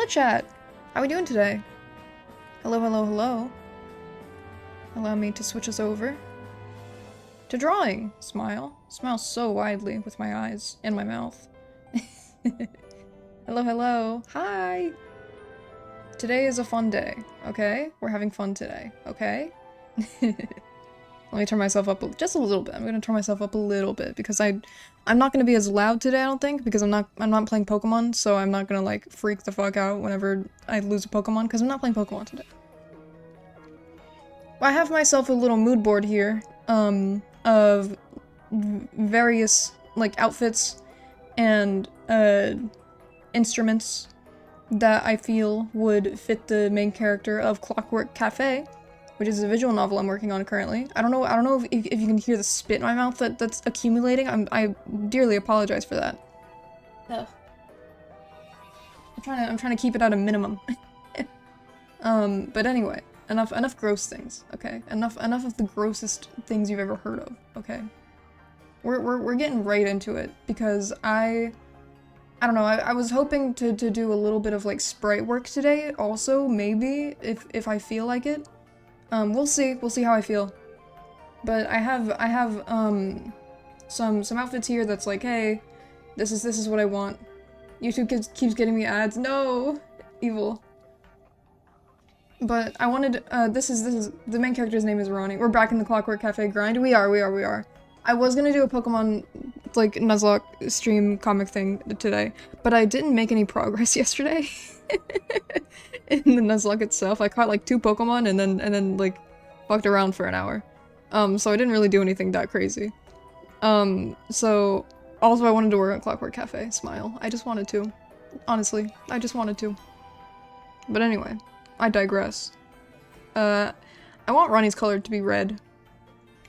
Hello, chat! How are we doing today? Hello, hello, hello. Allow me to switch us over to drawing. Smile. Smile so widely with my eyes and my mouth. Hello, hello. Hi! Today is a fun day, okay? We're having fun today, okay? Let me turn myself up just a little bit. I'm gonna turn myself up a little bit because I'm not gonna be as loud today, I don't think, because I'm not playing Pokemon, so I'm not gonna like freak the fuck out whenever I lose a Pokemon, because I'm not playing Pokemon today. I have myself a little mood board here, of various like outfits and instruments that I feel would fit the main character of Clockwork Cafe, which is a visual novel I'm working on currently. I don't know if you can hear the spit in my mouth that's accumulating. I dearly apologize for that. Ugh. I'm trying to keep it at a minimum. But anyway, enough gross things, okay? Enough of the grossest things you've ever heard of, okay? We're getting right into it because I don't know, I was hoping to do a little bit of like sprite work today also, maybe, if I feel like it. We'll see how I feel. But I have some outfits here that's like, hey, this is what I want. YouTube keeps getting me ads. No! Evil. But I wanted, this is, the main character's name is Ronnie. We're back in the Clockwork Cafe grind. We are. I was gonna do a Pokemon, like, Nuzlocke stream comic thing today, but I didn't make any progress yesterday. In the Nuzlocke itself. I caught like 2 Pokemon and then like fucked around for an hour. So I didn't really do anything that crazy. So also I wanted to work on Clockwork Cafe. Smile. I just wanted to. Honestly, I just wanted to. But anyway, I digress. I want Ronnie's color to be red.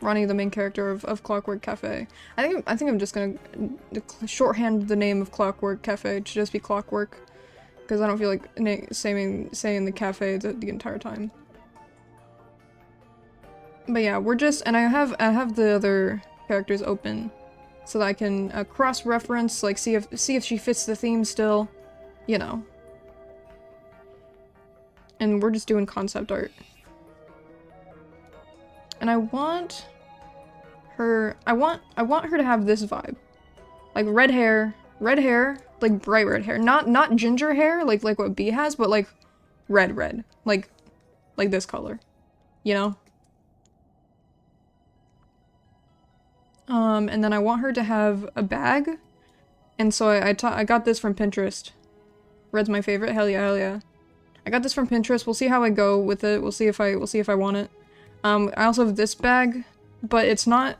Ronnie, the main character of Clockwork Cafe. I think I'm just gonna shorthand the name of Clockwork Cafe to just be Clockwork. Because I don't feel like saying the cafe the entire time. But yeah, we're just, and I have the other characters open so that I can cross-reference, like see if she fits the theme still, you know. And we're just doing concept art. And I want her to have this vibe. Like red hair, like bright red hair. Not ginger hair, like what B has, but like red. Like this color. You know? And then I want her to have a bag. And so I got this from Pinterest. Red's my favorite. Hell yeah. I got this from Pinterest. We'll see how I go with it. We'll see if I want it. I also have this bag, but it's not.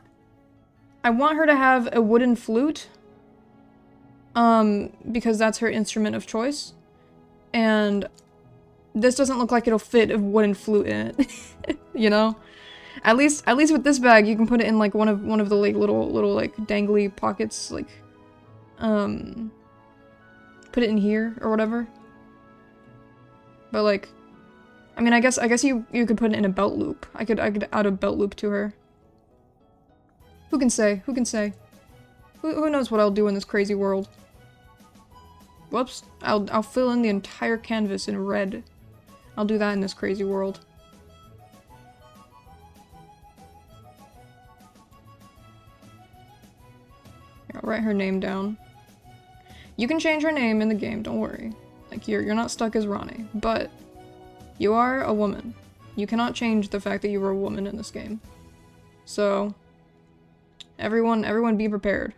I want her to have a wooden flute. Because that's her instrument of choice. And this doesn't look like it'll fit a wooden flute in it. You know? At least with this bag, you can put it in like one of the like little like dangly pockets, like put it in here or whatever. But like, I mean, I guess you could put it in a belt loop. I could add a belt loop to her. Who can say? Who knows what I'll do in this crazy world? Whoops. I'll fill in the entire canvas in red. I'll do that in this crazy world. Here, I'll write her name down. You can change her name in the game, don't worry. Like, you're not stuck as Ronnie, but you are a woman. You cannot change the fact that you were a woman in this game. So, everyone be prepared.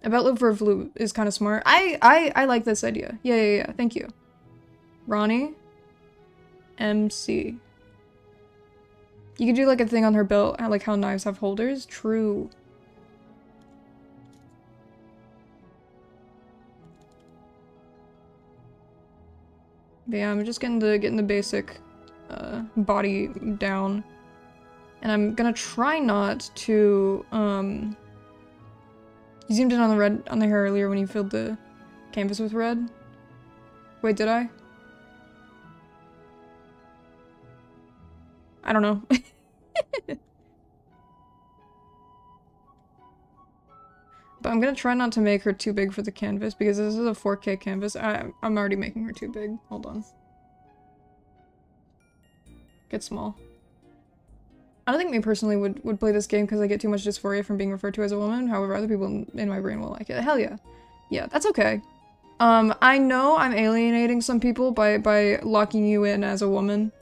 A belt loop for a flute is kind of smart. I like this idea. Yeah, thank you. Ronnie. MC. You could do like a thing on her belt, like how knives have holders. True. But yeah, I'm just getting the basic body down. And I'm gonna try not to you zoomed in on the hair earlier when you filled the canvas with red. Wait, did I? I don't know. But I'm gonna try not to make her too big for the canvas because this is a 4K canvas. I'm already making her too big. Hold on. Get small. I don't think me personally would play this game because I get too much dysphoria from being referred to as a woman. However, other people in my brain will like it. Hell yeah. Yeah, that's okay. I know I'm alienating some people by locking you in as a woman.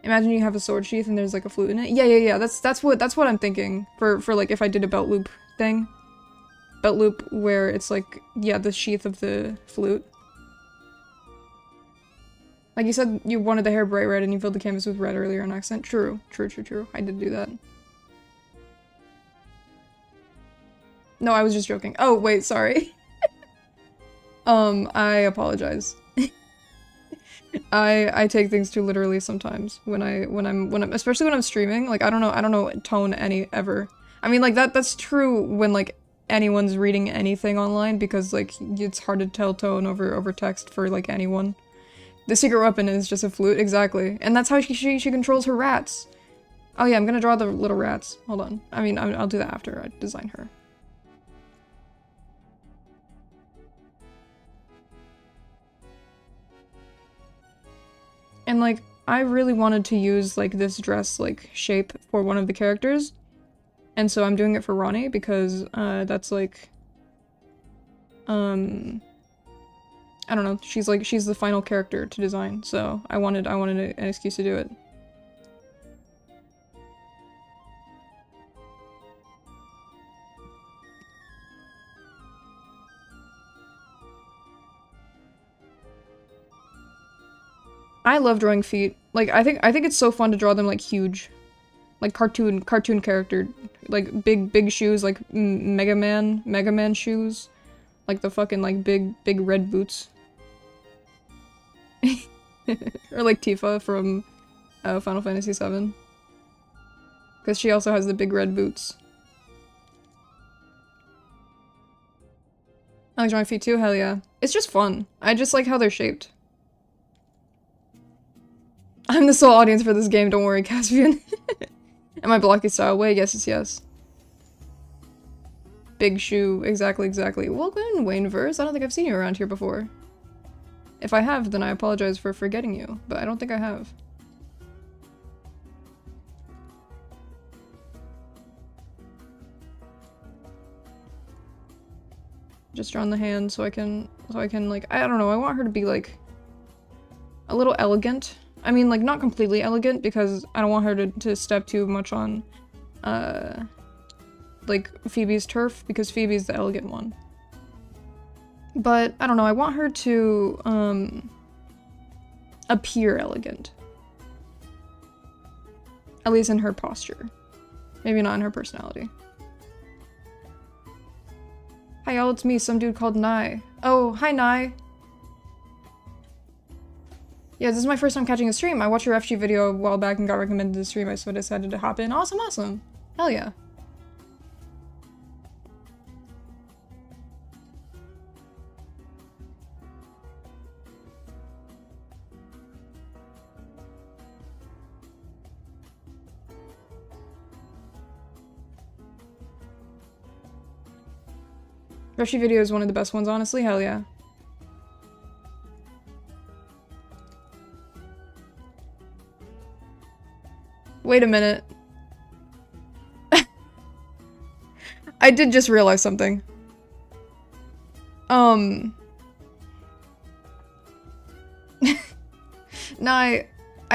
Imagine you have a sword sheath and there's like a flute in it. Yeah. That's what I'm thinking for like if I did a belt loop thing. Belt loop where it's like, yeah, the sheath of the flute. Like you said, you wanted the hair bright red and you filled the canvas with red earlier on accent. True. I did do that. No, I was just joking. Oh, wait, sorry. I apologize. I take things too literally sometimes when I'm especially when I'm streaming. Like I don't know tone any ever. I mean like that's true when like anyone's reading anything online because like it's hard to tell tone over text for like anyone. The secret weapon is just a flute, exactly. And that's how she controls her rats. Oh yeah, I'm gonna draw the little rats. Hold on. I mean, I'll do that after I design her. And like, I really wanted to use like this dress like shape for one of the characters. And so I'm doing it for Ronnie because that's like, I don't know, she's the final character to design, so I wanted an excuse to do it. I love drawing feet. Like I think it's so fun to draw them like huge. Like cartoon character, like big shoes, like Mega Man shoes. Like the fucking like big red boots. Or like Tifa from Final Fantasy VII. Because she also has the big red boots. I like drawing feet too, hell yeah. It's just fun. I just like how they're shaped. I'm the sole audience for this game, don't worry, Caspian. Am I blocky style way? Yes, yes. Big shoe, exactly. Welcome, Wayneverse. I don't think I've seen you around here before. If I have, then I apologize for forgetting you, but I don't think I have. Just drawing the hand so I can like, I don't know, I want her to be like a little elegant. I mean, like, not completely elegant because I don't want her to step too much on like Phoebe's turf because Phoebe's the elegant one. But I don't know, I want her to appear elegant. At least in her posture. Maybe not in her personality. Hi y'all, it's me, some dude called Nye. Oh, hi Nye. Yeah, this is my first time catching a stream. I watched your FG video a while back and got recommended the stream, so I decided to hop in. Awesome. Hell yeah. Rushy video is one of the best ones, honestly. Hell yeah. Wait a minute. I did just realize something. Nah, I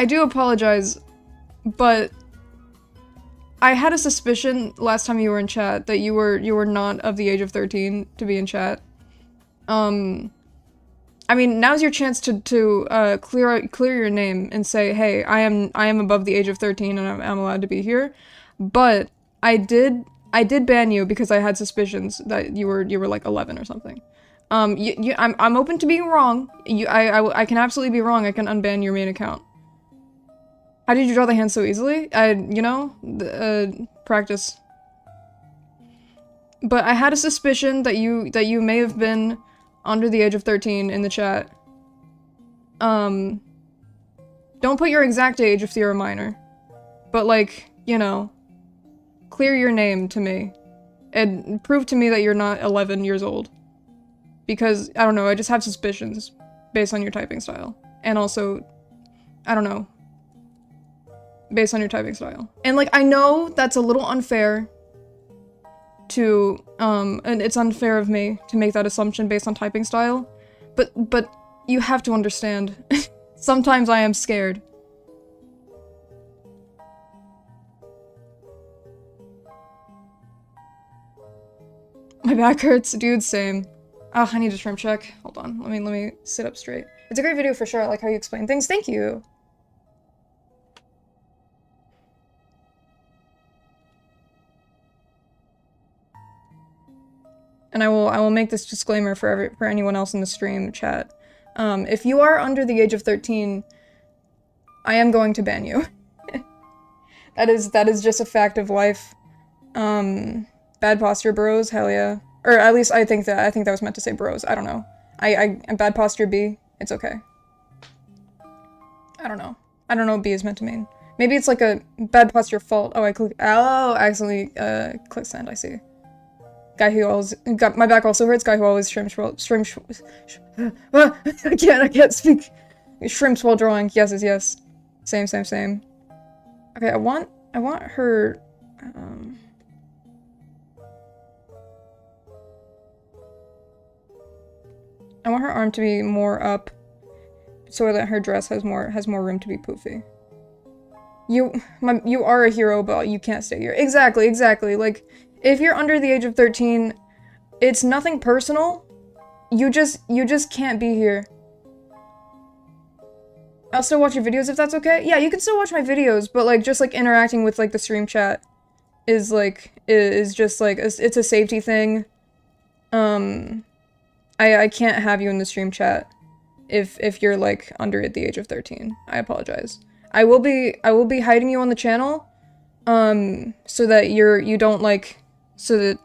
do apologize, but I had a suspicion last time you were in chat that you were not of the age of 13 to be in chat. I mean, now's your chance to clear your name and say, hey, I am above the age of 13 and I'm allowed to be here. But I did ban you because I had suspicions that you were like 11 or something. I'm open to being wrong. I can absolutely be wrong. I can unban your main account. How did you draw the hand so easily? Practice. But I had a suspicion that you may have been under the age of 13 in the chat. Don't put your exact age if you're a minor. But like, you know, clear your name to me. and prove to me that you're not 11 years old. Because, I don't know, I just have suspicions based on your typing style. And also, I don't know, based on your typing style. And like, I know that's a little unfair to, and it's unfair of me to make that assumption based on typing style, but you have to understand, sometimes I am scared. My back hurts, dude, same. Oh, I need a shrimp check. Hold on, let me sit up straight. It's a great video for sure, I like how you explain things. Thank you! And I will make this disclaimer for anyone else in the stream chat. If you are under the age of 13, I am going to ban you. That is just a fact of life. Bad posture bros, hell yeah. Or at least I think that was meant to say bros, I don't know. I'm bad posture B, it's okay. I don't know what B is meant to mean. Maybe it's like a bad posture fault. Oh, I accidentally clicked send, I see. Guy who always got my back also hurts. Guy who always shrimps while I can't speak. Shrimps while drawing. Yes is yes. Same. Okay, I want her. I want her arm to be more up, so that her dress has more room to be poofy. You are a hero, but you can't stay here. Exactly. Like, if you're under the age of 13, it's nothing personal. You just can't be here. I'll still watch your videos if that's okay. Yeah, you can still watch my videos, but like just like interacting with like the stream chat is just like it's a safety thing. I can't have you in the stream chat if you're like under the age of 13. I apologize. I will be hiding you on the channel so that you don't like so that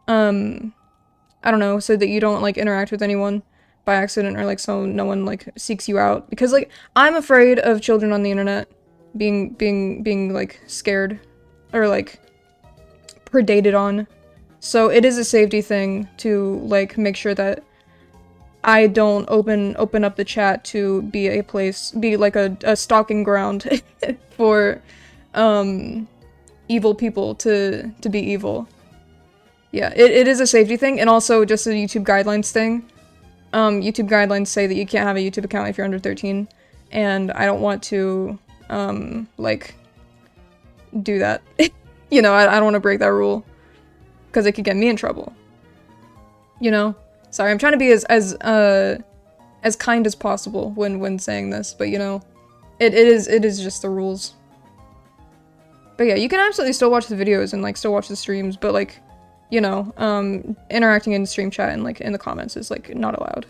I don't know, so that you don't like interact with anyone by accident or like so no one like seeks you out, because like I'm afraid of children on the internet being like scared or like predated on. So it is a safety thing to like make sure that I don't open up the chat to be like a stalking ground for evil people to be evil. Yeah, it is a safety thing, and also just a YouTube guidelines thing. YouTube guidelines say that you can't have a YouTube account if you're under 13, and I don't want to like do that. You know, I don't want to break that rule because it could get me in trouble. You know? Sorry, I'm trying to be as kind as possible when saying this, but you know, it is just the rules. But yeah, you can absolutely still watch the videos and like still watch the streams, but like, you know, interacting in stream chat and like in the comments is like not allowed.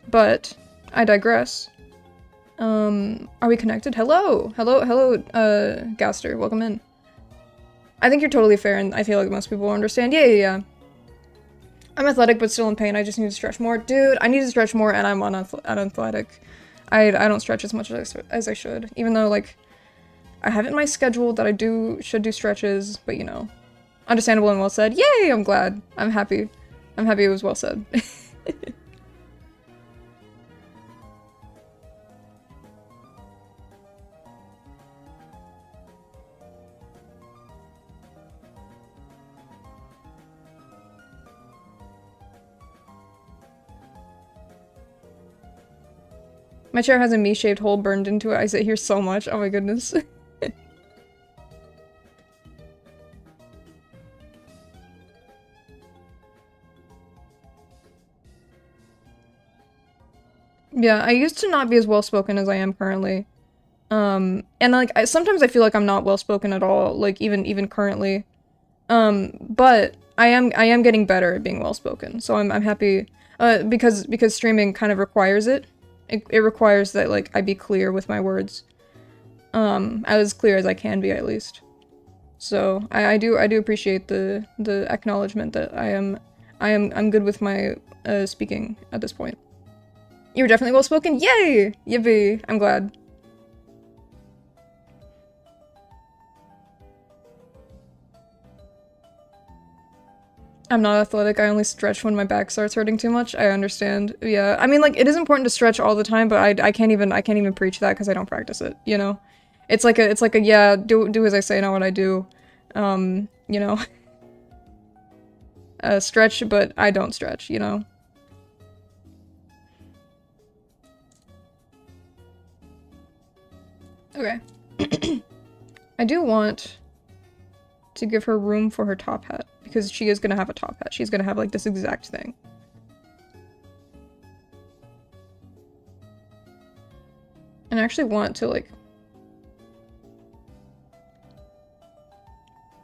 But I digress. Are we connected? Hello, Gaster, welcome in. I think you're totally fair, and I feel like most people will understand. Yeah. I'm athletic, but still in pain. I just need to stretch more. Dude, I need to stretch more, and I'm unathletic. I don't stretch as much as I should, even though, like, I have it in my schedule that I should do stretches, but, you know. Understandable and well said. Yay, I'm glad. I'm happy. I'm happy it was well said. My chair has a me-shaped hole burned into it. I sit here so much. Oh my goodness. Yeah, I used to not be as well-spoken as I am currently. And like, sometimes I feel like I'm not well-spoken at all, like, even currently. But I am getting better at being well-spoken, so I'm happy, because streaming kind of requires it. It requires that, like, I be clear with my words. As clear as I can be, at least. So, I do appreciate the acknowledgement that I'm good with my, speaking at this point. You're definitely well-spoken? Yay! Yippee! I'm glad. I'm not athletic, I only stretch when my back starts hurting too much. I understand. Yeah, I mean, like, it is important to stretch all the time, but I can't even preach that because I don't practice it, you know? It's like a, yeah, do as I say, not what I do. You know? Stretch, but I don't stretch, you know? Okay. I do want to give her room for her top hat, because she is gonna have a top hat. She's gonna have, like, this exact thing. And I actually want to, like...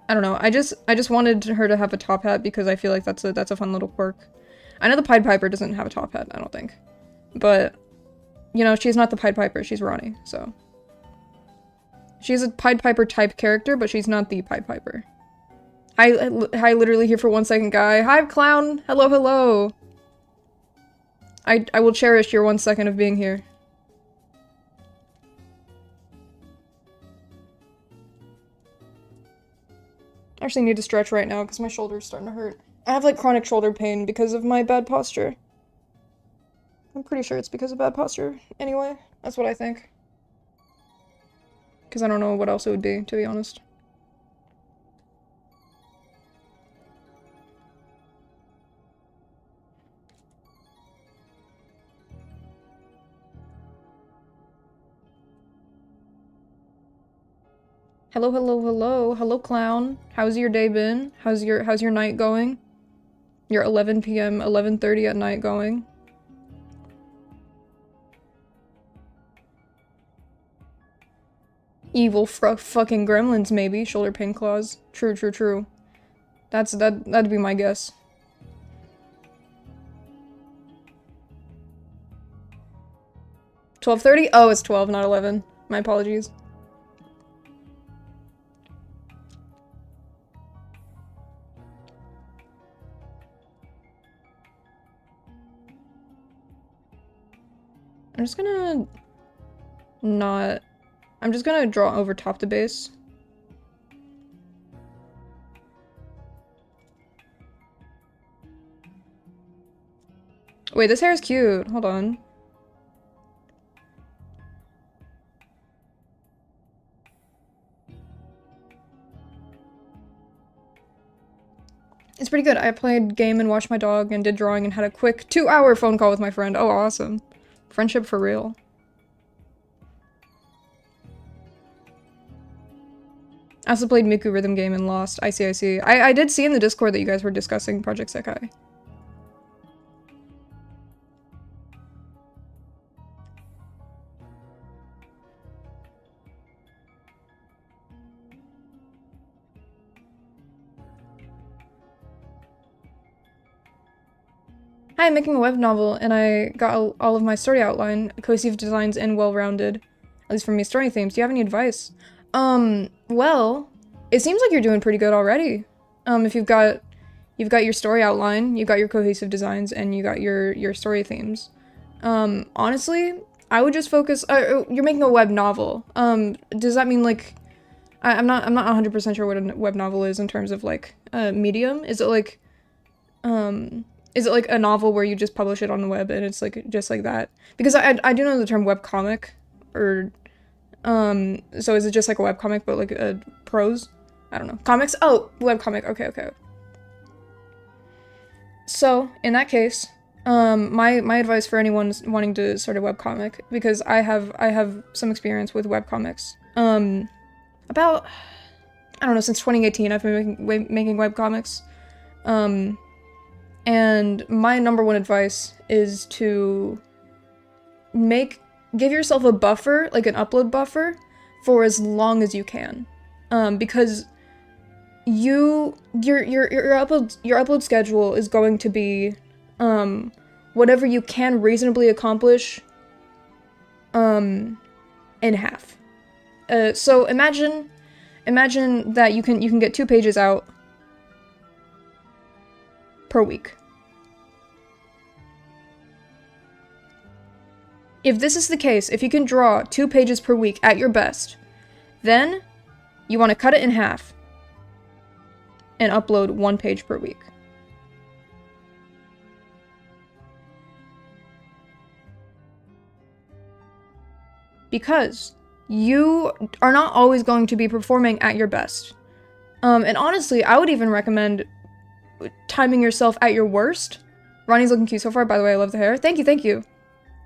I don't know, I just wanted her to have a top hat because I feel like that's a fun little quirk. I know the Pied Piper doesn't have a top hat, I don't think. But, you know, she's not the Pied Piper, she's Ronnie, so... She's a Pied Piper type character, but she's not the Pied Piper. Hi, literally here for 1 second, guy. Hi, clown! Hello, hello! I will cherish your 1 second of being here. I actually need to stretch right now because my shoulder's starting to hurt. I have, like, chronic shoulder pain because of my bad posture. I'm pretty sure it's because of bad posture. Anyway, that's what I think. Because I don't know what else it would be, to be honest. Hello, hello, hello. Hello, clown. How's your day been? How's your night going? Your 11 p.m., 11:30 at night going? Evil fucking gremlins, maybe. Shoulder pain claws. True, true, true. That'd be my guess. $12:30? Oh, it's 12, not 11. My apologies. I'm just gonna not... I'm just gonna draw over top to base. Wait, this hair is cute. Hold on. It's pretty good. I played game and watched my dog and did drawing and had a quick 2-hour phone call with my friend. Oh, awesome. Friendship for real. I also played Miku Rhythm Game and lost. I see. I did see in the Discord that you guys were discussing Project Sekai. Hi, I'm making a web novel, and I got all of my story outline, cohesive designs, and well-rounded. At least for me, story themes. Do you have any advice? Well, it seems like you're doing pretty good already. If you've got your story outline, you've got your cohesive designs, and you got your story themes. Honestly, I would just focus. You're making a web novel. Does that mean like? I'm not 100% sure what a web novel is in terms of like medium. Is it like a novel where you just publish it on the web and it's like just like that? Because I do know the term webcomic, or so is it just like a webcomic but like a prose? I don't know. Comics? Oh, webcomic. Okay. So, in that case, my advice for anyone wanting to start a webcomic, because I have some experience with webcomics. About, I don't know, since 2018 I've been making webcomics. And my number one advice is to give yourself a buffer, like an upload buffer, for as long as you can. Because your upload schedule is going to be whatever you can reasonably accomplish in half. So imagine that you can get 2 pages out per week. If this is the case, if you can draw 2 pages per week at your best, then you want to cut it in half and upload 1 page per week. because you are not always going to be performing at your best. And honestly, I would even recommend timing yourself at your worst. Ronnie's looking cute so far, by the way. I love the hair. Thank you, thank you.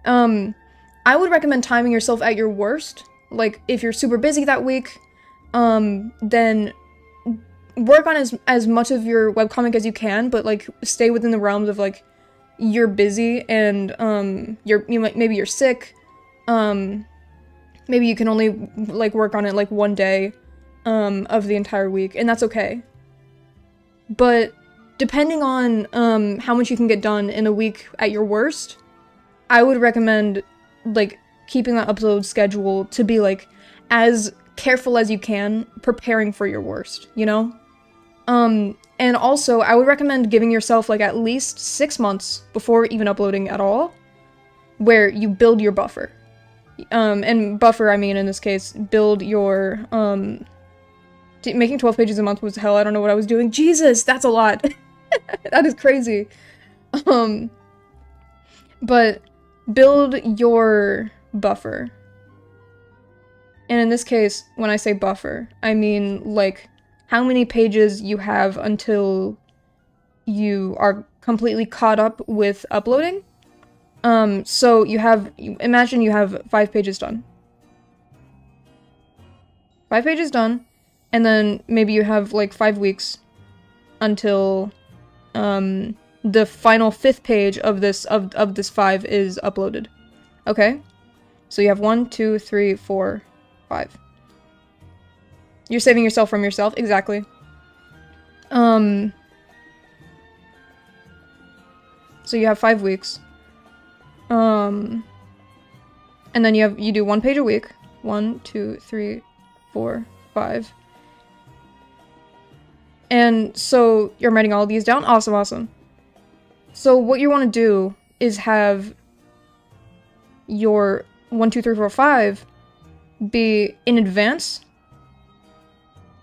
I would recommend timing yourself at your worst. Like, if you're super busy that week, then work on as much of your webcomic as you can, but, like, stay within the realms of, like, you're busy and, maybe you're sick. Maybe you can only, like, work on it, like, one day, of the entire week, and that's okay. But depending on, how much you can get done in a week at your worst, I would recommend, like, keeping that upload schedule to be, like, as careful as you can, preparing for your worst, you know? And also, I would recommend giving yourself, like, at least 6 months before even uploading at all, where you build your buffer. And buffer, I mean, in this case, build your, making 12 pages a month was hell, I don't know what I was doing. Jesus, that's a lot! That is crazy. But build your buffer. And in this case, when I say buffer, I mean, like, how many pages you have until you are completely caught up with uploading. So imagine you have 5 pages done. 5 pages done, and then maybe you have, like, 5 weeks until, the final 5th page of this 5 is uploaded. Okay? So you have 1, 2, 3, 4, 5. You're saving yourself from yourself, exactly. So you have 5 weeks. And then you do 1 page a week. 1, 2, 3, 4, 5. And so you're writing all of these down? Awesome, awesome. So what you want to do is have your 1, 2, 3, 4, 5 be in advance.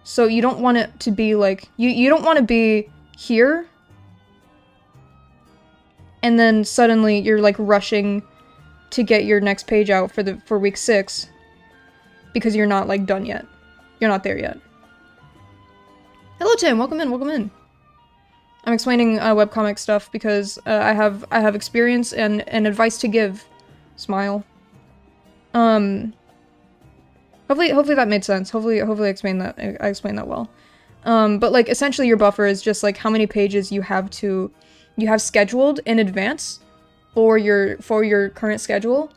So you don't want it to be like, you don't want to be here and then suddenly you're, like, rushing to get your next page out for week 6 because you're not, like, done yet. You're not there yet. Hello, Tim. Welcome in. Welcome in. I'm explaining webcomic stuff because I have experience and advice to give. Smile. Hopefully that made sense. Hopefully I explained that well. But, like, essentially your buffer is just, like, how many pages you have scheduled in advance for your current schedule.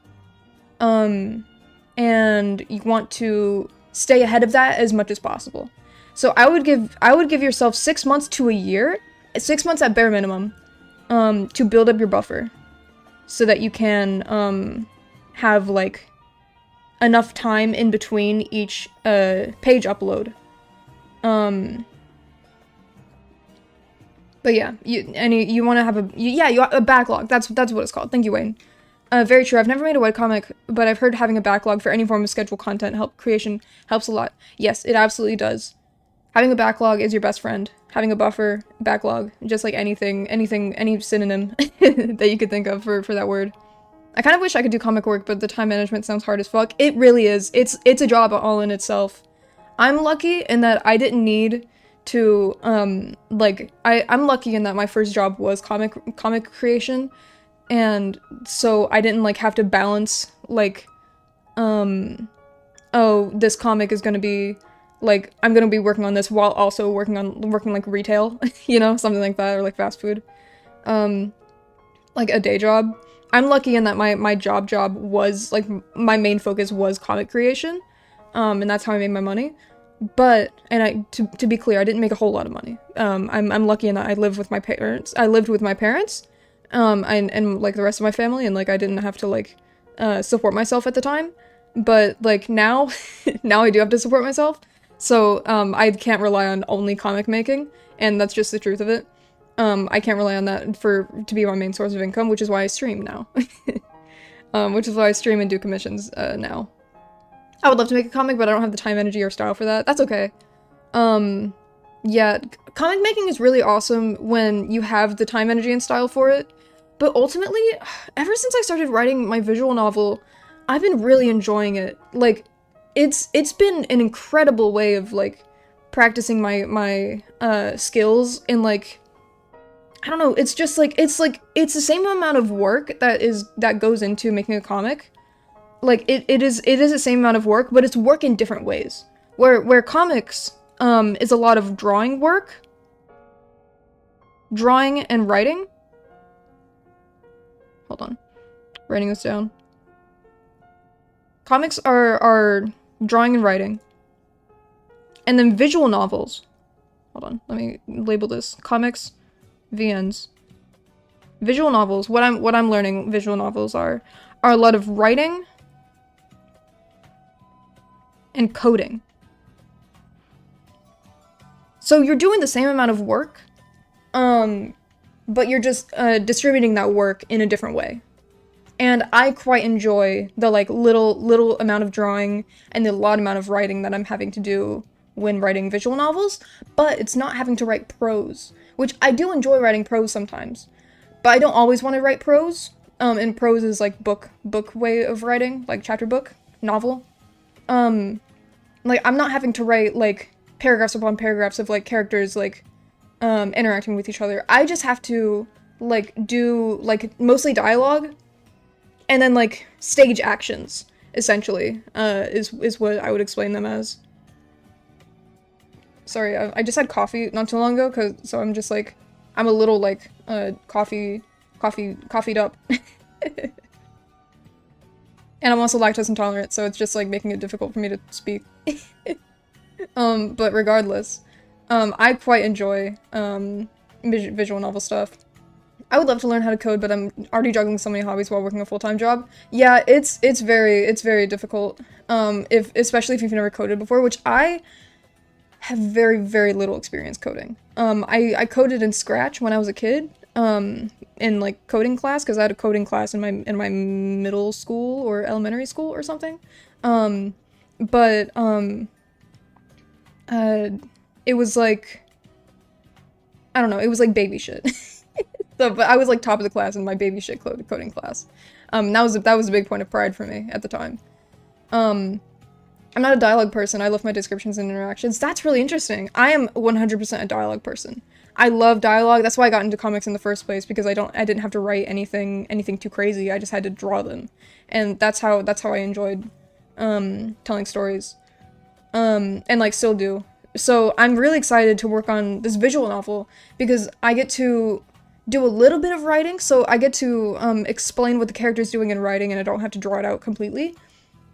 And you want to stay ahead of that as much as possible. So I would give yourself 6 months to a year, 6 months at bare minimum, to build up your buffer, so that you can have, like, enough time in between each page upload. But yeah, you want to have a backlog. That's what it's called. Thank you, Wayne. Very true. I've never made a webcomic, but I've heard having a backlog for any form of scheduled content creation helps a lot. Yes, it absolutely does. Having a backlog is your best friend. Having a buffer, backlog, just like any synonym that you could think of for that word. I kind of wish I could do comic work, but the time management sounds hard as fuck. It really is. It's a job all in itself. I'm lucky in that I didn't need to, I'm lucky in that my first job was comic creation, and so I didn't, like, have to balance, like, oh, this comic is gonna be, like, I'm gonna be working on this while also working like retail, you know, something like that, or like fast food, like a day job. I'm lucky in that my job was, like, my main focus was comic creation, and that's how I made my money. But, and to be clear, I didn't make a whole lot of money. I'm lucky in that I lived with my parents, and like the rest of my family, and, like, I didn't have to, like, support myself at the time. But, like, now, now I do have to support myself. So, I can't rely on only comic making, and that's just the truth of it. I can't rely on that to be my main source of income, which is why I stream now. Which is why I stream and do commissions, now. I would love to make a comic, but I don't have the time, energy, or style for that. That's okay. Yeah, comic making is really awesome when you have the time, energy, and style for it. But ultimately, ever since I started writing my visual novel, I've been really enjoying it. Like, it's been an incredible way of, like, practicing my skills in, like, I don't know, it's just, like, it's the same amount of work that goes into making a comic. Like, it is the same amount of work, but it's work in different ways. Where comics, is a lot of drawing work, drawing and writing. Hold on. Writing this down. Comics are drawing and writing. And then visual novels. Hold on, let me label this. Comics, VNs. Visual novels, what I'm learning visual novels are a lot of writing and coding. So you're doing the same amount of work, but you're just distributing that work in a different way. And I quite enjoy the, like, little amount of drawing and the lot amount of writing that I'm having to do when writing visual novels, but it's not having to write prose, which I do enjoy writing prose sometimes, but I don't always want to write prose. And prose is, like, book way of writing, like chapter book, novel. Like, I'm not having to write, like, paragraphs upon paragraphs of, like, characters, like, interacting with each other. I just have to, like, do, like, mostly dialogue, and then, like, stage actions, essentially, is what I would explain them as. Sorry, I just had coffee not too long ago, so I'm just, like, I'm a little, like, coffeeed up. And I'm also lactose intolerant, so it's just, like, making it difficult for me to speak. But regardless, I quite enjoy, visual novel stuff. I would love to learn how to code, but I'm already juggling so many hobbies while working a full-time job. Yeah, it's very difficult, especially if you've never coded before, which I have very little experience coding. I coded in Scratch when I was a kid, in, like, coding class, because I had a coding class in my middle school or elementary school or something. But it was, like, I don't know, it was, like, baby shit. So, but I was, like, top of the class in my baby shit coding class. That was a big point of pride for me at the time. I'm not a dialogue person. I love my descriptions and interactions. That's really interesting. I am 100% a dialogue person. I love dialogue. That's why I got into comics in the first place, because I didn't have to write anything too crazy. I just had to draw them. And that's how I enjoyed telling stories. And, like, still do. So I'm really excited to work on this visual novel, because I get to do a little bit of writing, so I get to explain what the character's doing in writing, and I don't have to draw it out completely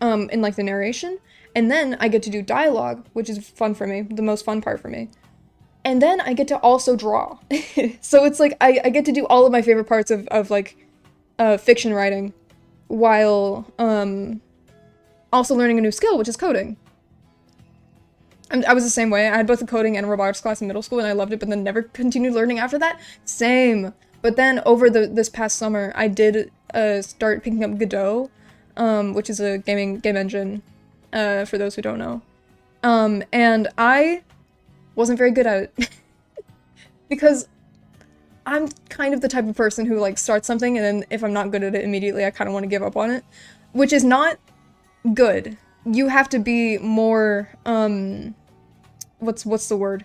in, like, the narration. And then I get to do dialogue, which is fun for me, the most fun part for me. And then I get to also draw. So it's like I get to do all of my favorite parts of like fiction writing, while also learning a new skill, which is coding. I was the same way. I had both a coding and a robotics class in middle school, and I loved it, but then never continued learning after that. Same. But then over this past summer, I did start picking up Godot, which is a game engine, for those who don't know. And I wasn't very good at it. Because I'm kind of the type of person who, like, starts something, and then if I'm not good at it immediately, I kind of want to give up on it. Which is not good. You have to be more, what's the word?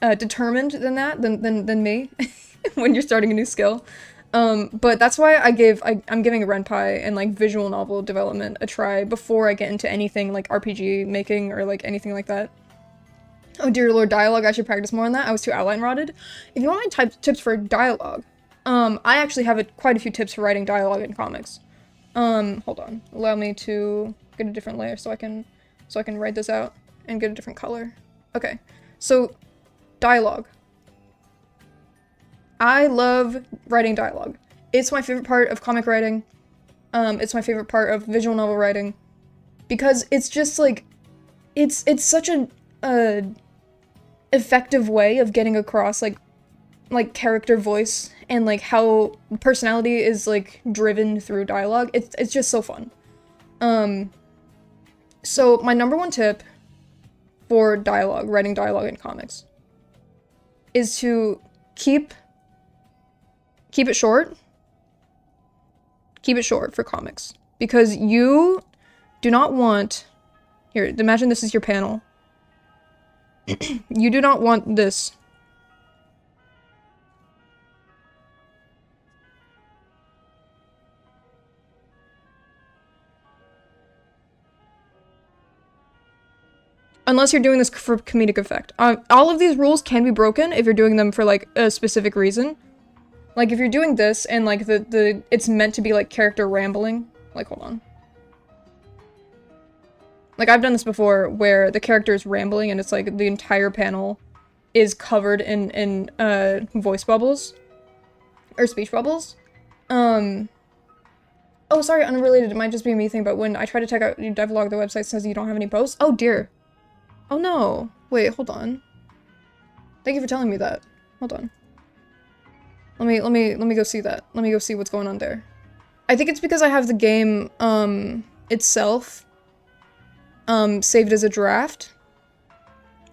Determined than me when you're starting a new skill. But that's why I'm giving Ren'Py and, like, visual novel development a try before I get into anything like RPG making or, like, anything like that. Oh dear lord, dialogue, I should practice more on that. I was too outline rotted. If you want my tips for dialogue, I actually have quite a few tips for writing dialogue in comics. Hold on. Allow me to get a different layer so I can write this out and get a different color. Okay, so dialogue. I love writing dialogue. It's my favorite part of comic writing. It's my favorite part of visual novel writing, because it's just, like, it's such an effective way of getting across, like character voice and, like, how personality is, like, driven through dialogue. It's just so fun. So my number one tip for writing dialogue in comics, is to keep it short. Keep it short for comics. Because you do not want... Here, imagine this is your panel. You do not want this. Unless you're doing this for comedic effect. All of these rules can be broken if you're doing them for, like, a specific reason. Like, if you're doing this and, like, it's meant to be, like, character rambling. Like, hold on. Like, I've done this before where the character is rambling and it's, like, the entire panel is covered in voice bubbles. Or speech bubbles. Oh, sorry, unrelated. It might just be a me thing, but when I try to check out your devlog, the website says you don't have any posts. Oh, dear. Oh, no. Wait, hold on. Thank you for telling me that. Hold on. Let me go see that. Let me go see what's going on there. I think it's because I have the game, itself, saved as a draft.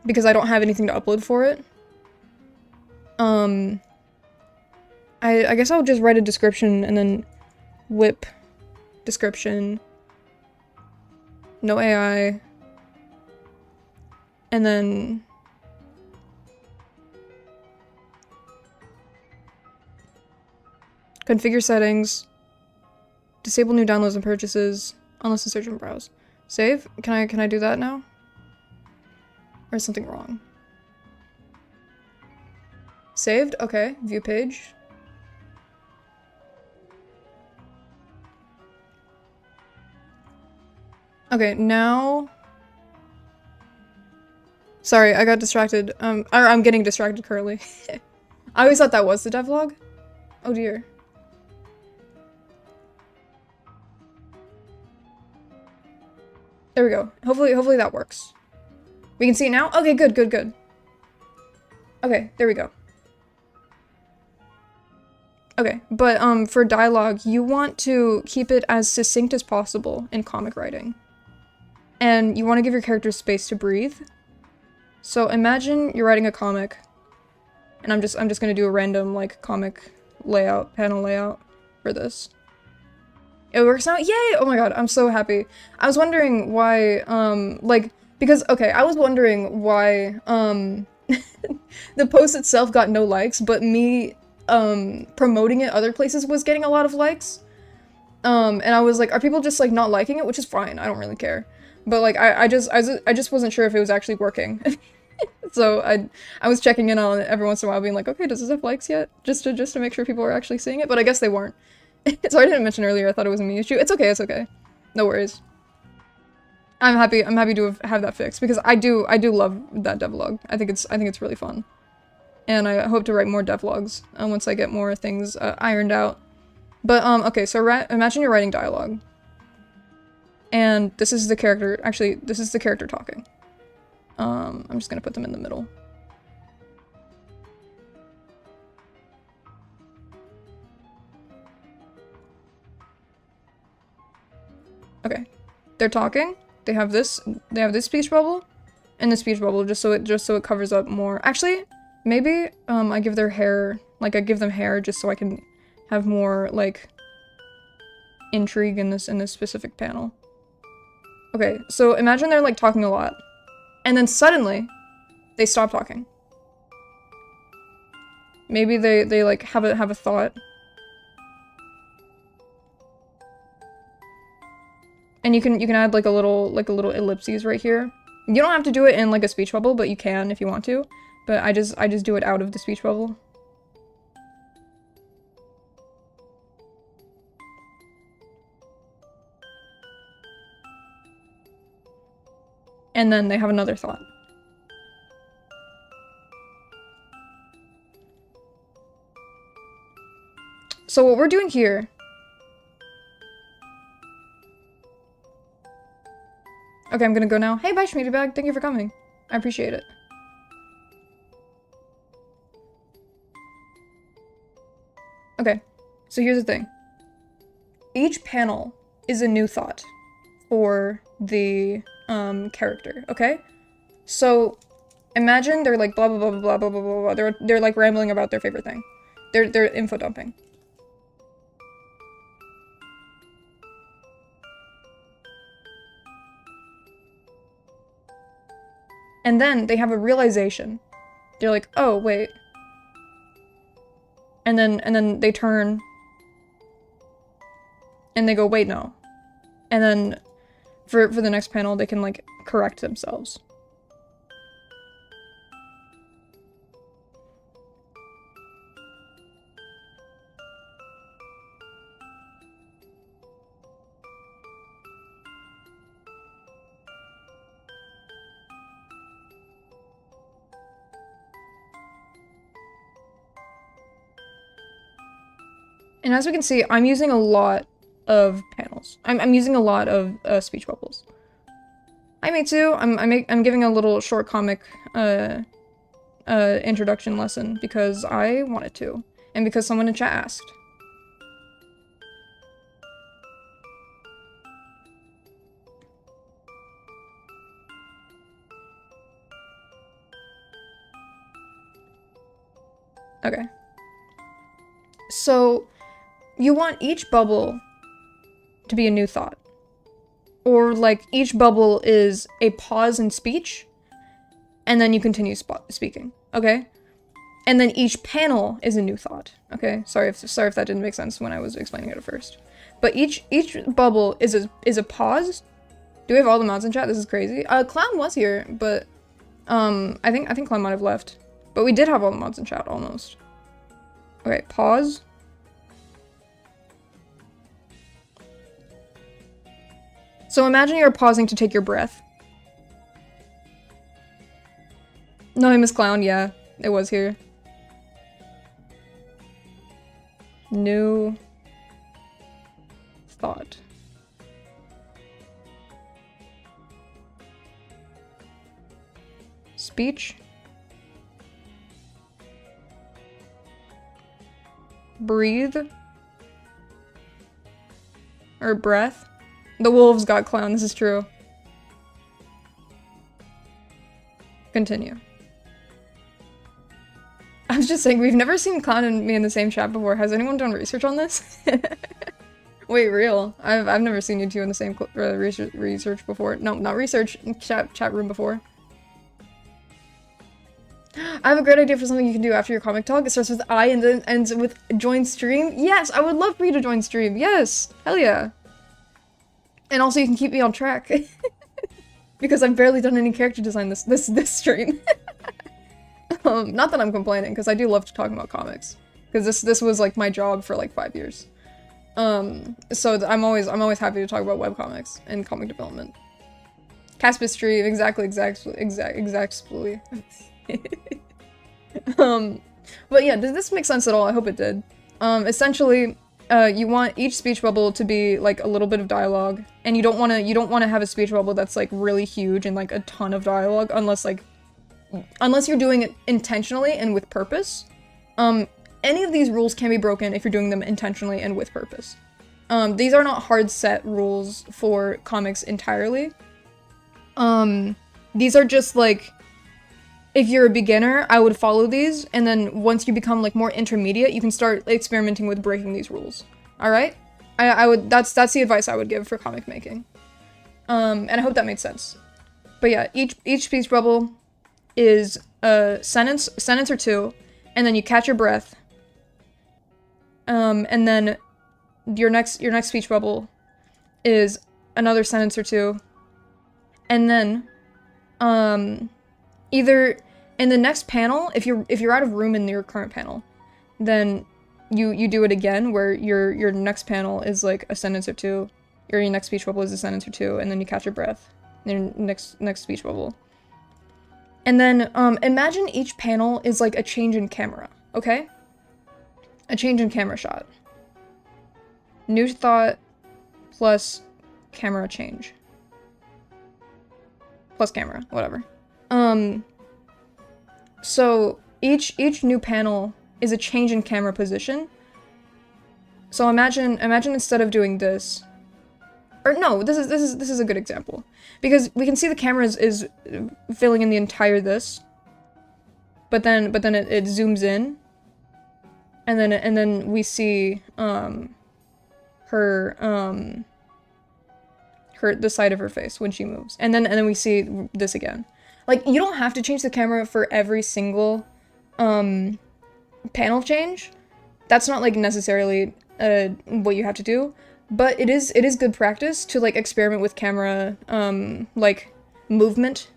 Because I don't have anything to upload for it. I guess I'll just write a description and then whip description. No AI. And then... configure settings. Disable new downloads and purchases. Unless in search and browse. Save? Can I do that now? Or is something wrong? Saved? Okay. View page. Okay, now... Sorry, I got distracted. I'm getting distracted currently. I always thought that was the devlog. Oh dear. There we go. Hopefully that works. We can see it now? Okay, good. Okay, there we go. Okay, but for dialogue, you want to keep it as succinct as possible in comic writing. And you want to give your characters space to breathe. So imagine you're writing a comic, and I'm just gonna do a random, like, comic layout, panel layout for this. It works now? Yay! Oh my god, I'm so happy. I was wondering why, because, okay, I was wondering why, the post itself got no likes, but me, promoting it other places was getting a lot of likes. And I was like, are people just, like, not liking it? Which is fine, I don't really care. But, like, I just wasn't sure if it was actually working. So I was checking in on it every once in a while, being like, okay, does this have likes yet? Just to make sure people are actually seeing it, but I guess they weren't. So I didn't mention earlier, I thought it was a me issue. It's okay. No worries. I'm happy to have that fixed, because I do love that devlog. I think it's really fun. And I hope to write more devlogs once I get more things ironed out. But, okay, so imagine you're writing dialogue. And this is the character, actually, this is the character talking. I'm just gonna put them in the middle. Okay. They're talking. They have this speech bubble and the speech bubble just so it covers up more. Actually, maybe I give their hair, like I give them hair just so I can have more like intrigue in this specific panel. Okay, so imagine they're like talking a lot. And then suddenly they stop talking. Maybe they like have a thought. And you can add like a little ellipses right here. You don't have to do it in like a speech bubble, but you can if you want to. But I just do it out of the speech bubble. And then they have another thought. So what we're doing here... Okay, I'm gonna go now. Hey, bye, Schmeedy Bag. Thank you for coming. I appreciate it. Okay, so here's the thing. Each panel is a new thought for the character, okay? So imagine they're like blah blah blah blah blah blah blah blah. They're like rambling about their favorite thing. They're info dumping. And then they have a realization. They're like, oh, wait. And then they turn. And they go, wait, no. And then for the next panel, they can, like, correct themselves. And as we can see, I'm using a lot of panels. I'm using a lot of speech bubbles. Hi, Mitsu. I'm giving a little short comic introduction lesson because I wanted to, and because someone in chat asked. Okay. So, you want each bubble to be a new thought. Or, like, each bubble is a pause in speech, and then you continue speaking, okay? And then each panel is a new thought, okay? Sorry if that didn't make sense when I was explaining it at first. But each bubble is a pause. Do we have all the mods in chat? This is crazy. Clown was here, but, I think Clown might have left. But we did have all the mods in chat, almost. Okay, pause. So imagine you're pausing to take your breath. No, I miss Clown, yeah. It was here. New thought. Speech. Breathe. Or breath. The wolves got Clown, this is true. Continue. I was just saying, we've never seen Clown and me in the same chat before. Has anyone done research on this? Wait, real? I've never seen you two in the same research before. No, not research, chat room before. I have a great idea for something you can do after your comic talk. It starts with I and then ends with join stream. Yes, I would love for you to join stream. Yes, hell yeah. And also you can keep me on track. Because I've barely done any character design this stream. Not that I'm complaining, because I do love talking about comics. Because this was like my job for like 5 years. So I'm always happy to talk about webcomics and comic development. Caspis stream, exactly. But yeah, did this make sense at all? I hope it did. Essentially, you want each speech bubble to be like a little bit of dialogue, and you don't want to have a speech bubble that's like really huge and like a ton of dialogue, unless you're doing it intentionally and with purpose. Any of these rules can be broken if you're doing them intentionally and with purpose. These are not hard set rules for comics entirely. These are just like, if you're a beginner, I would follow these, and then once you become like more intermediate, you can start experimenting with breaking these rules. Alright? That's the advice I would give for comic making. And I hope that made sense. But yeah, each speech bubble is a sentence or two, and then you catch your breath. And then your next speech bubble is another sentence or two. And then, either in the next panel, if you're out of room in your current panel, then you do it again, where your next panel is like a sentence or two, or your next speech bubble is a sentence or two, and then you catch your breath. Your next speech bubble. And then imagine each panel is like a change in camera, okay? A change in camera shot. New thought plus camera change. Plus camera, whatever. So each new panel is a change in camera position. So imagine instead of doing this, or no, this is a good example, because we can see the camera is filling in the entire this, but then it zooms in, and then we see the side of her face when she moves, and then we see this again. Like, you don't have to change the camera for every single, panel change. That's not, like, necessarily, what you have to do. But it is good practice to, like, experiment with camera, like, movement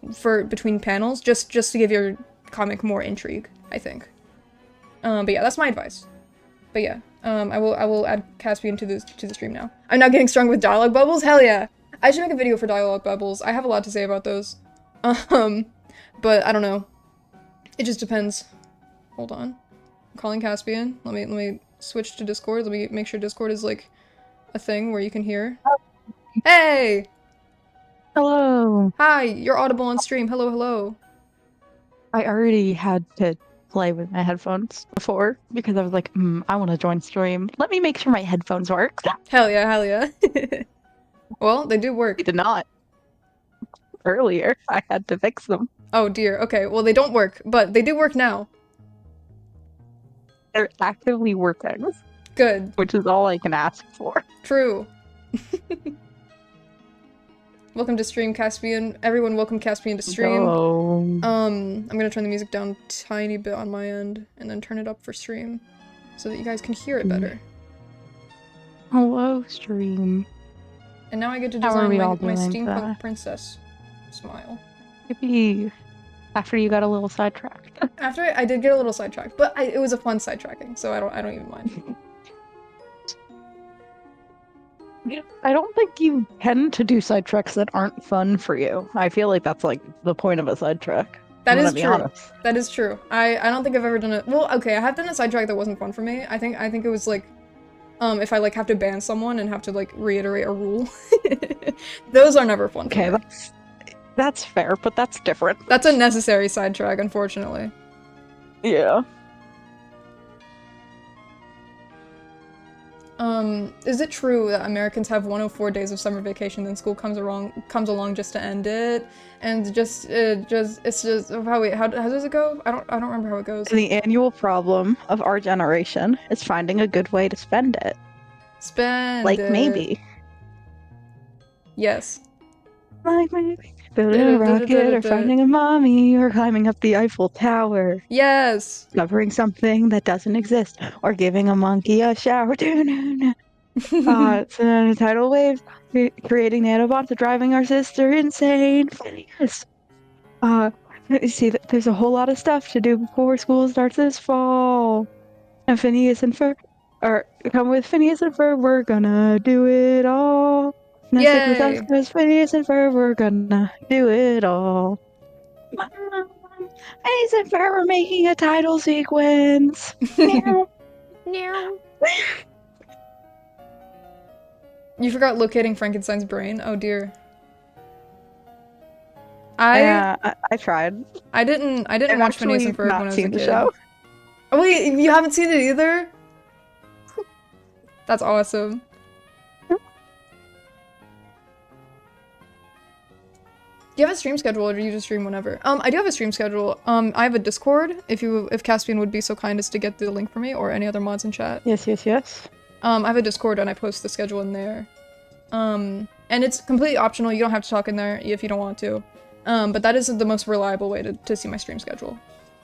between panels, just to give your comic more intrigue, I think. But yeah, that's my advice. But yeah, I will add Caspian to the stream now. I'm now getting strong with dialogue bubbles. Hell yeah! I should make a video for dialogue bubbles. I have a lot to say about those. But I don't know. It just depends. Hold on. I'm calling Caspian. Let me switch to Discord. Let me make sure Discord is like a thing where you can hear. Hey! Hello. Hi, you're audible on stream. Hello, hello. I already had to play with my headphones before because I was like, I want to join stream. Let me make sure my headphones work. Hell yeah, hell yeah. Well, they do work. They did not. Earlier, I had to fix them. Oh dear, okay. Well, they don't work, but they do work now. They're actively working, Good. which is all I can ask for. True. Welcome to stream, Caspian. Everyone, welcome Caspian to stream. Hello. I'm gonna turn the music down a tiny bit on my end, and then turn it up for stream, so that you guys can hear it better. Hello, stream. And now I get to How are design we my all doing steampunk today? princess smile. Maybe after you got a little sidetracked. After I did get a little sidetracked, but it was a fun sidetracking, so I don't even mind. I don't think you tend to do sidetracks that aren't fun for you. I feel like that's like the point of a sidetrack. That I'm is gonna be true. honest. That is true. I don't think I've ever done it. Well, okay, I have done a sidetrack that wasn't fun for me. I think it was like, if I like have to ban someone and have to like reiterate a rule. Those are never fun. Okay, that's fair, but that's different. That's a necessary sidetrack, unfortunately. Yeah. Is it true that Americans have 104 days of summer vacation, then school comes along just to end it, and it's just how does it go? I don't remember how it goes. The annual problem of our generation is finding a good way to spend it. Spend it. Maybe. Yes. Like maybe. Building a rocket, or finding a mommy, or climbing up the Eiffel Tower. Yes. Discovering something that doesn't exist, or giving a monkey a shower. It's a tidal wave, creating nanobots, or driving our sister insane. Yes. You see, there's a whole lot of stuff to do before school starts this fall. And Phineas and Ferb, or come with Phineas and Ferb, we're gonna do it all. And stick with us, because Phineas and Ferb, we're gonna do it all. Phineas and Ferb are making a title sequence. Meow. Meow. You forgot locating Frankenstein's brain? Oh dear. I tried. I didn't watch Phineas and Ferb when I was a kid. The show. Oh wait, you haven't seen it either? That's awesome. Do you have a stream schedule, or do you just stream whenever? I do have a stream schedule. I have a Discord, if Caspian would be so kind as to get the link for me, or any other mods in chat. Yes. I have a Discord and I post the schedule in there. And it's completely optional, you don't have to talk in there if you don't want to. But that is the most reliable way to see my stream schedule.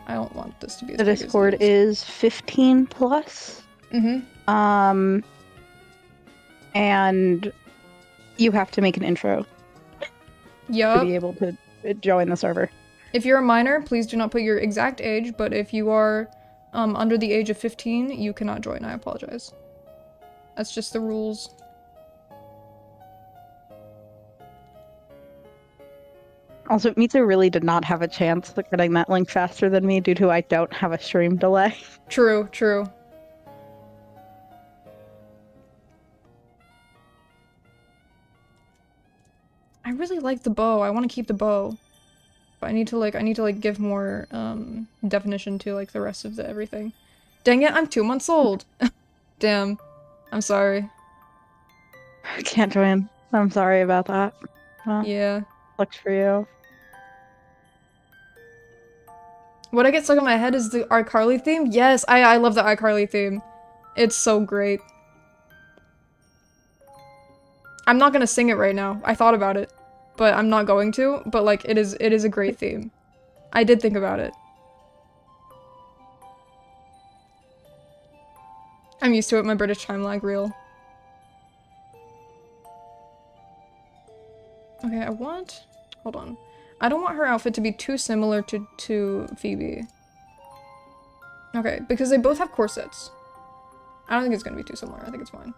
I don't want this to be as The big Discord as it is 15 plus. Mm-hmm. And you have to make an intro to be able to join the server. If you're a minor, please do not put your exact age, but if you are under the age of 15, you cannot join. I apologize. That's just the rules. Also, Mitsu really did not have a chance of getting that link faster than me due to I don't have a stream delay. True, true. I really like the bow. I want to keep the bow. But I need to give more definition to like the rest of the everything. Dang it, I'm 2 months old. Damn. I'm sorry. I can't join. I'm sorry about that. Yeah. Sucks for you. What I get stuck in my head is the iCarly theme. Yes, I love the iCarly theme. It's so great. I'm not gonna sing it right now. I thought about it, but I'm not going to. But like, it is a great theme. I did think about it. I'm used to it. My British time lag real. Okay, hold on. I don't want her outfit to be too similar to Phoebe. Okay, because they both have corsets. I don't think it's gonna be too similar. I think it's fine.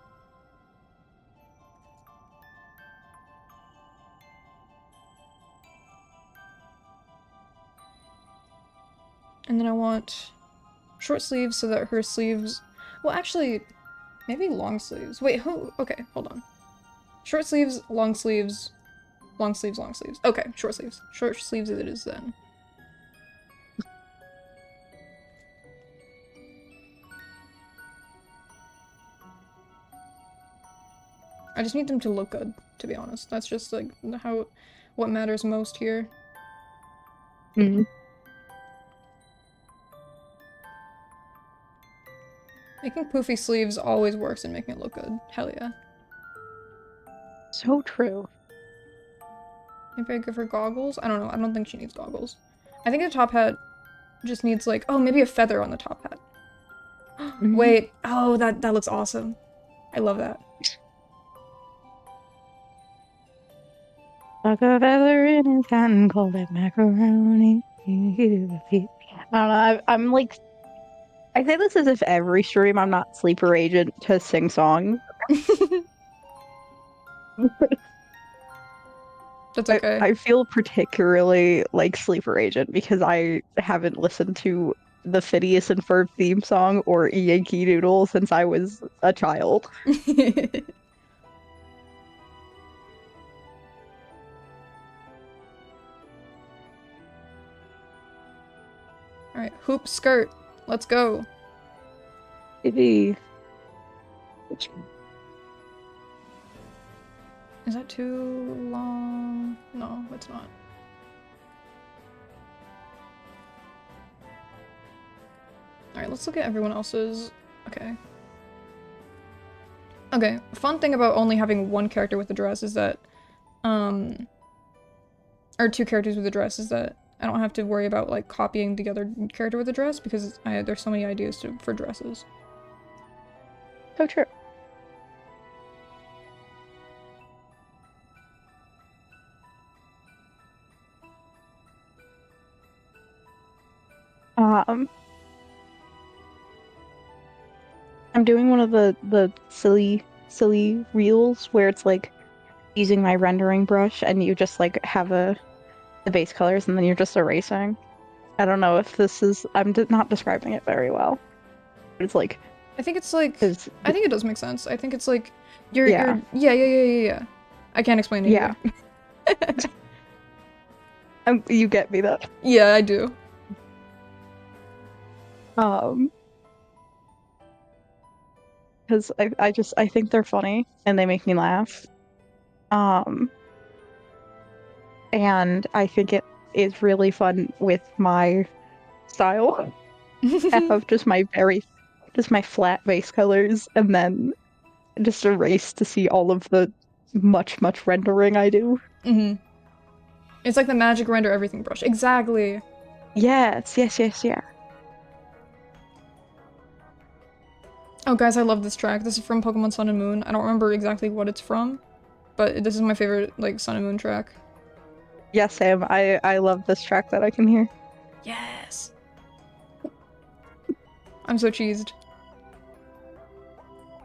And then I want short sleeves so that her sleeves... Well, actually, maybe long sleeves. Wait, okay, hold on. Short sleeves, long sleeves, long sleeves, long sleeves. Okay, short sleeves. Short sleeves it is then. I just need them to look good, to be honest. That's just like what matters most here. Mm. Making poofy sleeves always works in making it look good. Hell yeah. So true. Maybe I give her goggles? I don't know. I don't think she needs goggles. I think the top hat just needs like, oh, maybe a feather on the top hat. Wait. Oh, that looks awesome. I love that. Like a feather in his hand and call it macaroni. I don't know. I'm like, I say this as if every stream I'm not sleeper agent to sing song. That's okay. I feel particularly like sleeper agent because I haven't listened to the Phineas and Ferb theme song or Yankee Doodle since I was a child. Alright, hoop skirt. Let's go. Maybe. Is that too long? No, it's not. Alright, let's look at everyone else's. Okay. Okay, fun thing about only having one character with a dress is that, or two characters with a dress is that I don't have to worry about, like, copying the other character with a dress because there's so many ideas for dresses. So true. I'm doing one of the silly reels where it's like using my rendering brush and you just like have the base colors and then you're just erasing. I don't know if this is not describing it very well. But it's like I think it's like, I think it does make sense. I think it's like, Yeah. yeah. I can't explain it Yeah. either. You get me though. Yeah, I do. Because I think they're funny and they make me laugh. And I think it is really fun with my style. I have just my flat base colors and then just erase to see all of the much rendering I do. Mm-hmm. It's like the magic render everything brush. Exactly. Yes. Oh, guys, I love this track. This is from Pokemon Sun and Moon. I don't remember exactly what it's from, but this is my favorite, like, Sun and Moon track. Yes, Sam. I love this track that I can hear. Yes. I'm so cheesed.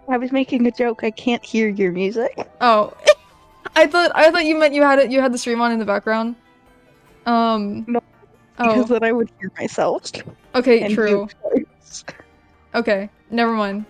I was making a joke. I can't hear your music. Oh, I thought you meant you had the stream on in the background. No, because then I would hear myself. Okay, and true. Okay, never mind.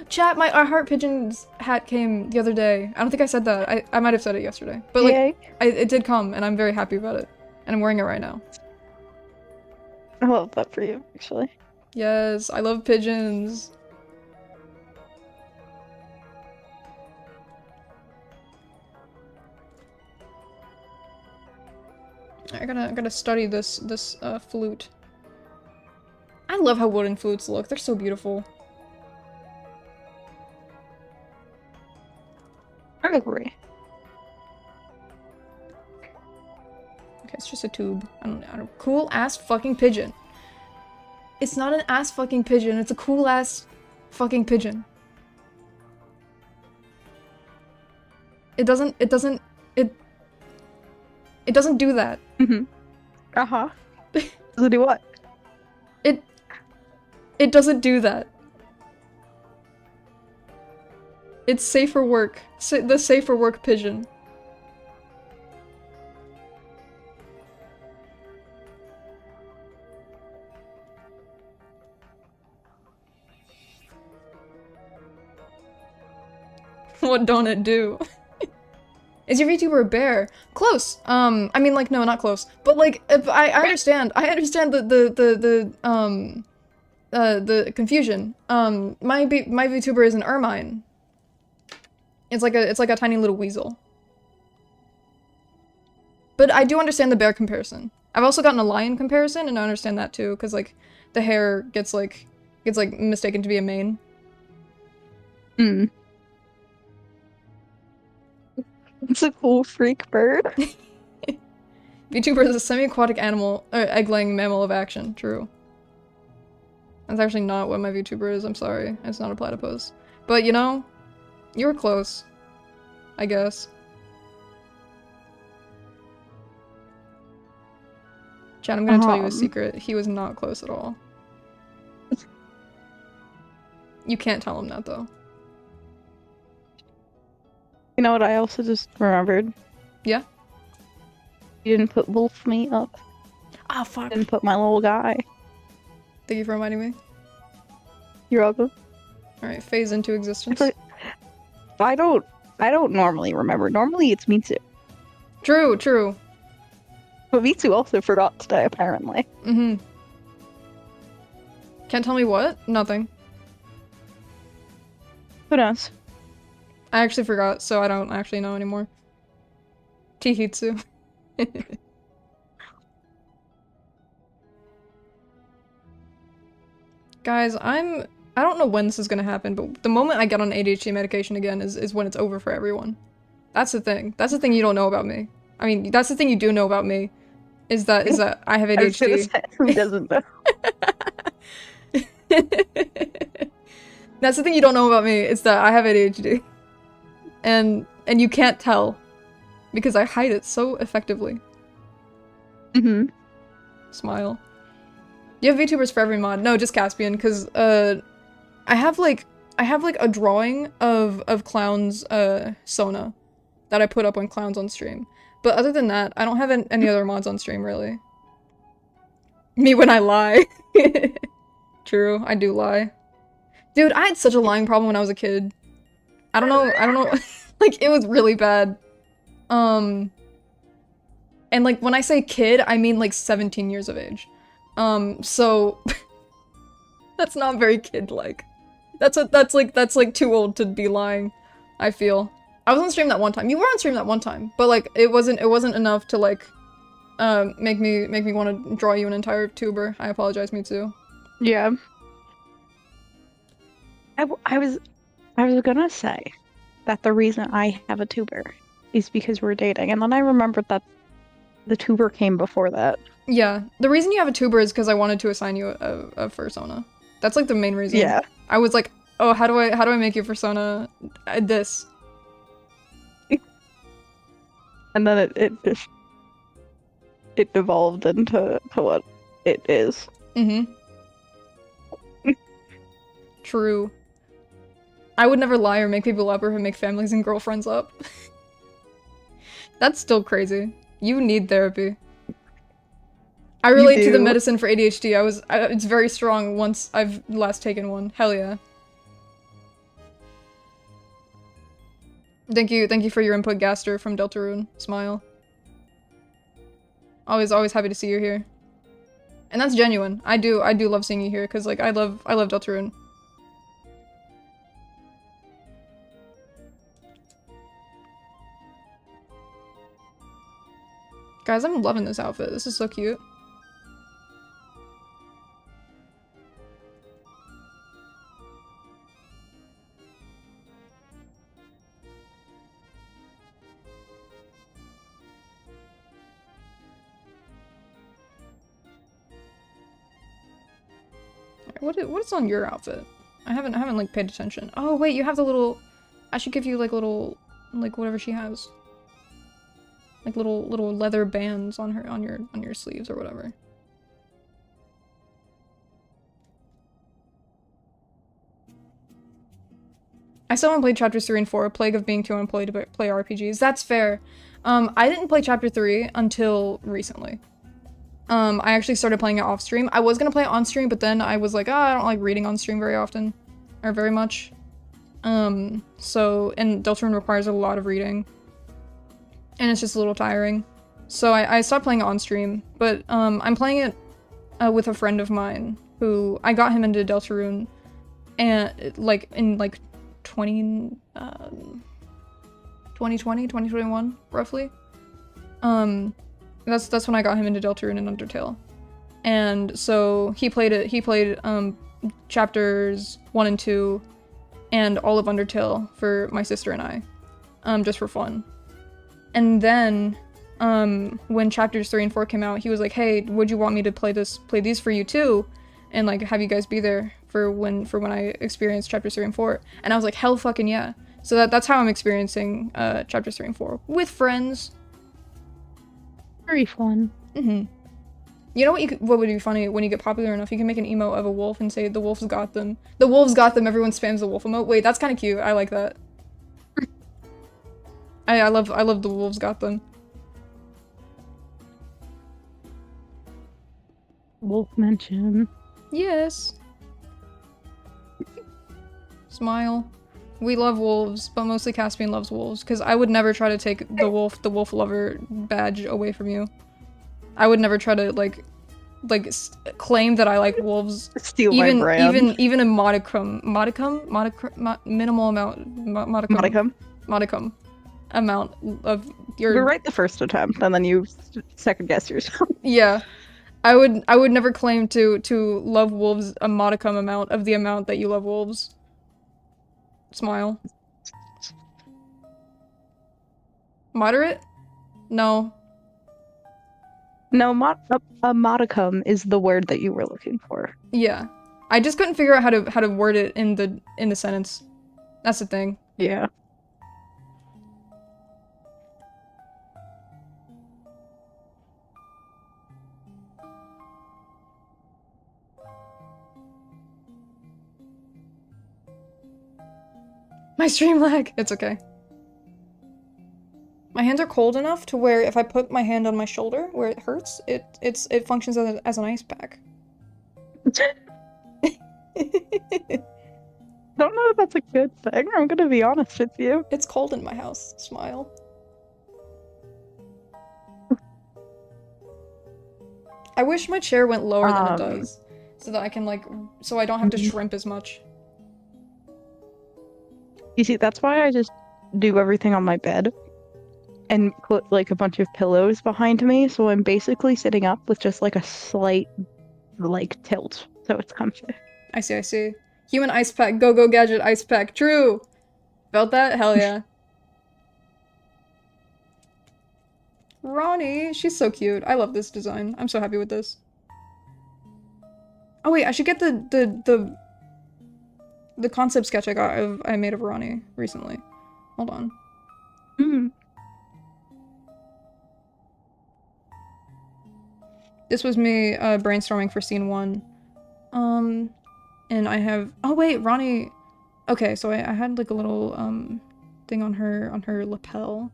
Chat, our Heart Pigeons hat came the other day. I don't think I said that. I might have said it yesterday. But like, it did come, and I'm very happy about it. And I'm wearing it right now. I love that for you, actually. Yes, I love pigeons. I gotta study this flute. I I love how wooden flutes look. They're so beautiful. I agree. Okay, it's just a tube. I don't know. Cool ass fucking pigeon. It's not an ass fucking pigeon. It's a cool ass fucking pigeon. It doesn't do that. Mm-hmm. Uh-huh. Does it do what? It doesn't do that. It's safe for work. The safe for work pigeon. What don't it do? Is your VTuber a bear? Close. I mean, like, no, not close. But like, I understand. I understand the confusion. My VTuber is an ermine. It's like a tiny little weasel. But I do understand the bear comparison. I've also gotten a lion comparison, and I understand that too, because like the hair gets mistaken to be a mane. Hmm. It's a cool freak bird. VTuber is a semi-aquatic animal, or egg-laying mammal of action. True. That's actually not what my VTuber is. I'm sorry. It's not a platypus. But you know, you were close. I guess. Chad, I'm gonna tell you a secret. He was not close at all. You can't tell him that though. You know what I also just remembered? Yeah? You didn't put wolf meat up. Ah, fuck. Didn't put my little guy. Thank you for reminding me. You're welcome. Alright, phase into existence. I don't normally remember. Normally it's Mitsu. True, true. But Mitsu also forgot today, apparently. Mm-hmm. Can't tell me what? Nothing. Who knows? I actually forgot, so I don't actually know anymore. Tihitsu. Guys, I don't know when this is gonna happen, but the moment I get on ADHD medication again is when it's over for everyone. That's the thing. That's the thing you don't know about me. I mean, that's the thing you do know about me. Is that I have ADHD. Who doesn't know? That's the thing you don't know about me, is that I have ADHD. And you can't tell. Because I hide it so effectively. Mm-hmm. Smile. You have VTubers for every mod. No, just Caspian, because I have like a drawing of Clown's Sona that I put up when Clown's on stream. But other than that, I don't have any other mods on stream, really. Me when I lie. True, I do lie. Dude, I had such a lying problem when I was a kid. I don't know, like, it was really bad. And like, when I say kid, I mean like 17 years of age. So... that's not very kid-like. That's like too old to be lying, I feel. I was on stream that one time. You were on stream that one time, but like, it wasn't enough to like, make me want to draw you an entire tuber. I apologize, me too. Yeah. I was gonna say that the reason I have a tuber is because we're dating, and then I remembered that the tuber came before that. Yeah, the reason you have a tuber is because I wanted to assign you a fursona. That's like the main reason. Yeah. I was like, oh, how do I make you fursona this? And then it devolved into what it is. Mm-hmm. True. I would never lie or make people up or make families and girlfriends up. That's still crazy. You need therapy. I relate to the medicine for ADHD. It's very strong once I've last taken one. Hell yeah. Thank you for your input, Gaster from Deltarune. Smile. Always happy to see you here. And that's genuine. I do love seeing you here, because like I love Deltarune. Guys, I'm loving this outfit. This is so cute. What is on your outfit? I haven't like paid attention. Oh wait, you have the little. I should give you like little, like whatever she has. Like little leather bands on your sleeves or whatever. I still haven't played chapters 3 and 4, Plague of being too unemployed to play RPGs. That's fair. I didn't play chapter 3 until recently. I actually started playing it off stream. I was gonna play it on stream, but then I was like, I don't like reading on stream very often. Or very much. And Deltarune requires a lot of reading. And it's just a little tiring. So I stopped playing it on stream, but I'm playing it with a friend of mine who I got him into Deltarune and like in like 2020, 2021 roughly. That's when I got him into Deltarune and Undertale. And so he played chapters 1 and 2 and all of Undertale for my sister and I, just for fun. And then when chapters 3 and 4 came out, he was like, hey, would you want me to play these for you too? And like have you guys be there for when I experience chapters 3 and 4. And I was like, hell fucking yeah. So that's how I'm experiencing chapters 3 and 4 with friends. Very fun. You know what would be funny when you get popular enough? You can make an emote of a wolf and say the wolves got them. The wolves got them. Everyone spams the wolf emote. Wait, that's kind of cute. I like that. I love the wolves got them. Wolf mention. Yes. Smile. We love wolves, but mostly Caspian loves wolves, because I would never try to take the wolf lover badge away from you. I would never try to like claim that I like wolves. Steal my brand. Even a modicum amount of your. You're right the first attempt, and then you second guess yourself. Yeah, I would never claim to love wolves a modicum amount of the amount that you love wolves. Smile. Moderate? No. No, a modicum is the word that you were looking for. Yeah. I just couldn't figure out how to word it in the sentence. That's the thing. Yeah. My stream lag! It's okay. My hands are cold enough to where if I put my hand on my shoulder where it hurts, it functions as an ice pack. I don't know if that's a good thing. I'm gonna be honest with you. It's cold in my house. Smile. I wish my chair went lower than it does, so that I can so I don't have to shrimp as much. You see, that's why I just do everything on my bed and put like a bunch of pillows behind me, so I'm basically sitting up with just like a slight like tilt, so it's comfy. I see. Human ice pack, go gadget ice pack, true! Felt that? Hell yeah. Ronnie, she's so cute. I love this design. I'm so happy with this. Oh wait, I should get the concept sketch I made of Ronnie recently. Hold on. This was me brainstorming for scene 1. And I have oh wait, Ronnie. Okay, so I had like a little thing on her lapel.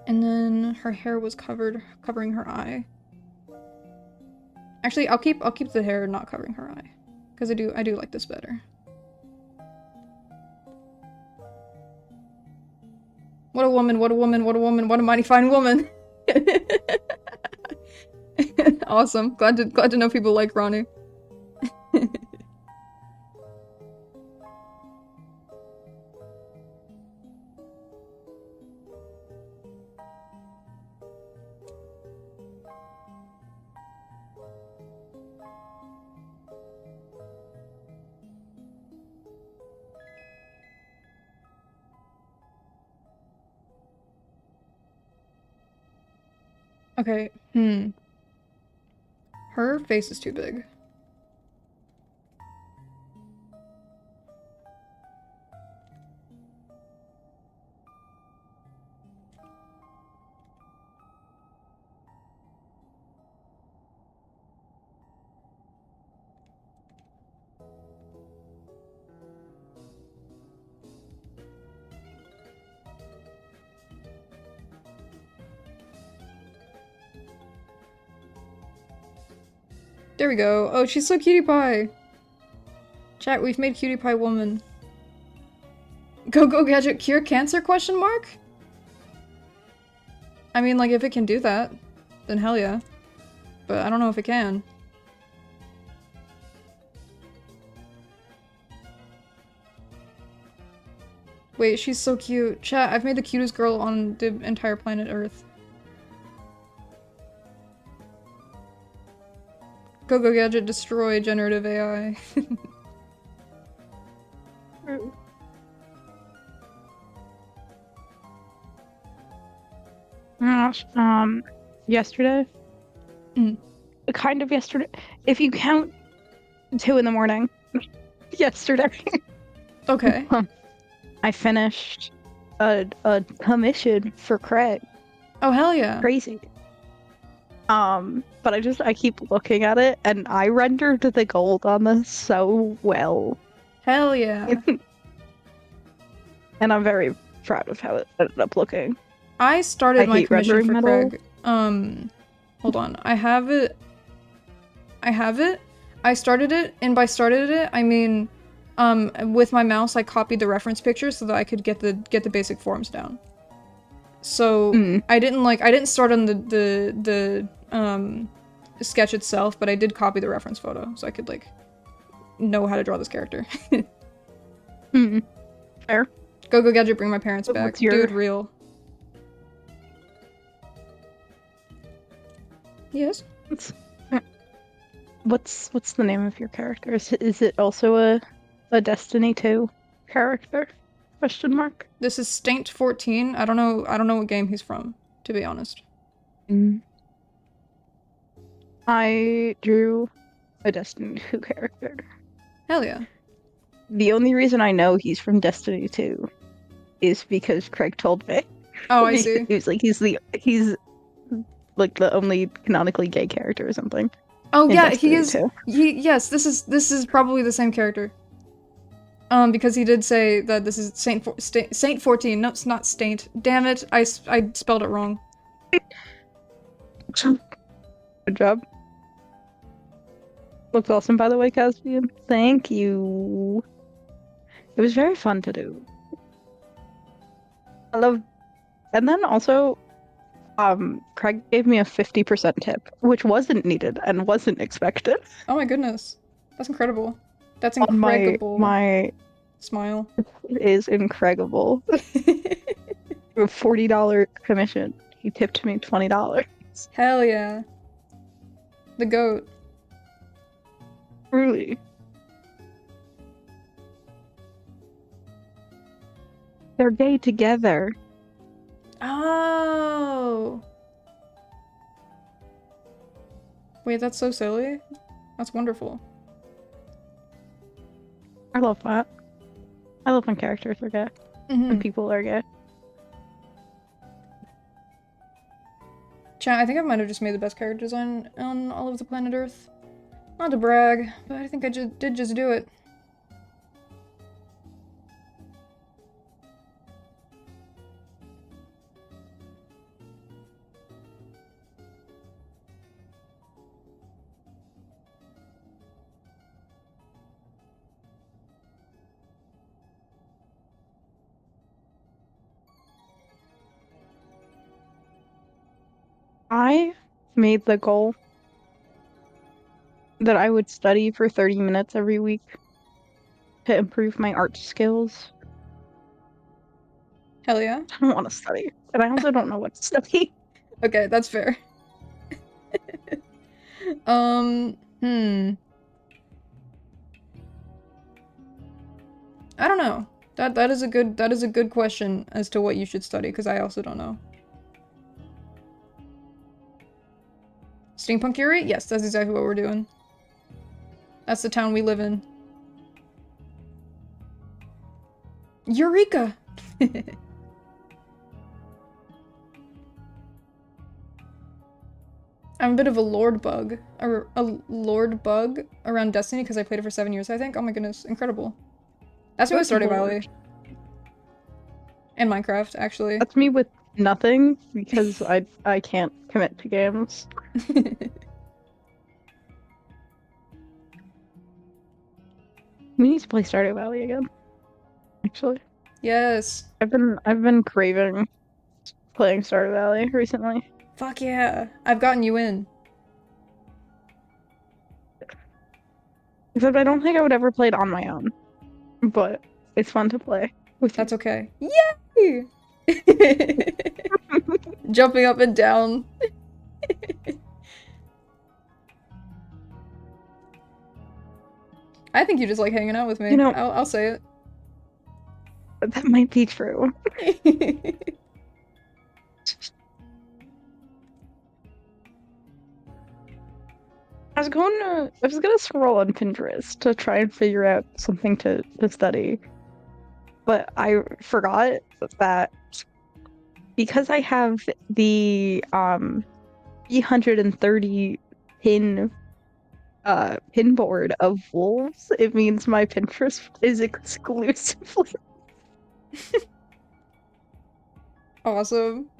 And then her hair was covering her eye. Actually, I'll keep the hair not covering her eye. Because I do like this better. What a woman, what a woman, what a woman, what a mighty fine woman. Awesome. Glad to know people like Ronnie. Okay, Her face is too big. There we go. Oh, she's so cutie pie. Chat, we've made cutie pie woman. Go gadget cure cancer question mark? I mean, like, if it can do that, then hell yeah. But I don't know if it can. Wait, she's so cute. Chat, I've made the cutest girl on the entire planet Earth. Go gadget destroy generative AI. Yesterday? Kind of yesterday. If you count 2 in the morning. Yesterday. Okay. I finished a commission for Craig. Oh, hell yeah. Crazy. But I keep looking at it, and I rendered the gold on this so well. Hell yeah. And I'm very proud of how it ended up looking. I started my commission for metal. Craig. Hold on. I have it. I started it, and by started it, I mean, with my mouse, I copied the reference picture so that I could get the basic forms down. So I didn't start on the sketch itself, but I did copy the reference photo so I could like know how to draw this character. Fair. Go gadget, bring my parents back. What's your- Dude, real. Yes. What's the name of your character? Is it also a Destiny 2 character? Question mark. This is Staint 14. I don't know what game he's from, to be honest. I drew a Destiny 2 character. Hell yeah. The only reason I know he's from Destiny 2 is because Craig told me. Oh, I see. He was like, he's like the only canonically gay character or something. Oh in yeah, Destiny he is. 2. Yes, this is probably the same character. Because he did say that this is Saint 14. No, it's not Staint. Damn it, I spelled it wrong. Good job. Looks awesome, by the way, Caspian. Thank you. It was very fun to do. And then also, Craig gave me a 50% tip, which wasn't needed and wasn't expected. Oh my goodness, that's incredible. That's On incredible. my Smile. It is incredible. A $40 commission. He tipped me $20. Hell yeah. The goat. Truly. They're gay together. Oh. Wait, that's so silly. That's wonderful. I love that. I love when characters are gay. When people are gay. Chat, I think I might have just made the best character design on all of the planet Earth. Not to brag, but I think I did just do it. I made the goal that I would study for 30 minutes every week to improve my art skills. Hell yeah. I don't want to study, and I also don't know what to study. Okay, that's fair. I don't know. That is a good question as to what you should study, because I also don't know. Steampunk Yuri? Yes, that's exactly what we're doing. That's the town we live in. Eureka! I'm a bit of a lord bug. A lord bug around Destiny because I played it for 7 years, I think. Oh my goodness, incredible. That's me with Stardew Valley. And Minecraft, actually. That's me with nothing because I can't commit to games. We need to play Stardew Valley again. Actually. Yes. I've been craving playing Stardew Valley recently. Fuck yeah. I've gotten you in. Except I don't think I would ever play it on my own. But it's fun to play with That's okay. Yay! Jumping up and down. I think you just like hanging out with me. You know- I'll say it. That might be true. I was gonna scroll on Pinterest to try and figure out something to study. But I forgot that because I have the 330 pin board of wolves, it means my Pinterest is exclusively Awesome.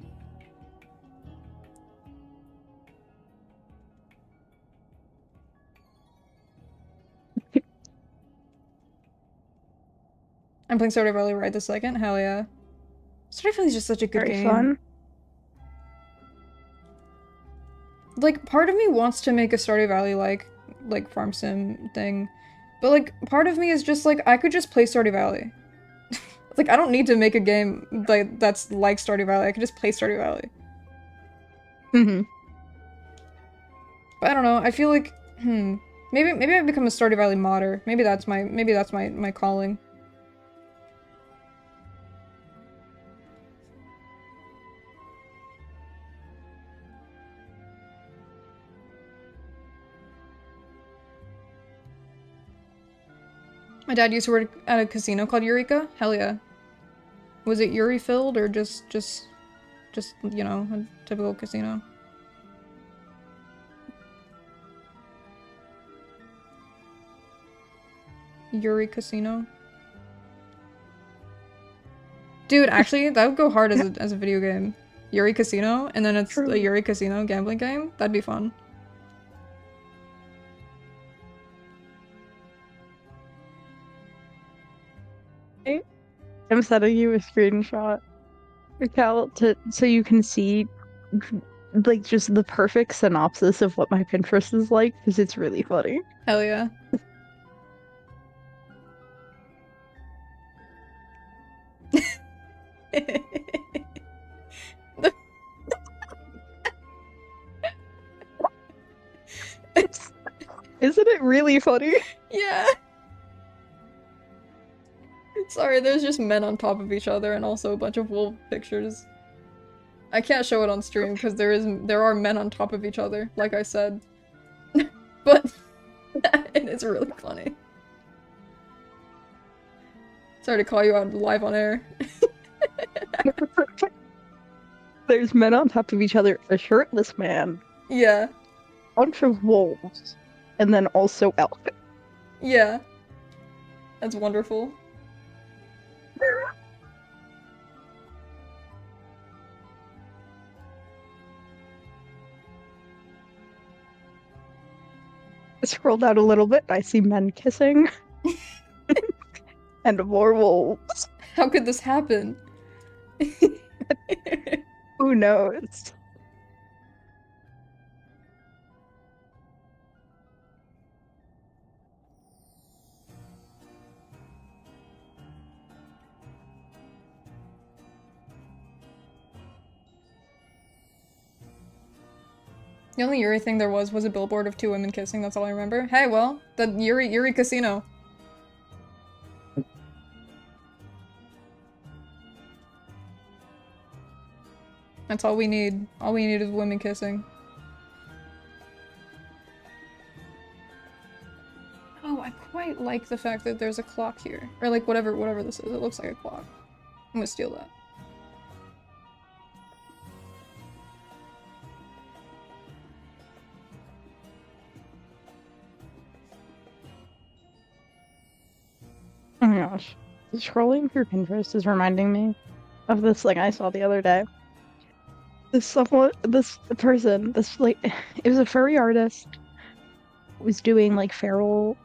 I'm playing Stardew Valley right this second. Hell yeah. Stardew Valley is just such a good very game. fun. Like, part of me wants to make a Stardew Valley like farm sim thing, but like part of me is just like I could just play Stardew Valley. Like I don't need to make a game like that's like Stardew Valley. I could just play Stardew Valley. Mm-hmm. But I don't know. I feel like maybe I've become a Stardew Valley modder. Maybe that's my calling. My dad used to work at a casino called Eureka. Hell yeah. Was it Yuri filled or just you know, a typical casino? Yuri Casino. Dude, actually, that would go hard as a video game. Yuri Casino, and then it's True. a Yuri Casino gambling game. That'd be fun. I'm sending you a screenshot, Cal, so you can see like just the perfect synopsis of what my Pinterest is like, because it's really funny. Hell yeah. Isn't it really funny? Yeah. Sorry, there's just men on top of each other and also a bunch of wolf pictures. I can't show it on stream because there are men on top of each other, like I said. But it is really funny. Sorry to call you out live on air. There's men on top of each other, a shirtless man, Yeah. a bunch of wolves, and then also elk. Yeah. That's wonderful. I scroll down a little bit, I see men kissing. And more wolves. How could this happen? Who knows? The only Yuri thing there was a billboard of two women kissing, that's all I remember. Hey, well, the Yuri Casino. That's all we need. All we need is women kissing. like the fact that there's a clock here. Or like whatever this is. It looks like a clock. I'm gonna steal that. Oh my gosh. Scrolling through Pinterest is reminding me of this thing I saw the other day. This person, it was a furry artist, was doing like feral,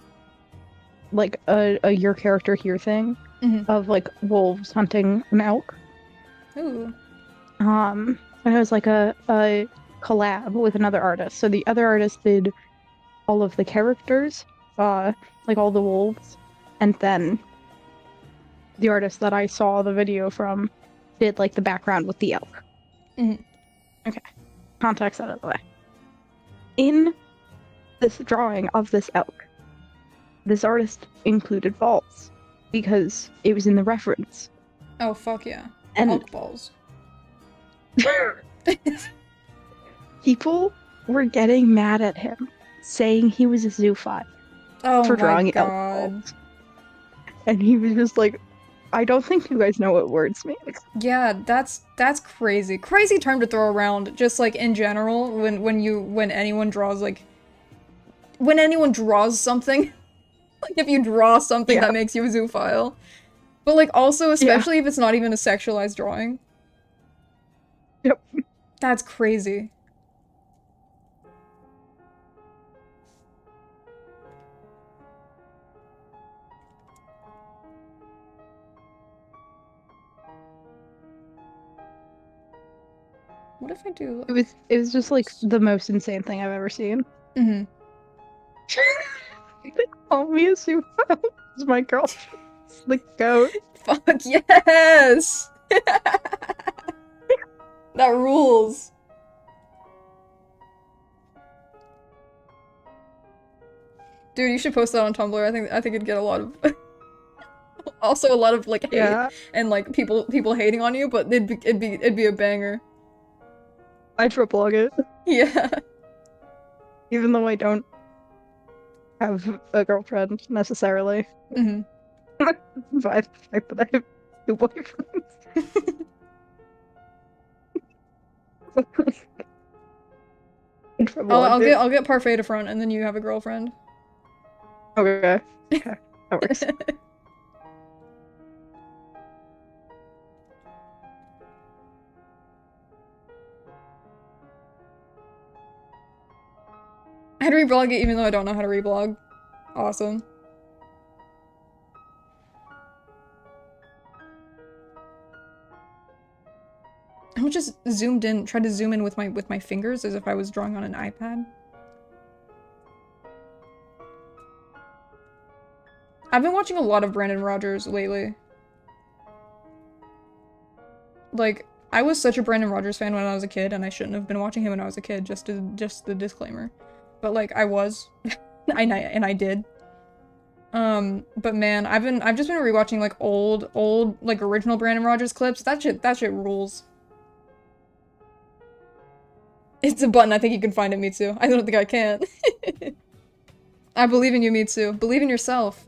like a your character here thing of like wolves hunting an elk. Ooh. And it was like a collab with another artist. So the other artist did all of the characters, like all the wolves, and then the artist that I saw the video from did like the background with the elk. Okay, context out of the way. In this drawing of this elk, this artist included balls because it was in the reference. Oh fuck yeah. And elk balls. People were getting mad at him, saying he was a zoophile for drawing elk balls. And he was just like, I don't think you guys know what words mean. Yeah, that's crazy. Crazy term to throw around, just like in general, when anyone draws something. Like if you draw something that makes you a zoophile. But like also, especially if it's not even a sexualized drawing. Yep. That's crazy. What if I do? It was just like the most insane thing I've ever seen. Mm-hmm. They call me a zoophile. It's my girlfriend. It's the goat. Fuck yes! That rules. Dude, you should post that on Tumblr. I think it'd get a lot of also a lot of like hate and like people hating on you, but it'd be a banger. I triplog it. Yeah. Even though I don't have a girlfriend necessarily. Mm-hmm. But I think that I have 2 boyfriends. I'll get parfait to front, and then you have a girlfriend. Okay. Okay. That works. I had to reblog it even though I don't know how to reblog. Awesome. I just zoomed in, tried to zoom in with my fingers as if I was drawing on an iPad. I've been watching a lot of Brandon Rogers lately. Like, I was such a Brandon Rogers fan when I was a kid, and I shouldn't have been watching him when I was a kid, just the disclaimer. But like, I was. and I did. But man, I've just been rewatching like old, like original Brandon Rogers clips. That shit rules. It's a button, I think you can find it, Mitsu. I don't think I can. I believe in you, Mitsu. Believe in yourself.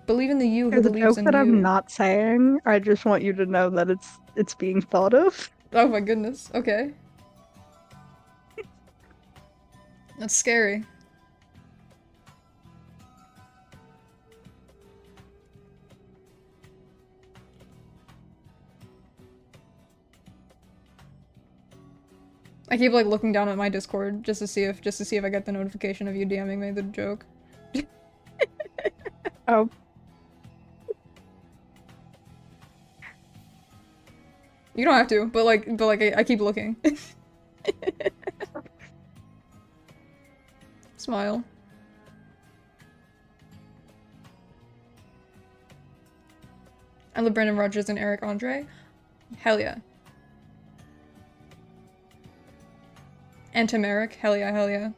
Believe in the you who believes in you. The joke that I'm not saying, I just want you to know that it's being thought of. Oh my goodness, okay. That's scary. I keep like looking down at my Discord just to see if I get the notification of you DMing me the joke. Oh. You don't have to, but I keep looking. Smile. I love Brandon Rogers and Eric Andre. Hell yeah. And Tim Eric. Hell yeah, hell yeah.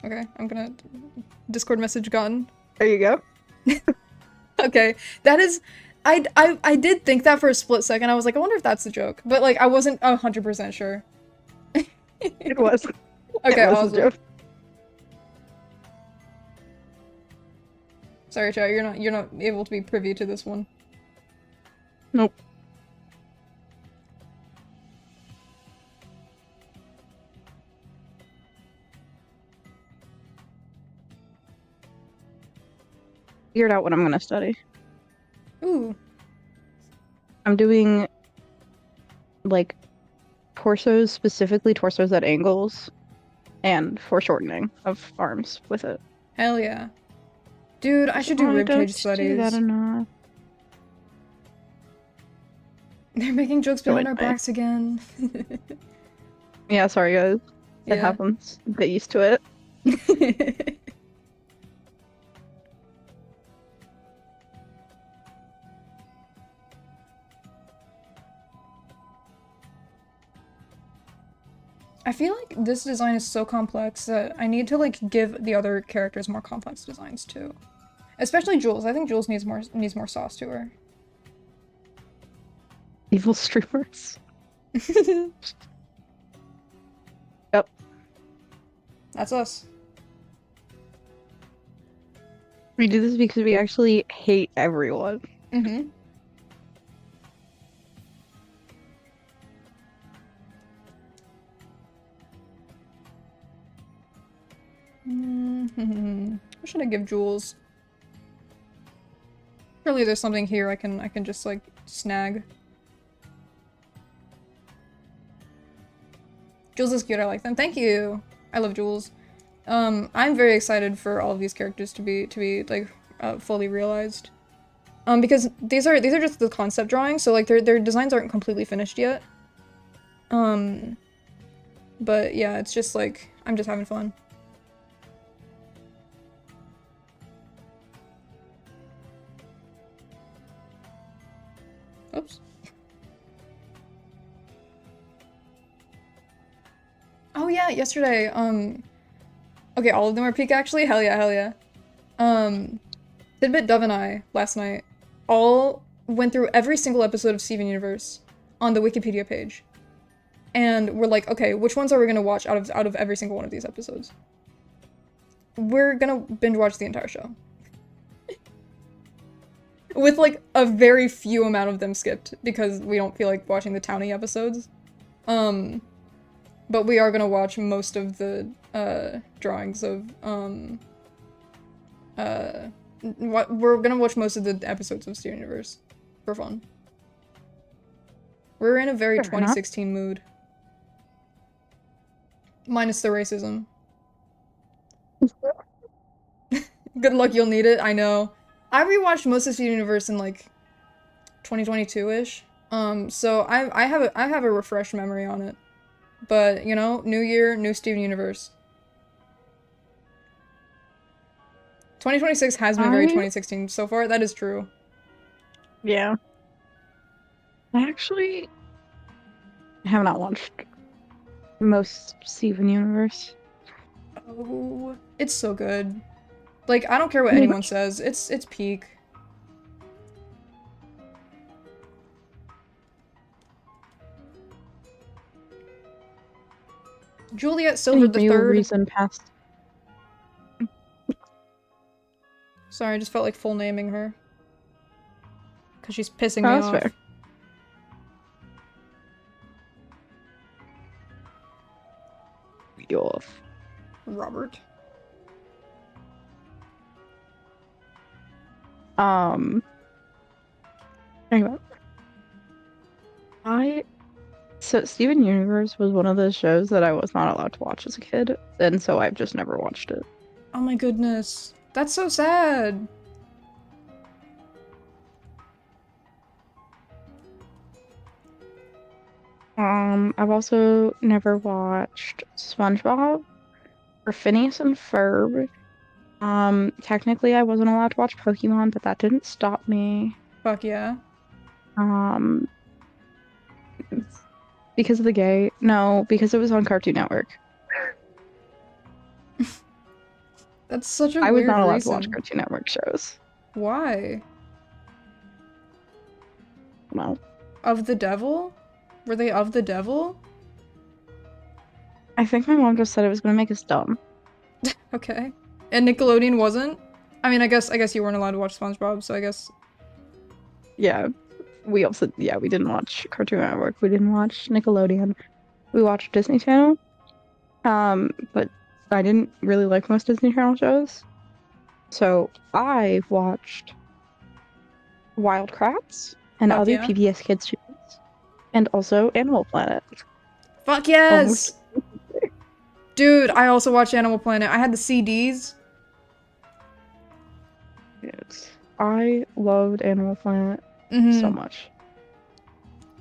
Okay, I'm gonna Discord message gotten. There you go. Okay, that is, I did think that for a split second. I was like, I wonder if that's the joke, but like I wasn't 100% sure. It was. Okay, It was a awesome. joke. Sorry, chat, you're not able to be privy to this one. Nope. Figured out what I'm gonna study. Ooh. I'm doing like torsos, specifically torsos at angles, and foreshortening of arms with it. Hell yeah. Dude, I should do I don't ribcage see that studies. enough. They're making jokes Go behind our anyway. backs again. Yeah, sorry guys. It Yeah. happens. Get used to it. I feel like this design is so complex that I need to like give the other characters more complex designs too. Especially Jules. I think Jules needs more sauce to her. Evil streamers. Yep. That's us. We do this because we actually hate everyone. Mm-hmm. What should I give Jules? Surely there's something here I can just like snag. Jules is cute, I like them. Thank you! I love Jules. I'm very excited for all of these characters to be like fully realized. Because these are just the concept drawings, so like their designs aren't completely finished yet. But yeah, it's just like I'm just having fun. Oops. Oh yeah, yesterday, okay, all of them are peak actually? Hell yeah, hell yeah. Tidbit, Dove, and I, last night, all went through every single episode of Steven Universe on the Wikipedia page. And we're like, okay, which ones are we gonna watch out of every single one of these episodes? We're gonna binge watch the entire show. With like a very few amount of them skipped, because we don't feel like watching the Townie episodes. But we are gonna watch most of the drawings of we're gonna watch most of the episodes of Steven Universe for fun. We're in a very Fair enough. 2016 mood. Minus the racism. Good luck, you'll need it, I know. I rewatched most of Steven Universe in like 2022-ish. So I have a refreshed memory on it. But, you know, new year, new Steven Universe. 2026 has been very 2016 so far, that is true. Yeah. I actually have not watched most Steven Universe. Oh, it's so good. Like, I don't care what anyone says, it's peak. Juliet Silver the Real Third. reason past. Sorry, I just felt like full naming her. Because she's pissing Oh, me that's off. fair. You off. Robert. Anyway. So Steven Universe was one of those shows that I was not allowed to watch as a kid, and so I've just never watched it. Oh my goodness. That's so sad. I've also never watched SpongeBob or Phineas and Ferb. Technically I wasn't allowed to watch Pokemon, but that didn't stop me. Fuck yeah. Because of the gay? No, because it was on Cartoon Network. That's such a I was weird not allowed reason. to watch Cartoon Network shows. Why? No. Of the devil? Were they of the devil? I think my mom just said it was gonna make us dumb. Okay. And Nickelodeon wasn't? I mean, I guess you weren't allowed to watch SpongeBob, so I guess. Yeah. We didn't watch Cartoon Network. We didn't watch Nickelodeon. We watched Disney Channel. But I didn't really like most Disney Channel shows. So I watched Wild Kratts and Fuck other yeah. PBS Kids shows, and also Animal Planet. Fuck yes! Almost. Dude, I also watched Animal Planet. I had the CDs. Yes. I loved Animal Planet so much.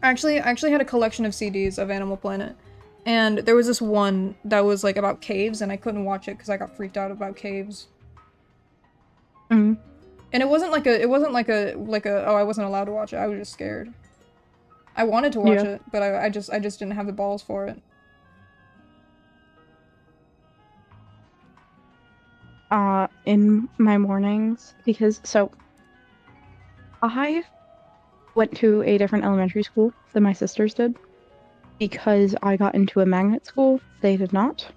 I actually had a collection of CDs of Animal Planet. And there was this one that was like about caves, and I couldn't watch it because I got freaked out about caves. Mm. And it wasn't like a oh, I wasn't allowed to watch it. I was just scared. I wanted to watch it, but I just didn't have the balls for it. In my mornings, because I went to a different elementary school than my sisters did because I got into a magnet school. They did not.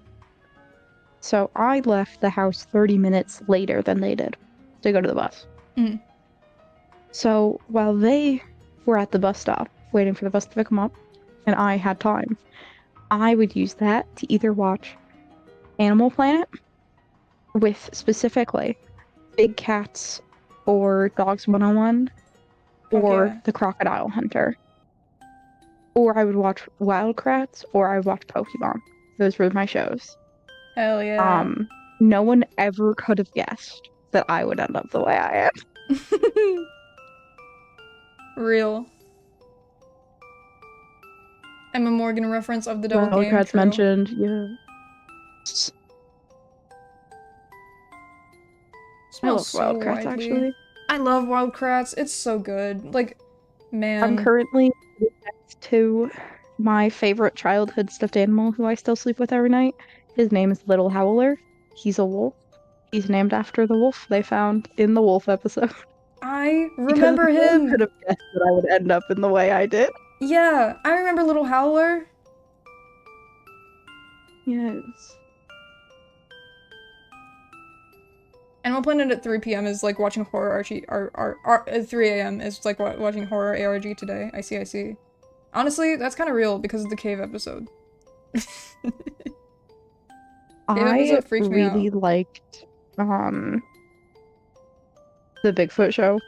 So I left the house 30 minutes later than they did to go to the bus. Mm. So while they were at the bus stop waiting for the bus to pick them up, and I had time, I would use that to either watch Animal Planet with specifically Big Cats or Dogs 101 or The Crocodile Hunter. Or I would watch Wild Kratts or I would watch Pokemon. Those were my shows. Hell yeah. No one ever could have guessed that I would end up the way I am. Real. Emma Morgan reference of the double Wild game. Kratts True. mentioned, yeah. I love So Wild Kratts, widely. actually. I love Wild Kratts. It's so good. Like, man. I'm currently next to my favorite childhood stuffed animal who I still sleep with every night. His name is Little Howler. He's a wolf. He's named after the wolf they found in the wolf episode. I remember him. I could have guessed that I would end up in the way I did. Yeah, I remember Little Howler. Yes. Animal Planet at 3 p.m. is like watching horror Archie. At 3 a.m. is like watching horror ARG today. I see. Honestly, that's kind of real because of the cave episode. I really liked the Bigfoot show,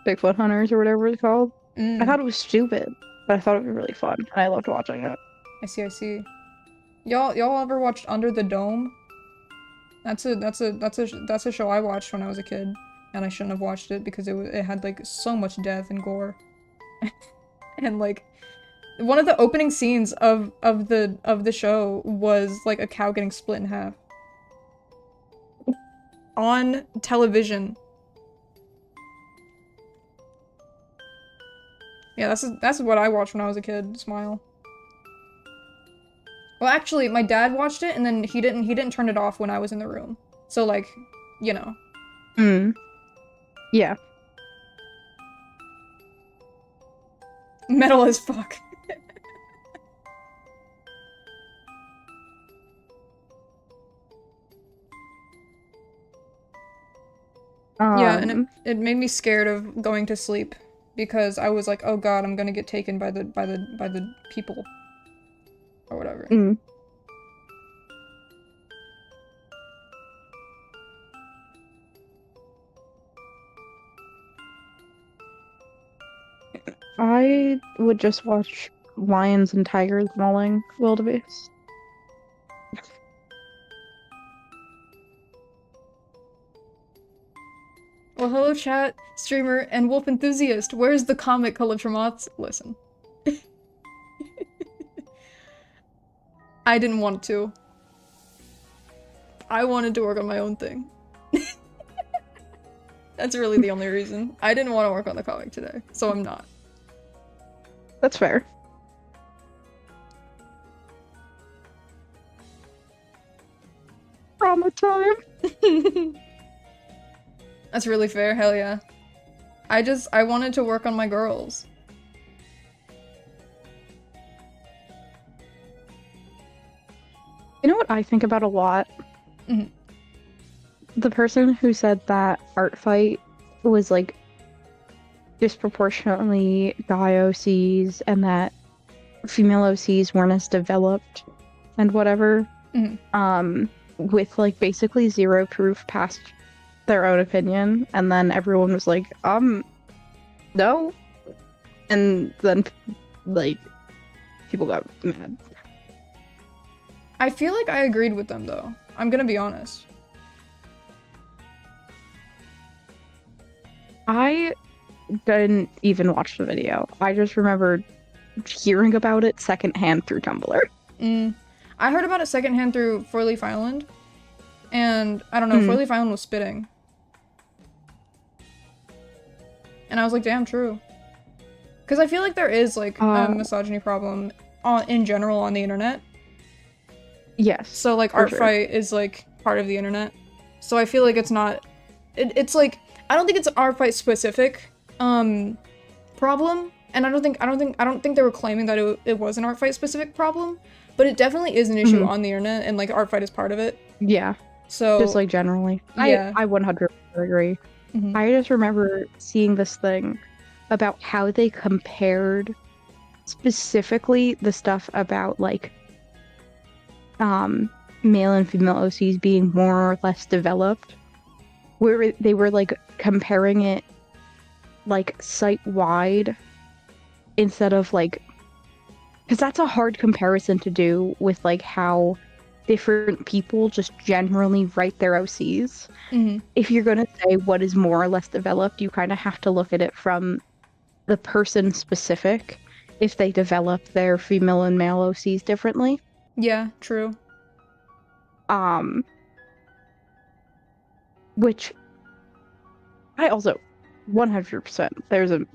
Bigfoot Hunters or whatever it's called. I thought it was stupid, but I thought it was really fun, and I loved watching it. I see. Y'all ever watched Under the Dome? That's a show I watched when I was a kid, and I shouldn't have watched it because it had like so much death and gore, and like one of the opening scenes of the show was like a cow getting split in half on television. Yeah, that's what I watched when I was a kid. Smile. Well, actually, my dad watched it, and then he didn't turn it off when I was in the room. So, like, you know. Yeah. Metal as fuck. Yeah, and it made me scared of going to sleep because I was like, oh god, I'm gonna get taken by the people. Or whatever. I would just watch lions and tigers mauling wildebeest. Well, hello chat, streamer, and wolf enthusiast. Where's the comic Calypso Moths? Listen. I didn't want to. I wanted to work on my own thing. That's really the only reason. I didn't want to work on the comic today, so I'm not. That's fair. Drama time. That's really fair, hell yeah. I wanted to work on my girls. You know what I think about a lot? Mhm. The person who said that Art Fight was like disproportionately guy OCs and that female OCs weren't as developed and whatever. Mhm. With like basically zero proof past their own opinion, and then everyone was like, no. And then like people got mad. I feel like I agreed with them though. I'm gonna be honest. I didn't even watch the video. I just remembered hearing about it secondhand through Tumblr. I heard about it secondhand through Four Leaf Island, and I don't know, Four Leaf Island was spitting. And I was like, damn, true. Because I feel like there is, like, a misogyny problem in general on the internet. Yes. So, like, Art Fight is, like, part of the internet. So I feel like it's not... It's, like... I don't think it's an Art Fight specific, problem. And I don't think they were claiming that it was an Art Fight specific problem. But it definitely is an issue on the internet, and, like, Art Fight is part of it. Yeah. So... Just, like, generally. Yeah. I 100% agree. I just remember seeing this thing about how they compared specifically the stuff about like male and female OCs being more or less developed, where they were like comparing it like site-wide instead of like, because that's a hard comparison to do with like how different people just generally write their OCs. If you're going to say what is more or less developed, you kind of have to look at it from the person specific, if they develop their female and male OCs differently. Yeah, true. Which I also 100%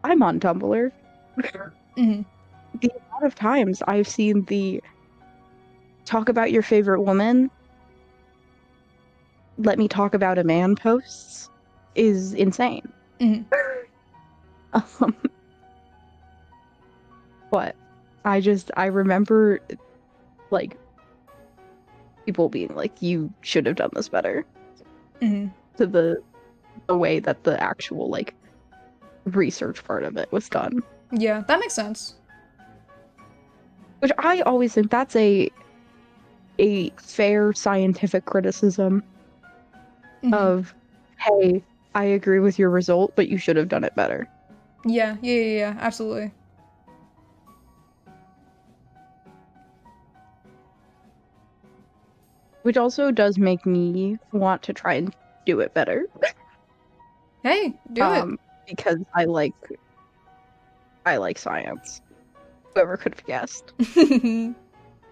I'm on Tumblr. The amount of times I've seen the talk about your favorite woman, let me talk about a man posts is insane. But I remember like people being like, you should have done this better. To the way that the actual like research part of it was done. Yeah, that makes sense. Which I always think that's a fair scientific criticism of, hey, I agree with your result, but you should have done it better. Yeah, absolutely. Which also does make me want to try and do it better. Hey, do it. Because I like science. Whoever could have guessed.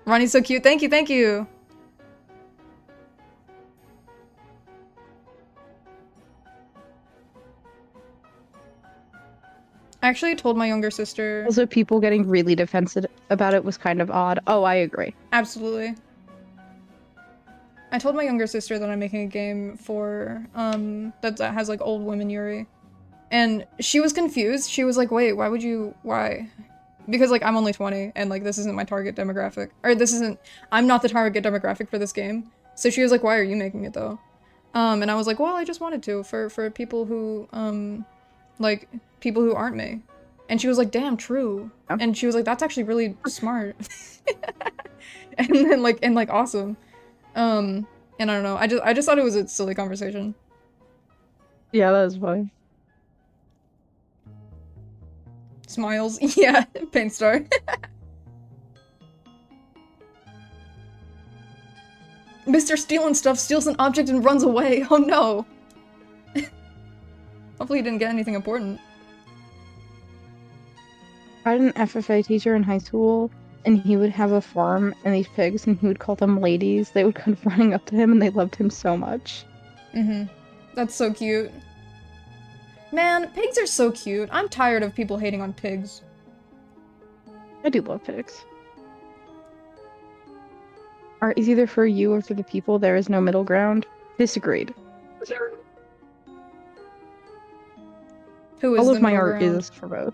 Ronnie's so cute. Thank you. I actually told my younger sister... Also, people getting really defensive about it was kind of odd. Oh, I agree. Absolutely. I told my younger sister that I'm making a game for, that has, like, old women Yuri. And she was confused. She was like, wait, why? Because, like, I'm only 20, and, like, this isn't my target demographic. Or I'm not the target demographic for this game. So she was like, why are you making it, though? And I was like, well, I just wanted to, for people who, like, people who aren't me. And she was like, damn, true. Yeah. And she was like, that's actually really smart. and then, like, awesome. And I don't know, I just thought it was a silly conversation. Yeah, that was funny. Smiles. Yeah, Paint Star. Mr. Stealing Stuff steals an object and runs away. Oh no. Hopefully he didn't get anything important. I had an FFA teacher in high school, and he would have a farm and these pigs, and he would call them ladies. They would come running up to him, and they loved him so much. That's so cute. Man, pigs are so cute. I'm tired of people hating on pigs. I do love pigs. Art is either for you or for the people. There is no middle ground. Disagreed. Who is all the of my middle art ground? is for both.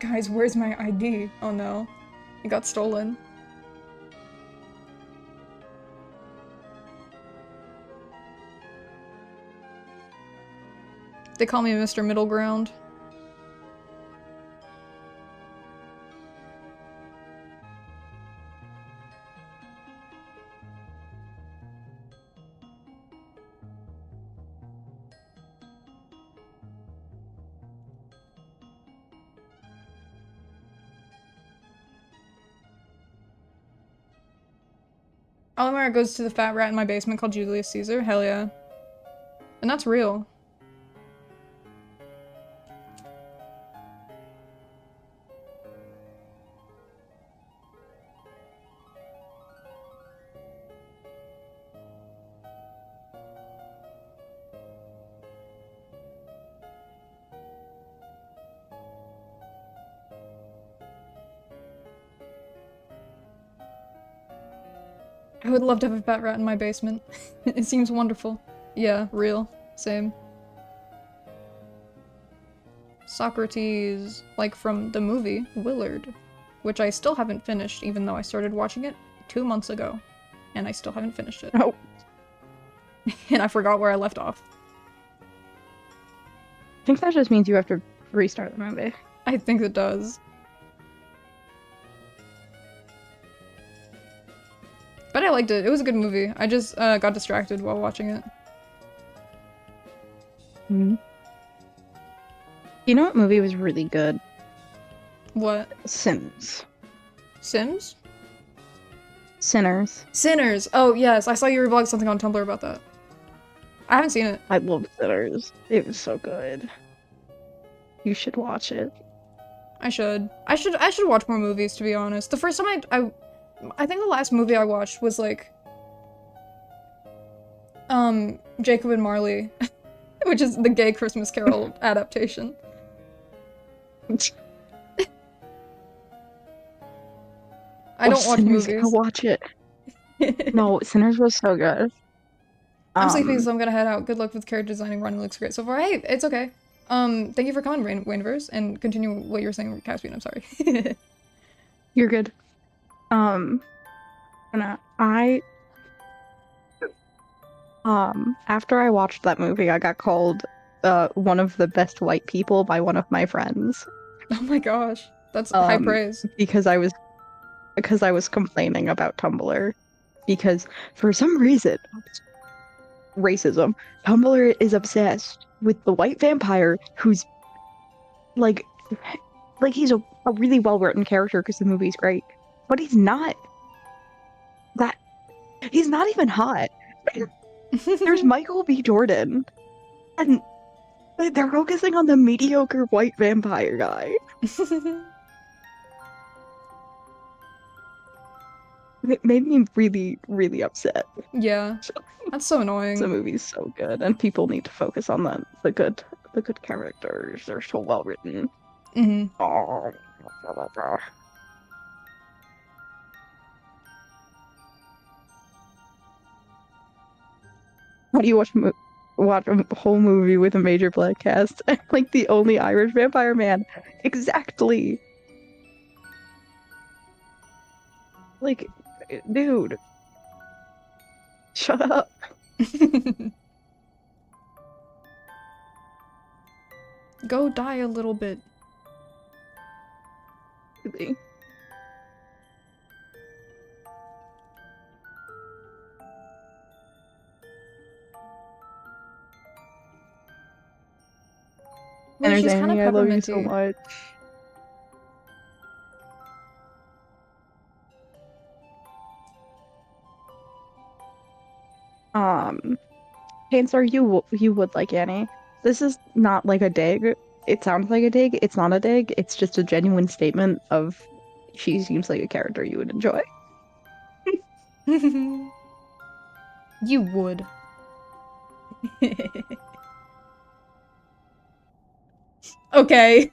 Guys, where's my ID? Oh no. It got stolen. They call me Mr. Middle Ground. Olimar goes to the fat rat in my basement called Julius Caesar. Hell yeah. And that's real. I would love to have a fat rat in my basement. It seems wonderful. Yeah, real. Same. Socrates, like from the movie Willard, which I still haven't finished even though I started watching it 2 months ago. And I still haven't finished it. Oh. And I forgot where I left off. I think that just means you have to restart the movie. I think it does. But I liked it. It was a good movie. I just got distracted while watching it. Mm-hmm. You know what movie was really good? What? Sims. Sims? Sinners. Sinners! Oh, yes. I saw you reblog something on Tumblr about that. I haven't seen it. I love Sinners. It was so good. You should watch it. I should watch more movies, to be honest. The first time I think the last movie I watched was like Jacob and Marley, which is the gay Christmas Carol adaptation. I don't watch Sinners, movies. Go watch it. No, Sinners was so good. I'm sleepy, so I'm gonna head out. Good luck with character designing. Running looks great so far. Hey, it's okay. Thank you for coming, Wayneverse, and continue what you were saying, Caspian. I'm sorry. You're good. After I watched that movie, I got called one of the best white people by one of my friends. Oh my gosh, that's high praise. Because I was complaining about Tumblr, because for some reason, racism, Tumblr is obsessed with the white vampire who's like he's a really well-written character because the movie's great, but he's not even hot. There's Michael B. Jordan, and they're focusing on the mediocre white vampire guy. It made me really, really upset. Yeah, that's so annoying. The movie's so good, and people need to focus on the good characters. They're so well written. Mm-hmm. Oh. How do you watch a whole movie with a major black cast and like the only Irish vampire man? Exactly. Like, dude, shut up. Go die a little bit. Really. Wait, she's kind of I love you pepperminty. so much. Chainsaw, you would like Annie. This is not like a dig. It sounds like a dig. It's not a dig. It's just a genuine statement of she seems like a character you would enjoy. You would. Okay.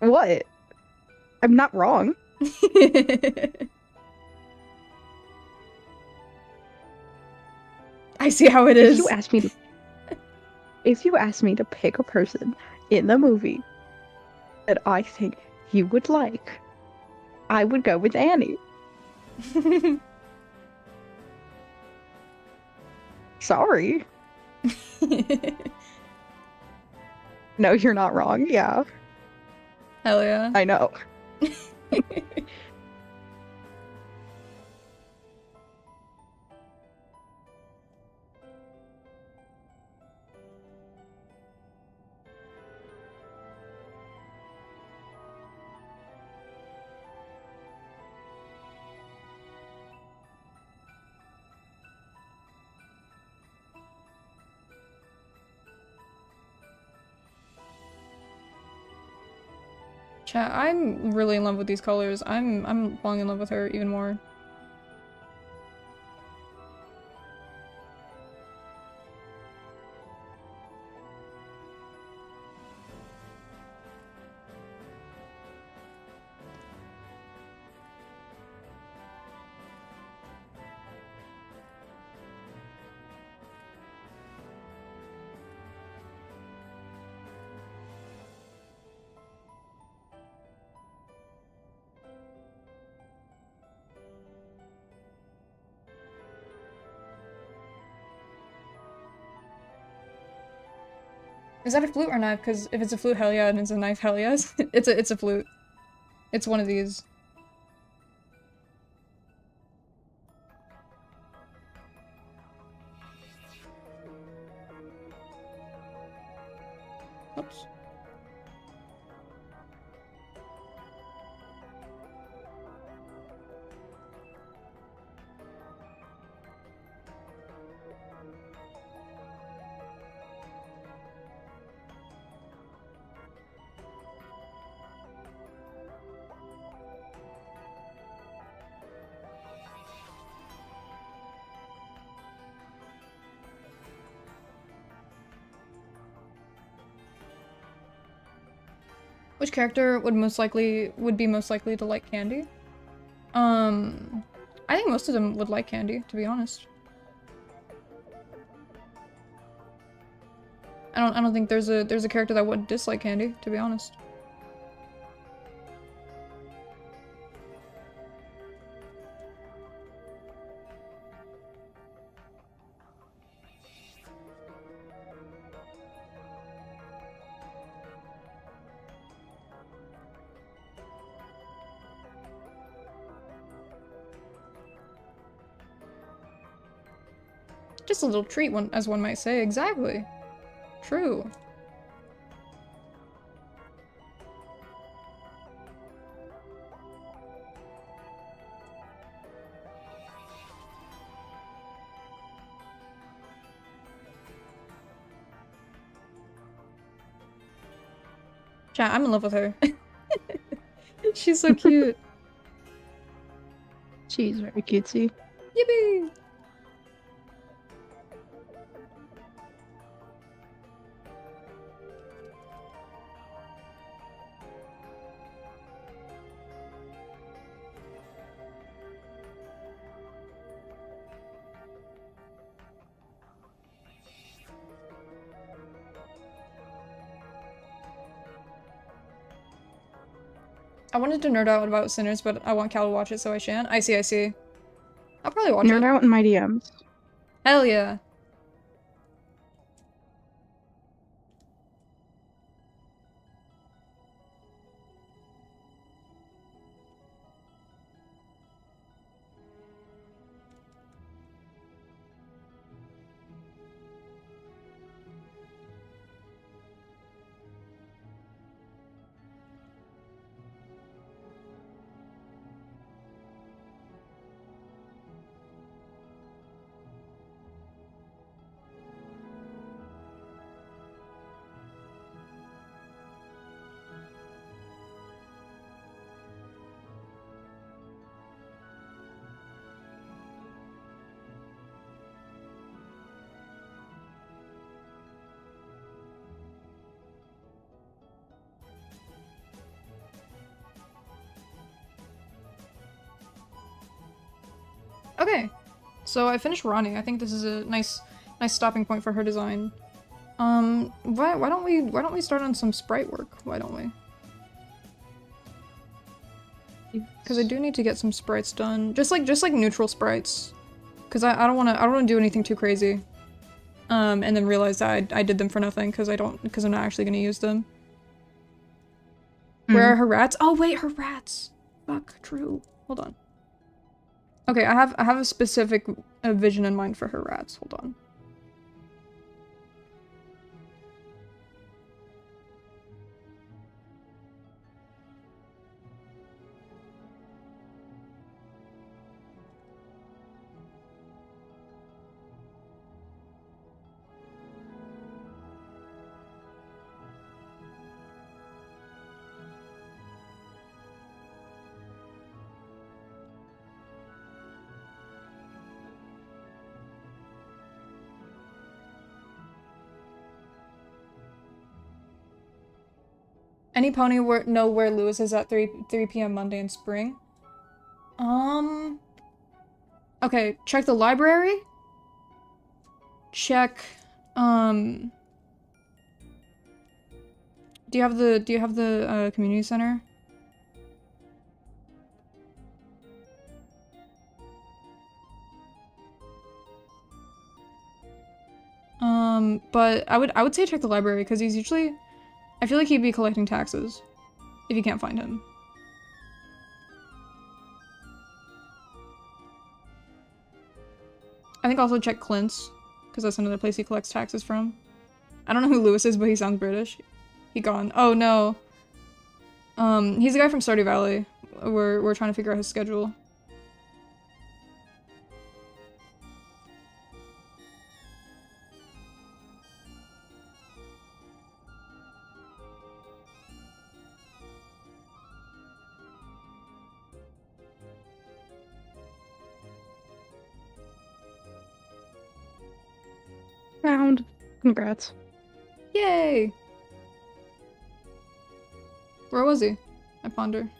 What? I'm not wrong. I see how it is. If you ask me to pick a person in the movie that I think you would like, I would go with Annie. Sorry. No, you're not wrong. Yeah, Hell yeah. I know. Chat, I'm really in love with these colors. I'm falling in love with her even more. Is that a flute or knife? Because if it's a flute, hell yeah, and it's a knife, hell yes. It's a flute. It's one of these. Oops. Which character would be most likely to like candy? I think most of them would like candy, to be honest. I don't think there's a character that would dislike candy, to be honest. Just a little treat, as one might say. Exactly. True. Chat, I'm in love with her. She's so cute. She's very cutesy. Yippee! I wanted to nerd out about Sinners, but I want Cal to watch it, so I shan't. I see, I see. I'll probably watch it. Nerd out in my DMs. Hell yeah. Okay, so I finished Ronnie. I think this is a nice stopping point for her design. Why don't we start on some sprite work? Why don't we? Because I do need to get some sprites done. Just like neutral sprites. Because I don't wanna do anything too crazy. And then realize that I did them for nothing because I'm not actually gonna use them. Where are her rats? Oh wait, her rats. Fuck, true. Hold on. Okay, I have a specific vision in mind for her rats. Hold on. Any pony know where Lewis is at 3 p.m. Monday in spring? Okay, check the library. Check, do you have the community center? But I would say check the library because he's usually, I feel like he'd be collecting taxes if you can't find him. I think also check Clint's because that's another place he collects taxes from. I don't know who Lewis is, but he sounds British. He gone. Oh no. He's a guy from Stardew Valley. We're trying to figure out his schedule. Found. Congrats. Yay! Where was he? I ponder.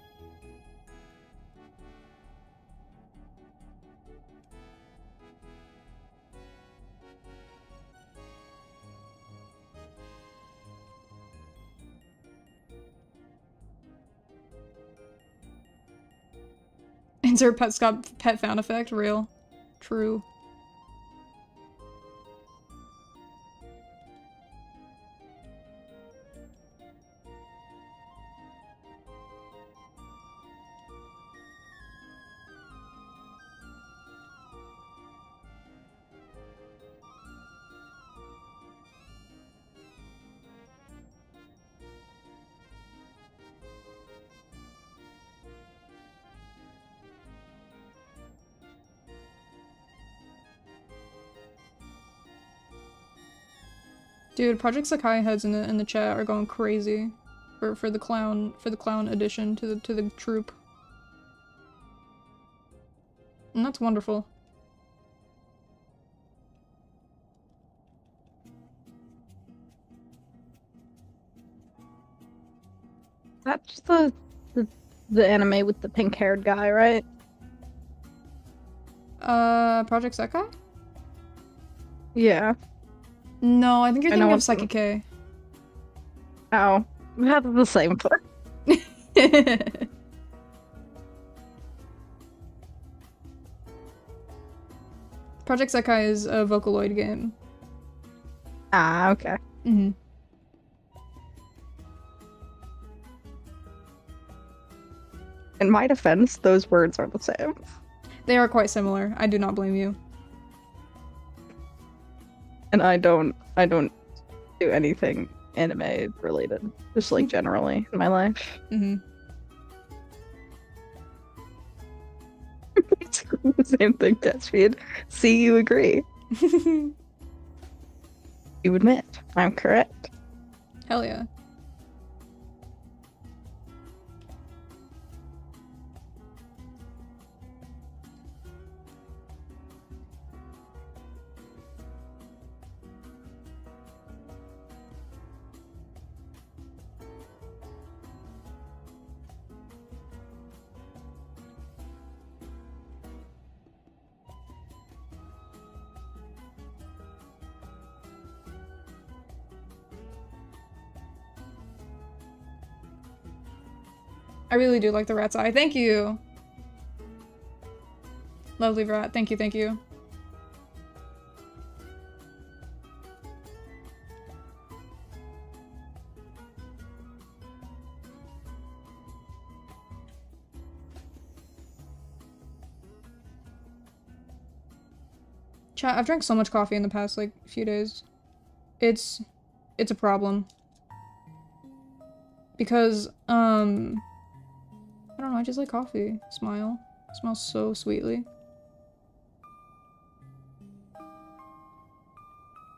Insert pet found effect. Real. True. Dude, Project Sakai heads in the chat are going crazy for the clown addition to the troop. And that's wonderful. That's the anime with the pink-haired guy, right? Project Sakai? Yeah. No, I think you're thinking of what- Psyche K. Oh, that's the same thing. Project Sekai is a Vocaloid game. Ah, okay. Mm-hmm. In my defense, those words are the same. They are quite similar. I do not blame you. And I don't do anything anime related. Just like generally in my life. Mm-hmm. It's the same thing, Tessfied. See, you agree. You admit I'm correct. Hell yeah. I really do like the rat's eye. Thank you. Lovely rat. Thank you, thank you. Chat, I've drank so much coffee in the past, like, few days. It's a problem. Because, I don't know, I just like coffee. Smile. It smells so sweetly.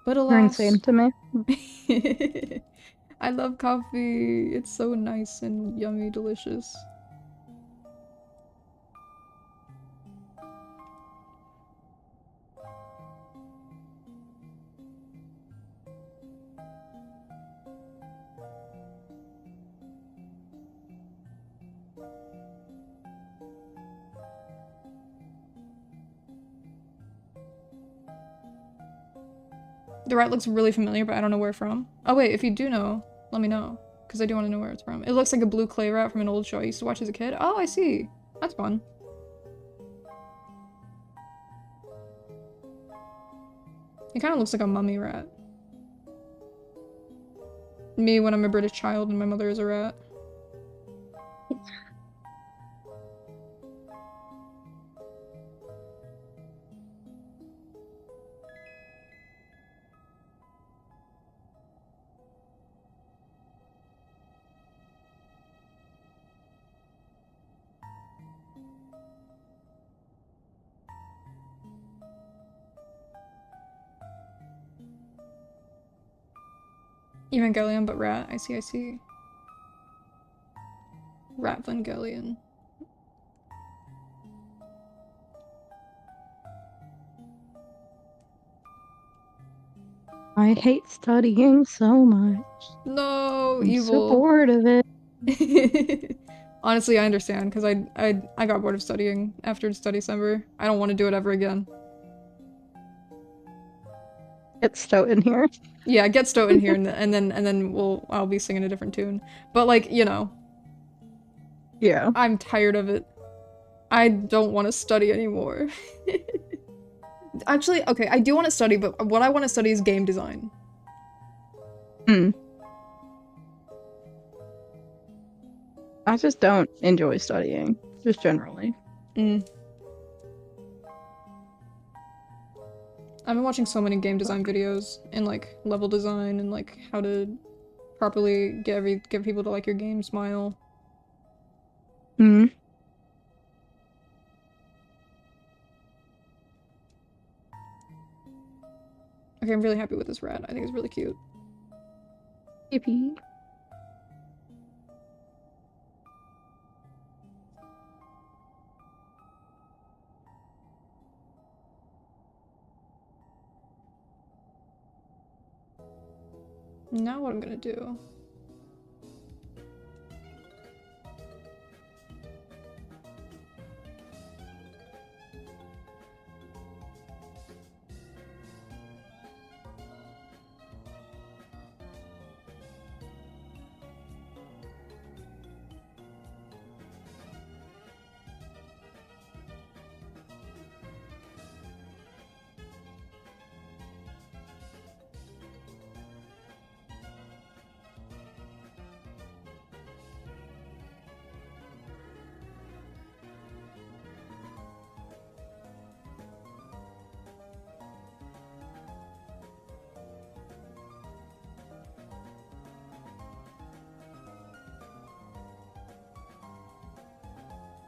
But You're alas... insane to me. I love coffee. It's so nice and yummy, delicious. The rat looks really familiar, but I don't know where from. Oh wait, if you do know, let me know. Because I do want to know where it's from. It looks like a blue clay rat from an old show I used to watch as a kid. Oh, I see. That's fun. He kind of looks like a mummy rat. Me when I'm a British child and my mother is a rat. Evangelion, but rat. I see, I see. Rat Evangelion. I hate studying so much. No, I'm evil. so bored of it. Honestly, I understand, because I got bored of studying after study summer. I don't want to do it ever again. Get Stoat in here. Yeah, get Stoat in here, and then I'll be singing a different tune. But like, you know. Yeah. I'm tired of it. I don't want to study anymore. Actually, okay, I do want to study, but what I want to study is game design. I just don't enjoy studying, just generally. I've been watching so many game design videos and like level design and like how to properly get people to like your game, smile. Okay, I'm really happy with this rat. I think it's really cute. Yippee. Now what I'm gonna do.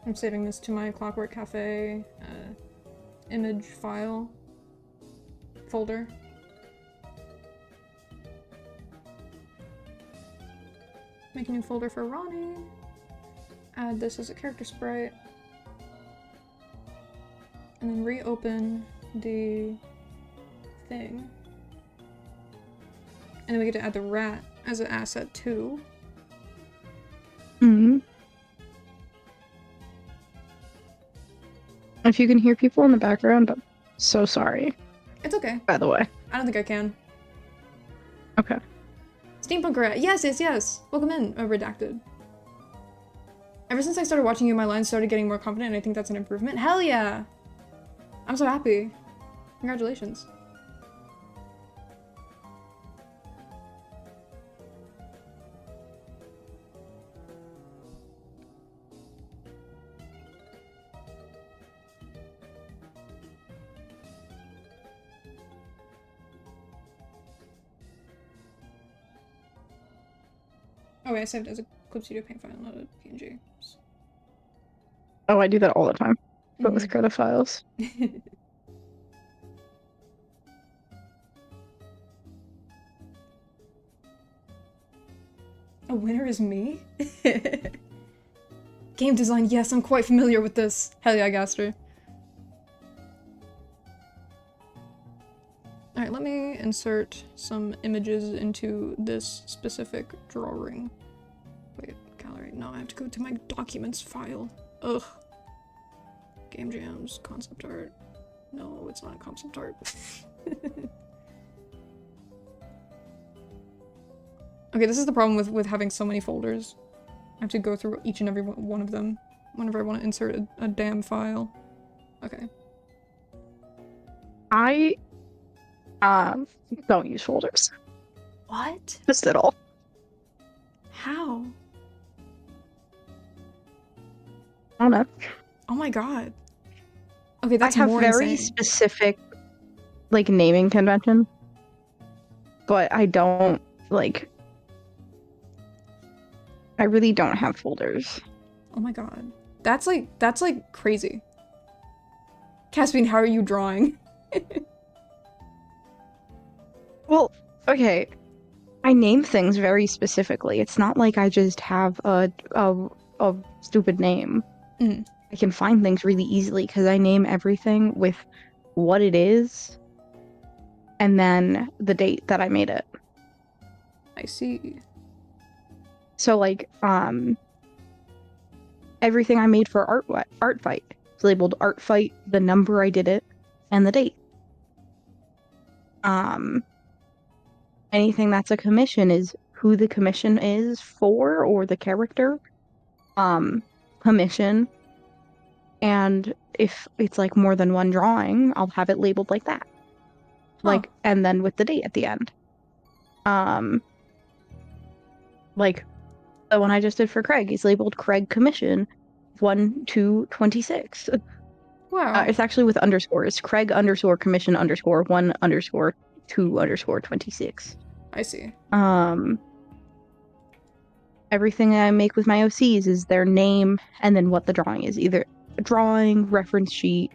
I'm saving this to my Clockwork Cafe image file folder. Make a new folder for Ronnie. Add this as a character sprite. And then reopen the thing. And then we get to add the rat as an asset too. If you can hear people in the background, I'm so sorry. It's okay. By the way. I don't think I can. Okay. Steampunk rat. Yes, yes, yes. Welcome in, redacted. Ever since I started watching you, my lines started getting more confident, and I think that's an improvement. Hell yeah! I'm so happy. Congratulations. Oh wait, I saved it as a Clip Studio Paint file, not a PNG. Oh, I do that all the time. But with Krita files. A winner is me? Game design, yes, I'm quite familiar with this. Hell yeah, Gaster. Alright, let me insert some images into this specific drawing. Wait, gallery. No, I have to go to my documents file. Ugh. Game jams, concept art. No, it's not a concept art. Okay, this is the problem with having so many folders. I have to go through each and every one of them whenever I want to insert a damn file. Okay. I don't use folders. What? Just at all. How? I don't know. Oh my god. Okay, that's I have more very insane. specific, like, naming convention. But I don't, like... I really don't have folders. Oh my god. That's like crazy. Caspian, how are you drawing? Well, okay. I name things very specifically. It's not like I just have a stupid name. Mm. I can find things really easily because I name everything with what it is and then the date that I made it. I see. So like everything I made for Art Fight is labeled Art Fight, the number I did it, and the date. Anything that's a commission is who the commission is for or the character. Commission. And if it's like more than one drawing, I'll have it labeled like that. Like, and then with the date at the end. Like the one I just did for Craig is labeled Craig Commission 1/2/26. Wow. It's actually with underscores. Craig _ commission _ 1_2_26. I see. Everything I make with my OCs is their name and then what the drawing is. Either a drawing, reference sheet,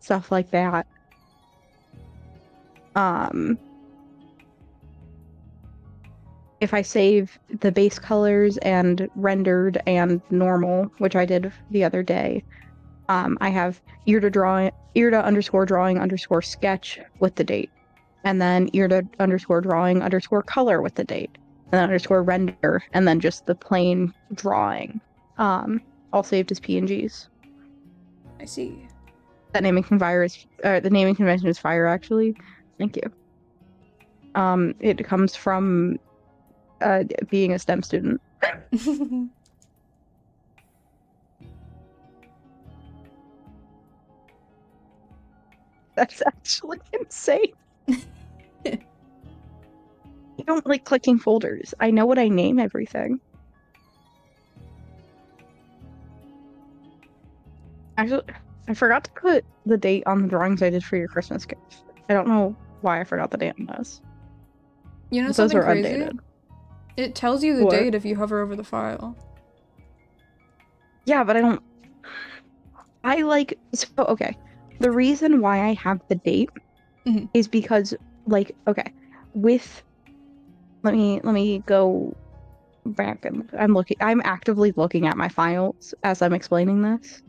stuff like that. If I save the base colors and rendered and normal, which I did the other day, I have Irda _ sketch with the date, and then Irda _ color with the date, and then _ render, and then just the plain drawing, all saved as PNGs. I see. That naming the naming convention is fire, actually. Thank you. It comes from being a STEM student. That's actually insane. I don't like clicking folders. I know what I name everything. Actually, I forgot to put the date on the drawings I did for your Christmas gift. I don't know why I forgot the date on those. You know Those something are crazy? updated. It tells you the What? date if you hover over the file. Yeah, but I don't... okay. The reason why I have the date is because, like, okay, with... Let me go back and I'm actively looking at my files as I'm explaining this.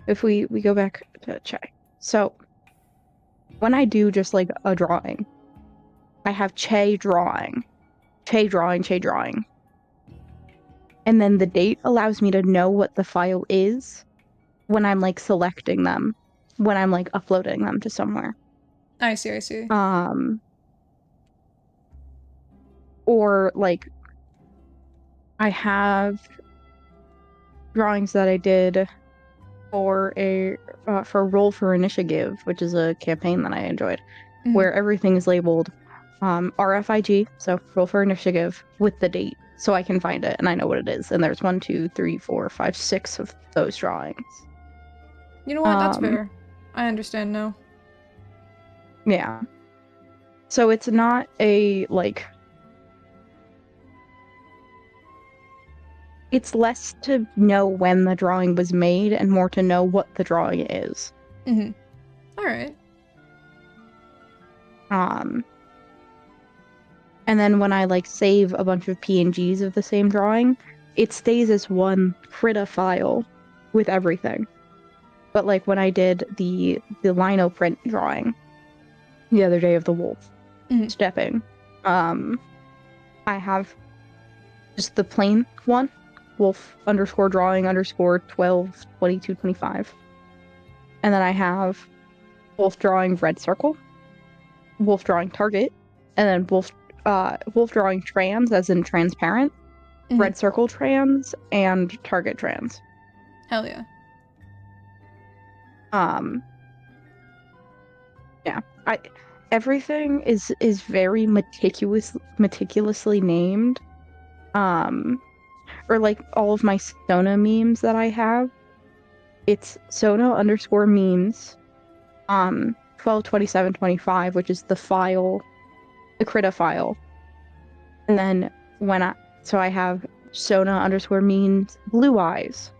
If we go back to Che. So, when I do just, like, a drawing, I have Che drawing. Che drawing. And then the date allows me to know what the file is when I'm, like, selecting them, when I'm, like, uploading them to somewhere. I see. Or, like, I have drawings that I did for Roll for Initiative, which is a campaign that I enjoyed, where everything is labeled RFIG, so Roll for Initiative, with the date, so I can find it and I know what it is. And there's 1, 2, 3, 4, 5, 6 of those drawings. You know what? That's fair. I understand now. Yeah. So it's not a, like... It's less to know when the drawing was made and more to know what the drawing is. Alright. And then when I, like, save a bunch of PNGs of the same drawing, it stays as one Krita file with everything. But, like, when I did the lino print drawing the other day of the wolf stepping, I have just the plain one, wolf _ drawing _ 12, 22, 25. And then I have wolf drawing red circle, wolf drawing target, and then wolf drawing trans, as in transparent, red circle trans, and target trans. Hell yeah. Yeah. Everything is very meticulously named. Or like all of my Sona memes that I have. It's Sona _ memes 122725, which is the file, the Krita file. And then I have Sona _ memes blue eyes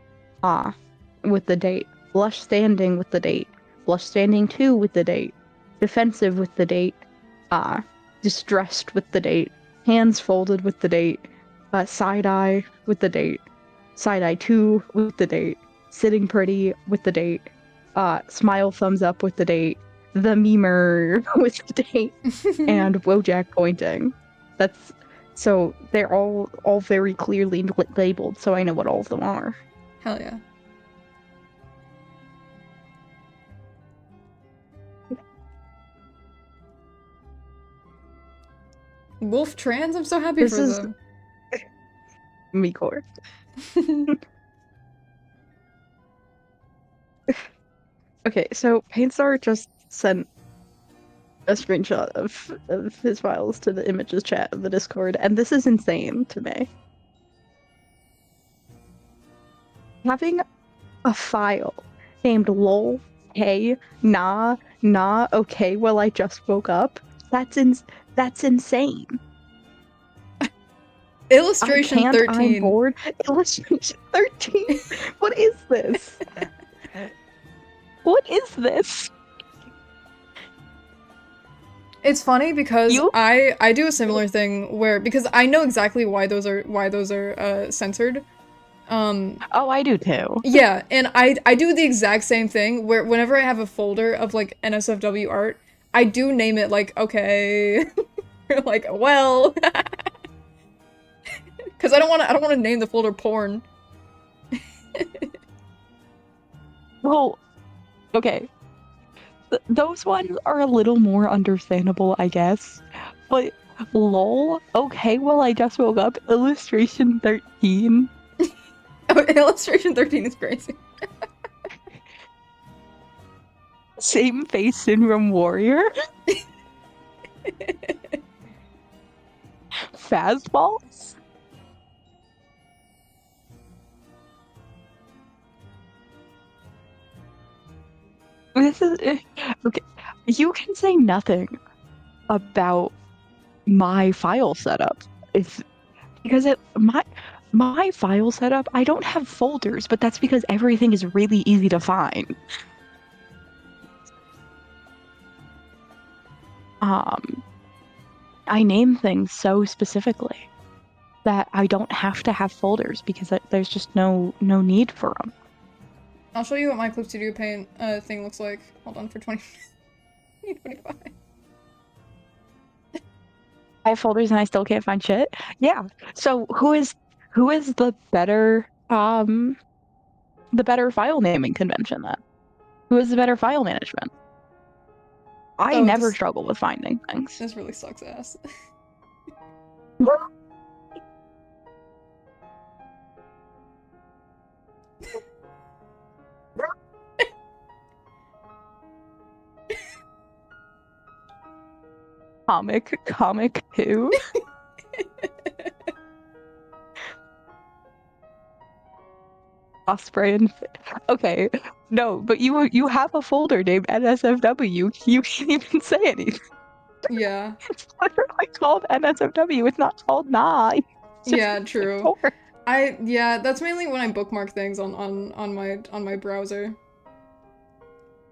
with the date, blush standing with the date, blush standing 2 with the date, defensive with the date, distressed with the date, hands folded with the date, side eye with the date, side eye 2 with the date, sitting pretty with the date, smile thumbs up with the date, the memer with the date, and Wojak pointing. So they're all very clearly labeled, so I know what all of them are. Hell yeah. Wolf trans? I'm so happy for them. Mikor. Okay, so Paintstar just sent a screenshot of his files to the images chat of the Discord, and this is insane to me. Having a file named lol, hey, nah, okay, well I just woke up, that's insane. Illustration 13. I'm bored. Illustration 13. What is this? What is this? It's funny because I do a similar thing where, because I know exactly why those are censored. Oh, I do too. Yeah, and I do the exact same thing where whenever I have a folder of like NSFW art, I do name it like, okay, like, well, because I don't want to name the folder porn. Well, okay. Those ones are a little more understandable, I guess. But lol, okay, well I just woke up, illustration 13. Illustration 13 is crazy. Same face syndrome warrior. Fastballs. This is okay. You can say nothing about my file setup. Because my file setup, I don't have folders, but that's because everything is really easy to find. I name things so specifically that I don't have to have folders because there's just no need for them. I'll show you what my Clip Studio Paint thing looks like. Hold on for 25. I have folders and I still can't find shit. Yeah. So who is the better file naming convention then? Who is the better file management? I never struggle with finding things. This really sucks ass. Comic who? Osprey and okay, no, but you have a folder named NSFW. You can't even say anything. Yeah. It's literally called NSFW. It's not called Nah. It's just Yeah, true. 4. Yeah, that's mainly when I bookmark things on my browser.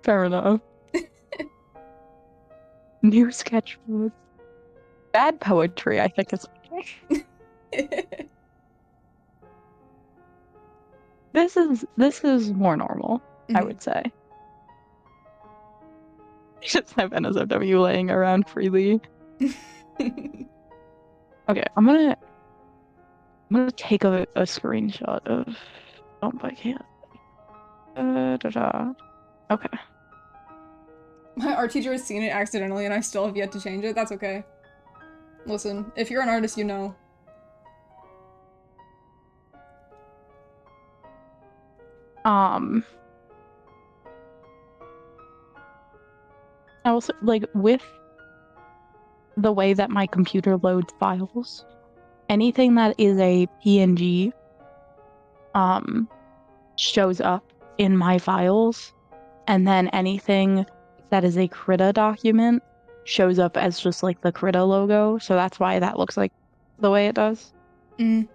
Fair enough. New sketchbook. Bad poetry, I think is this is more normal, I Mhm. would say. You just have NSFW laying around freely. Okay, I'm gonna take a screenshot of I can't. Okay. My art teacher has seen it accidentally and I still have yet to change it. That's okay. Listen, if you're an artist, you know. I also like with the way that my computer loads files, anything that is a PNG shows up in my files, and then anything that is a Krita document shows up as just like the Krita logo, so that's why that looks like the way it does. Mm.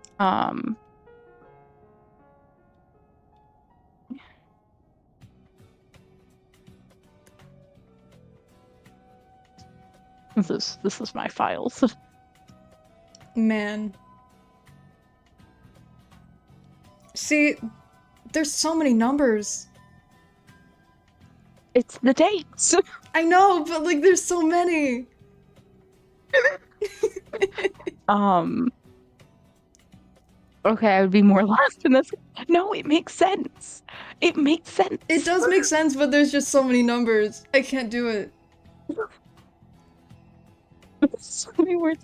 This is my files. Man. See, there's so many numbers. It's the dates. I know, but like there's so many. Okay, I would be more lost in this. No, it makes sense. It makes sense. It does make sense, but there's just so many numbers. I can't do it. So many words.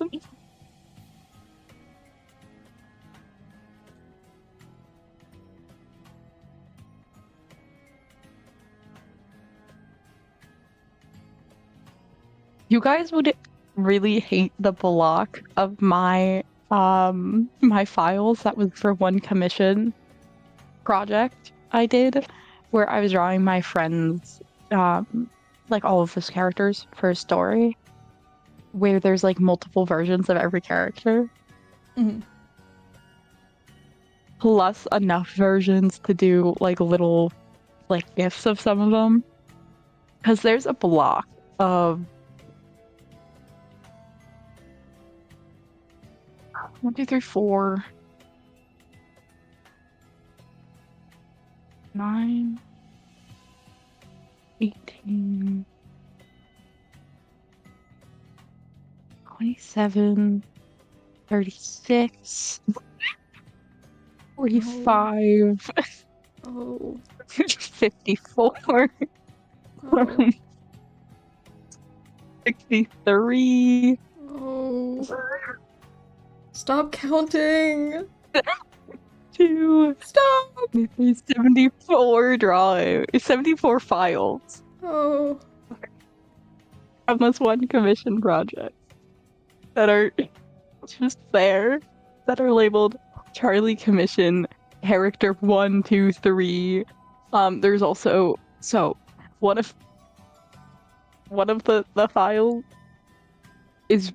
You guys would really hate the block of my my files that was for one commission project I did, where I was drawing my friends like all of his characters for a story, where there's like multiple versions of every character. Mm-hmm. Plus enough versions to do like little like gifs of some of them, because there's a block of 1, 2, 3, 4, 9, 18, 27, 36, 45, Oh. 54, Oh. 63. Oh. Stop counting. 2. Stop. 74 74 files Oh. from this one commission project that are just there, that are labeled Charlie Commission character 1, 2, 3. There's also one of the files is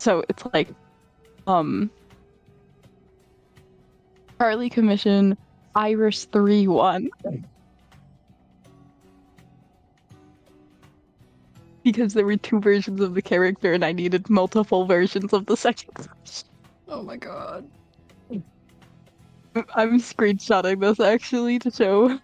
it's like Charlie Commission Iris 3-1, because there were 2 versions of the character and I needed multiple versions of the second. Oh my god. I'm screenshotting this actually to show.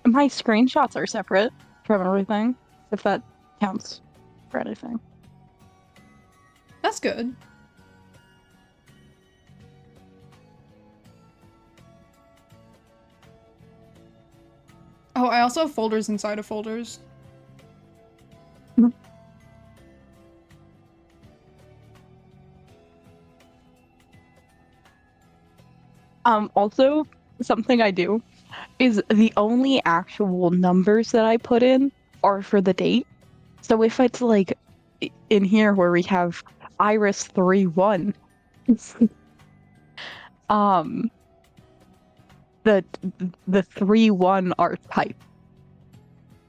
My screenshots are separate from everything, if that counts for anything. That's good. I also have folders inside of folders. Also, something I do is the only actual numbers that I put in are for the date. So if it's like in here where we have Iris 3-1, um, the 3-1 are type.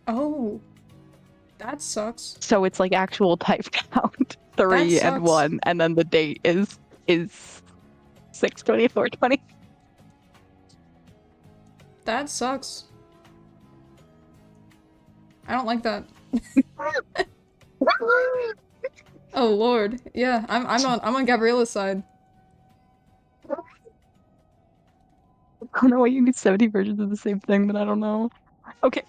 Oh, that sucks. So it's like actual type count 3 and sucks. 1, and then the date is 6/24/20. That sucks. I don't like that. Oh Lord, yeah, I'm on Gabriella's side. I don't know why you need 70 versions of the same thing, but I don't know. Okay.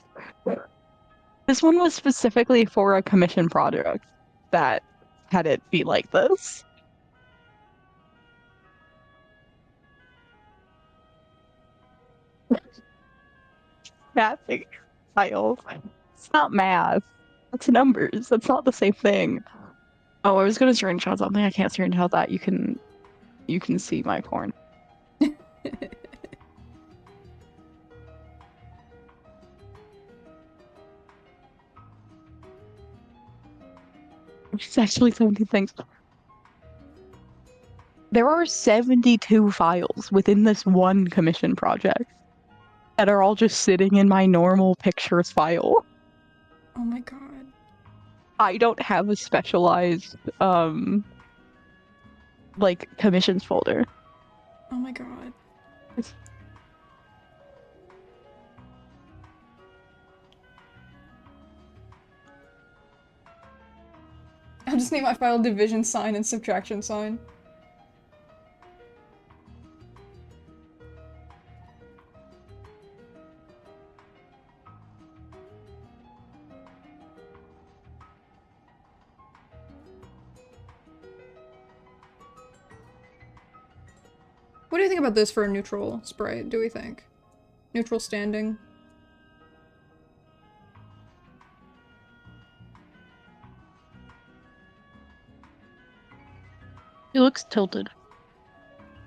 This one was specifically for a commission project that had it be like this. Mathing files. It's not math. That's numbers. That's not the same thing. Oh, I was gonna screenshot something. I can't screenshot that. You can see my porn. It's actually 70 things. There are 72 files within this one commission project that are all just sitting in my normal pictures file. Oh my god. I don't have a specialized like commissions folder. Oh my god. I'll just name my file division sign and subtraction sign. What do you think about this for a neutral sprite, do we think? Neutral standing? It looks tilted.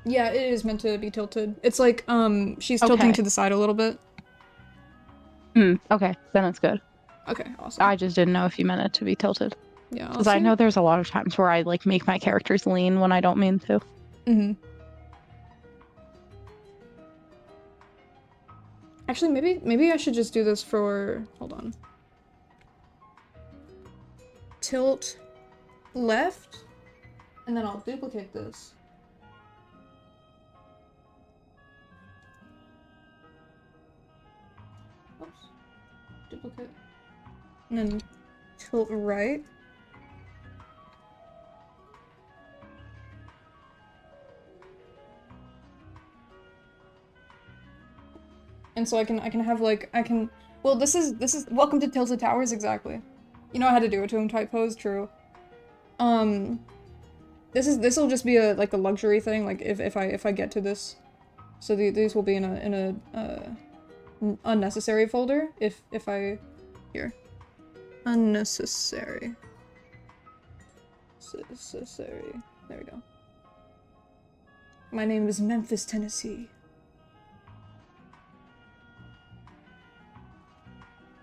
Yeah, it is meant to be tilted. It's like, she's tilting Okay. to the side a little bit. Okay, then it's good. Okay, awesome. I just didn't know if you meant it to be tilted. Yeah, Because I know there's a lot of times where I like make my characters lean when I don't mean to. Mm-hmm. Actually, maybe I should just do this for... Hold on. Tilt left, and then I'll duplicate this. Oops. Duplicate. And then tilt right. And so I can have like well, this is welcome to Tilted Towers, exactly. You know how to do it to him type pose, true. This will just be a like a luxury thing, like if I get to this. So these will be in a unnecessary folder if I here. Unnecessary. Necessary. There we go. My name is Memphis, Tennessee.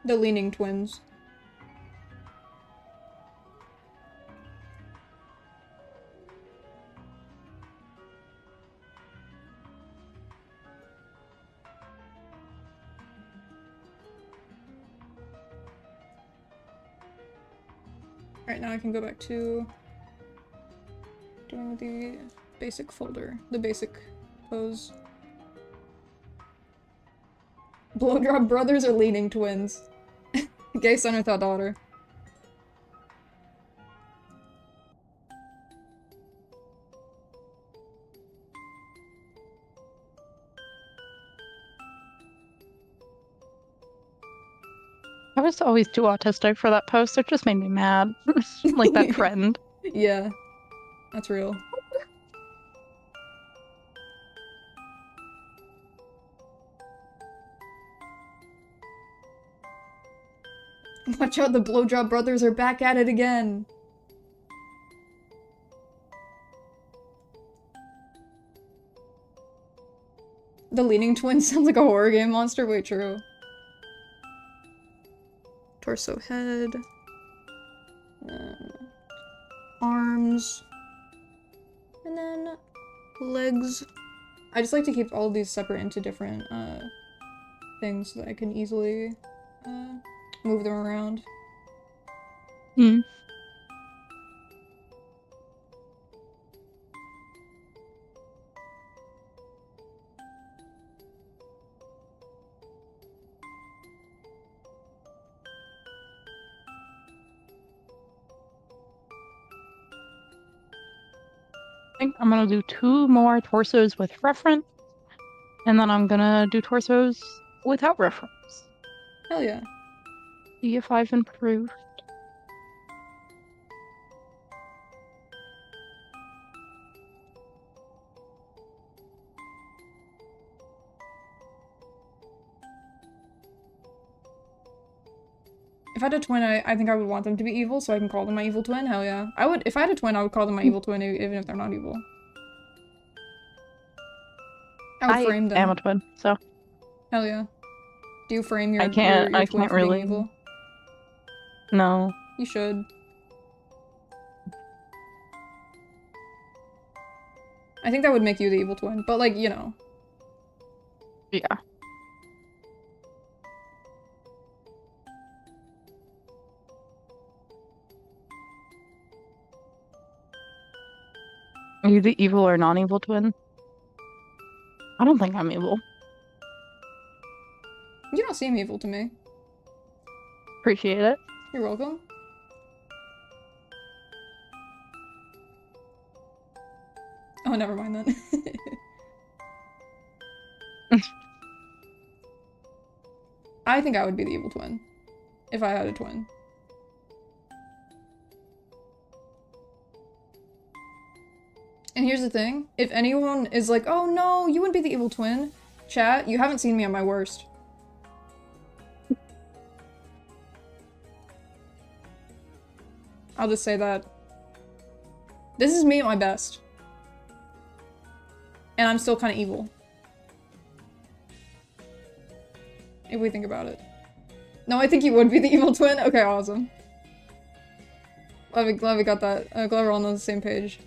The Leaning Twins. Alright, now I can go back to doing the basic folder, the basic pose. Blowdrop brothers or Leaning Twins? Gay son without daughter. I was always too autistic for that post. It just made me mad. Like that trend. Yeah, that's real. Watch out, the Blowjob Brothers are back at it again. The Leaning Twins sounds like a horror game monster. Wait, true. Torso, head. Arms. And then legs. I just like to keep all of these separate into different things so that I can easily move them around. Hmm. I think I'm gonna do 2 more torsos with reference, and then I'm gonna do torsos without reference. Hell yeah. See if I've improved. If I had a twin, I think I would want them to be evil so I can call them my evil twin. Hell yeah. I would, if I had a twin, I would call them my evil twin even if they're not evil. I would frame them. I am a twin, so Hell yeah. Do you frame your, I can't your twin for being really. evil? No. You should. I think that would make you the evil twin, but like, you know. Yeah. Are you the evil or non-evil twin? I don't think I'm evil. You don't seem evil to me. Appreciate it. You're welcome. Oh, never mind then. I think I would be the evil twin. If I had a twin. And here's the thing. If anyone is like, oh no, you wouldn't be the evil twin. Chat, you haven't seen me at my worst. I'll just say that. This is me at my best. And I'm still kind of evil. If we think about it. No, I think you would be the evil twin. Okay, awesome. Glad we got that. Glad we're all on the same page.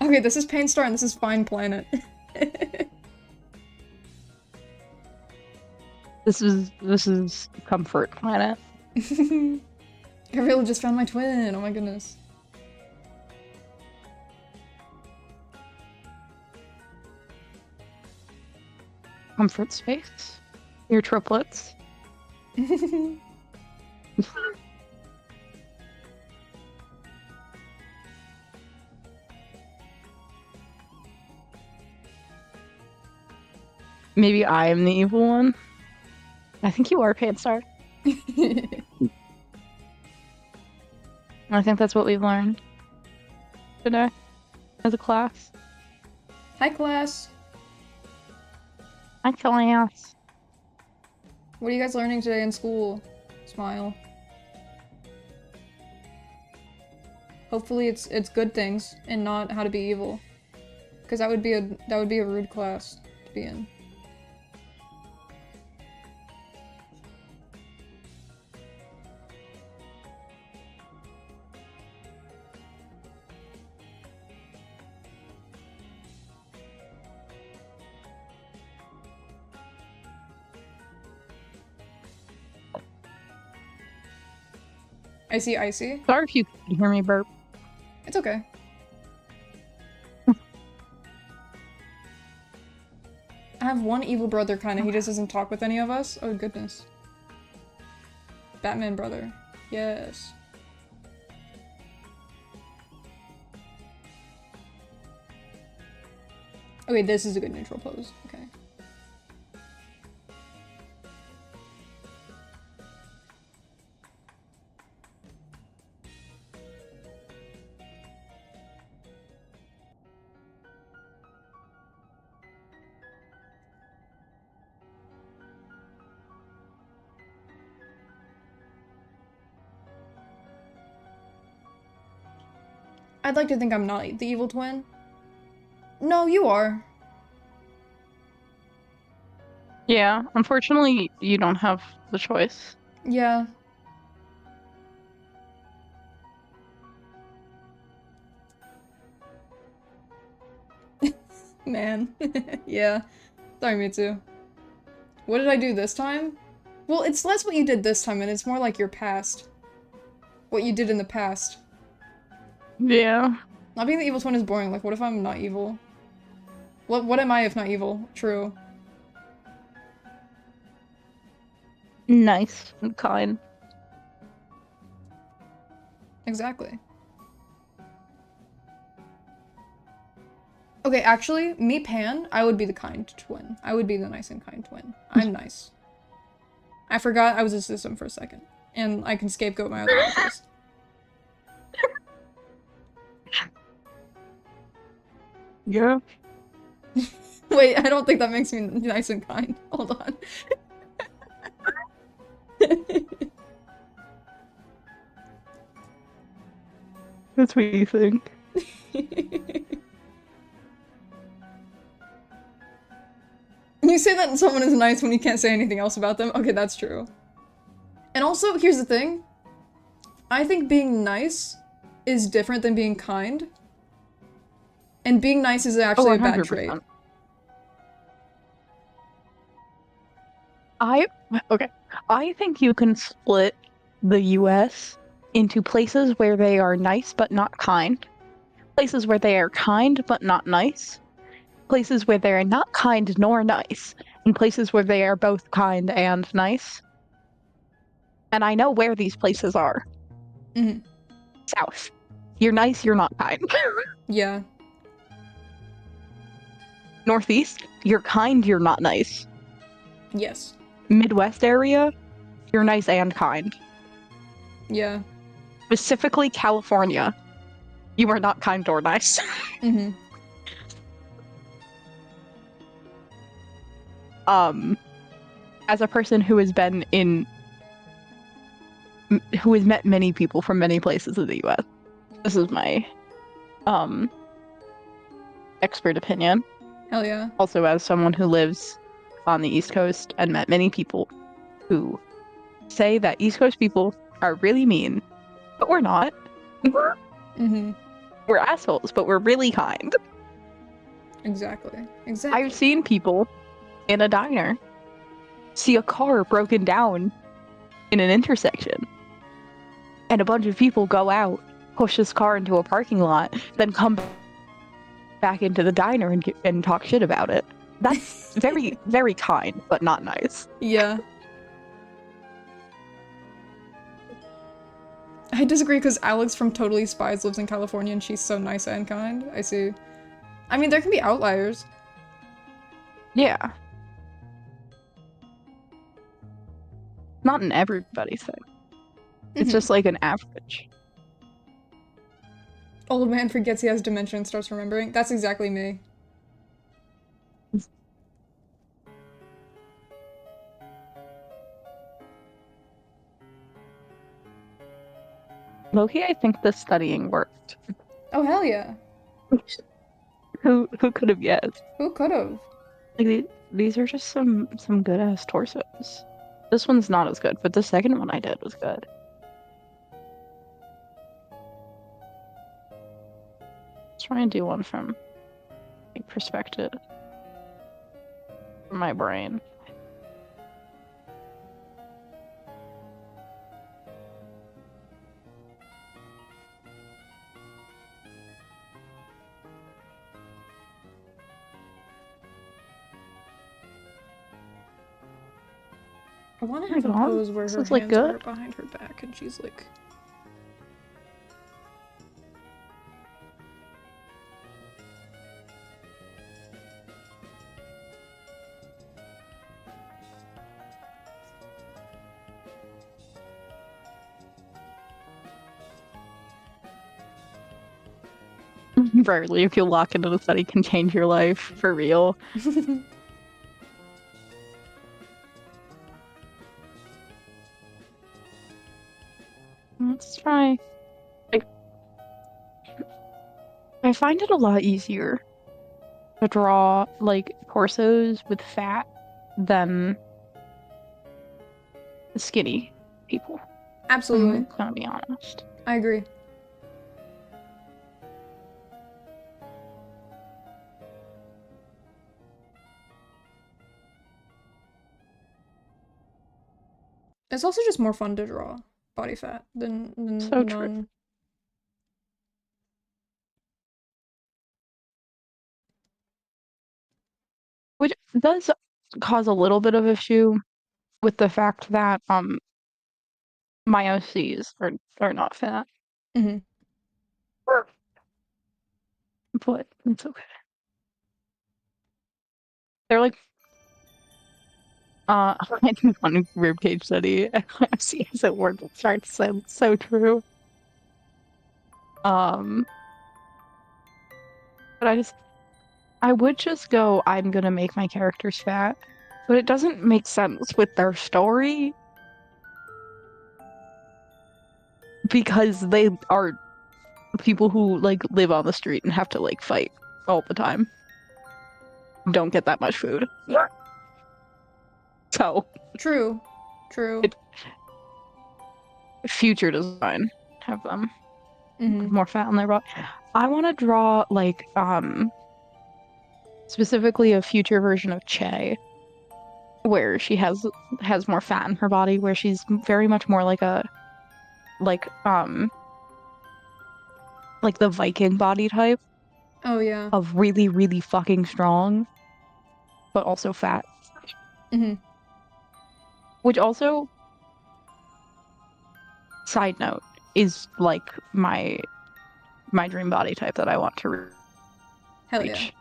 Okay, this is Painstar and this is Fine Planet. This is Comfort Planet. Gabriella just found my twin. Oh my goodness. Comfort Space. Your triplets. Maybe I am the evil one. I think you are, Painstar. I think that's what we've learned today as a class. Hi, class. Hi, class. What are you guys learning today in school? Smile. Hopefully it's good things and not how to be evil. Because that would be a rude class to be in. I see icy. Sorry if you can hear me burp. It's okay. I have one evil brother, kinda. He just doesn't talk with any of us. Oh, goodness. Batman brother. Yes. Okay, this is a good neutral pose. Okay. I'd like to think I'm not the evil twin. No, you are. Yeah, unfortunately, you don't have the choice. Yeah. Man. Yeah. Sorry, me too. What did I do this time? Well, it's less what you did this time, and it's more like your past. What you did in the past. Yeah. Not being the evil twin is boring. Like, what if I'm not evil? What am I if not evil? True. Nice and kind. Exactly. Okay, actually, me, Pan, I would be the kind twin. I would be the nice and kind twin. I'm nice. I forgot I was a system for a second. And I can scapegoat my other answers. Yeah. Wait, I don't think that makes me nice and kind. Hold on. That's what you think. You say that someone is nice when you can't say anything else about them? Okay, that's true. And also, here's the thing. I think being nice is different than being kind. And being nice is actually a bad trait. I think you can split the US into places where they are nice but not kind, places where they are kind but not nice, places where they are not kind nor nice, and places where they are both kind and nice. And I know where these places are. Mhm. South. You're nice, you're not kind. Yeah. Northeast. You're kind, you're not nice. Yes. Midwest area. You're nice and kind. Yeah. Specifically California. You are not kind or nice. Mm-hmm. As a person who has been who has met many people from many places in the US, this is my expert opinion. Hell yeah. Also, as someone who lives on the East Coast and met many people who say that East Coast people are really mean, but we're not. Mm-hmm. We're assholes, but we're really kind. Exactly. Exactly. I've seen people in a diner see a car broken down in an intersection, and a bunch of people go out, push this car into a parking lot, then come back into the diner and talk shit about it. That's very, very kind, but not nice. Yeah. I disagree because Alex from Totally Spies lives in California and she's so nice and kind. I see. I mean, there can be outliers. Yeah. Not in everybody's thing. It's just like an average. Old man forgets he has dementia and starts remembering. That's exactly me. Loki, I think the studying worked. Oh, hell yeah. Who could have guessed? Who could've? Like these are just some good ass torsos. This one's not as good, but the second one I did was good. Let's try and do one from a perspective from my brain. I want to have a God, pose where this her is, like, hands are good. behind her back and she's like... Rarely, if you lock into the study, can change your life for real. Let's try. I find it a lot easier to draw like torsos with fat than skinny people. Absolutely. I'm gonna be honest. I agree. It's also just more fun to draw body fat than So true. none. Which does cause a little bit of issue with the fact that my OCs are not fat. hmm But it's okay. They're like I did one ribcage study and OC as a word that starts so true. Um but I would just go, I'm gonna make my characters fat, but it doesn't make sense with their story because they are people who like live on the street and have to like fight all the time. Don't get that much food. So True. True. future design have them hmm more fat on their body. I want to draw like specifically a future version of Che where she has more fat in her body, where she's very much more like a like the Viking body type Oh yeah. of really, really fucking strong, but also fat. hmm Which also, side note, is like my dream body type that I want to Hell yeah. reach.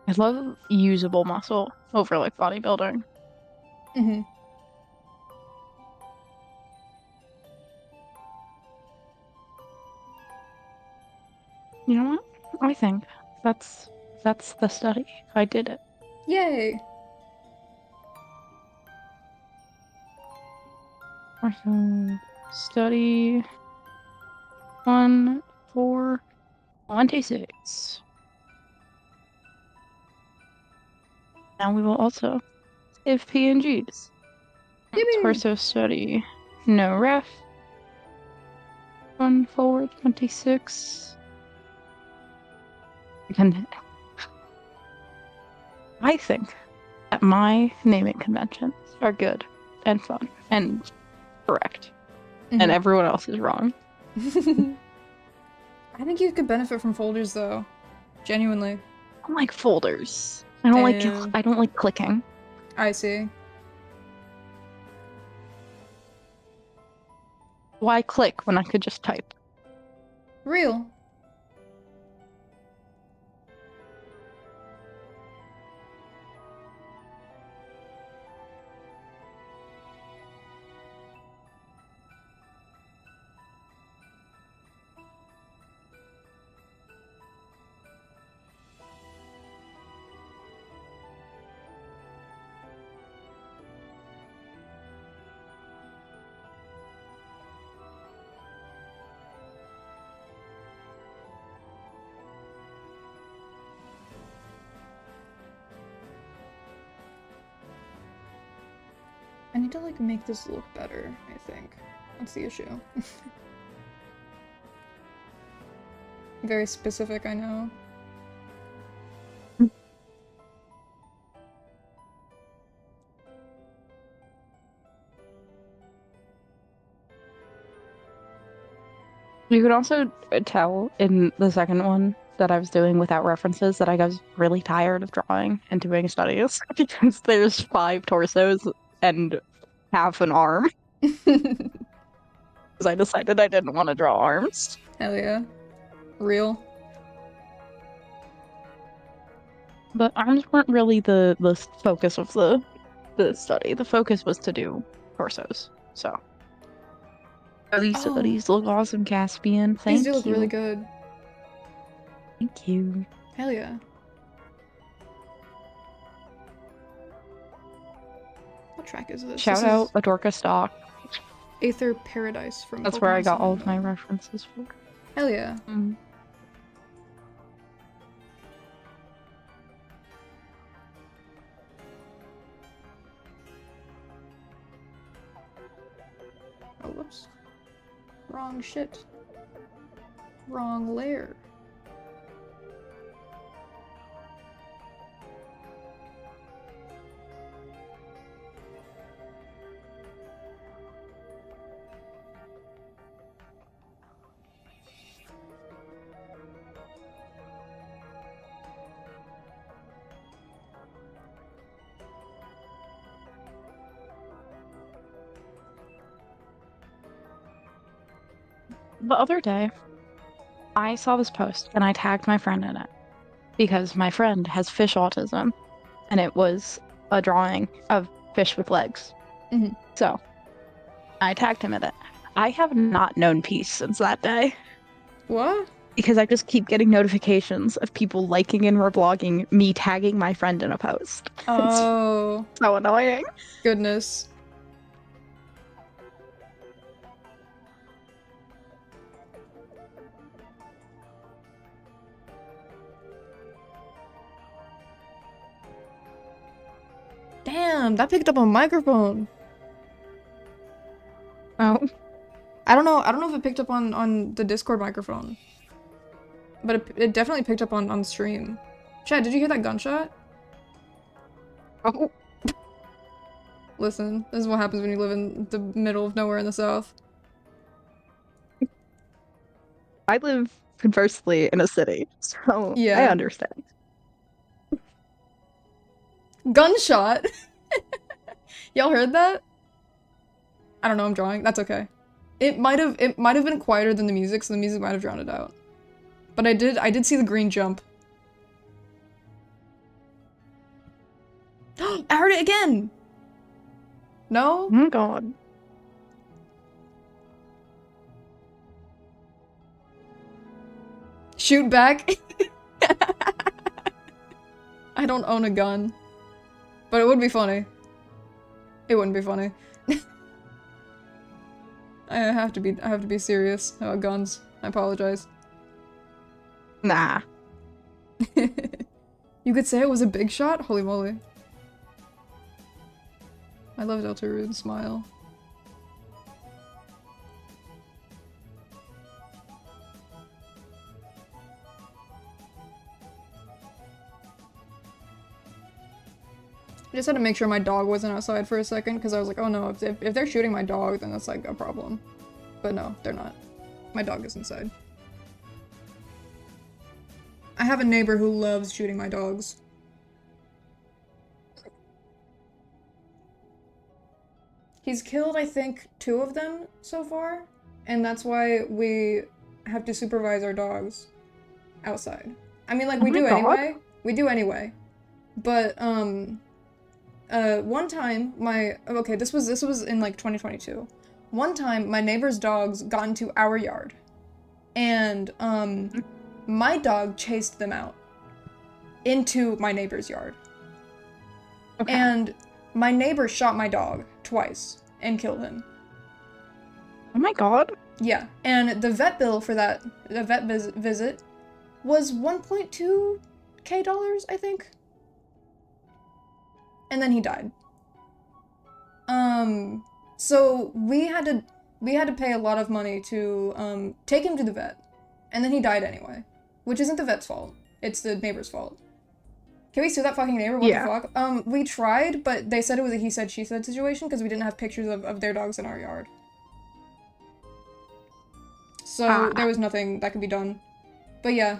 I love usable muscle over like bodybuilding. hmm You know what? I think that's the study. I did it. Yay. Study 1 4 26. Now we will also save PNGs. Yippee. Torso study. No ref. 1 4 26. And I think that my naming conventions are good and fun and correct, and Mhm. everyone else is wrong. I think you could benefit from folders though. Genuinely. I don't like folders. I don't like clicking. I see. Why click when I could just type? Real. I need to like make this look better, I think. That's the issue. Very specific, I know. You could also tell in the second one that I was doing without references that I was really tired of drawing and doing studies because there's 5 torsos and half an arm because I decided I didn't want to draw arms. Hell yeah. Real. But arms weren't really the focus of the study. The focus was to do torsos. So these look awesome, Caspian. Thank These do look you. really good. Thank you. Hell yeah. What track is this? Shout out Adorka Stock. Aether Paradise from That's where I Pokemon got all Sun of my and Moon. references for. Hell yeah. Oh, whoops. Wrong shit. Wrong layer. The other day, I saw this post and I tagged my friend in it because my friend has fish autism and it was a drawing of fish with legs. Mhm. So I tagged him in it. I have not known peace since that day What? because I just keep getting notifications of people liking and reblogging me tagging my friend in a post. Oh, It's so annoying. goodness. Damn, that picked up a microphone. Oh, I don't know if it picked up on the Discord microphone. But it definitely picked up on stream. Chad, did you hear that gunshot? oh. Listen, this is what happens when you live in the middle of nowhere in the south. I live conversely in a city, so Yeah. I understand. Gunshot! Y'all heard that? I don't know, I'm drawing. That's okay. It might have been quieter than the music, so the music might have drowned it out. But I did see the green jump. I heard it again! No? Oh my god. Shoot back? I don't own a gun. But it would be funny. It wouldn't be funny. I have to be serious about guns. I apologize. Nah. You could say it was a big shot? Holy moly. I love Deltarude's smile. I just had to make sure my dog wasn't outside for a second, because I was like, oh no, if they're shooting my dog, then that's like a problem. But no, they're not. My dog is inside. I have a neighbor who loves shooting my dogs. He's killed, I think, 2 of them so far, and that's why we have to supervise our dogs outside. I mean, like, we do anyway. We do anyway. But, one time, okay, this was in, like, 2022. One time, my neighbor's dogs got into our yard, and, my dog chased them out into my neighbor's yard. Okay. And my neighbor shot my dog twice and killed him. Oh my god. Yeah, and the vet bill for that, the vet visit, was $1.2K, I think. And then he died. So we had to pay a lot of money to take him to the vet, and then he died anyway, which isn't the vet's fault. It's the neighbor's fault. Can we sue that fucking neighbor? What the fuck? We tried, but they said it was a he said, she said situation because we didn't have pictures of their dogs in our yard. So there was nothing that could be done. But yeah,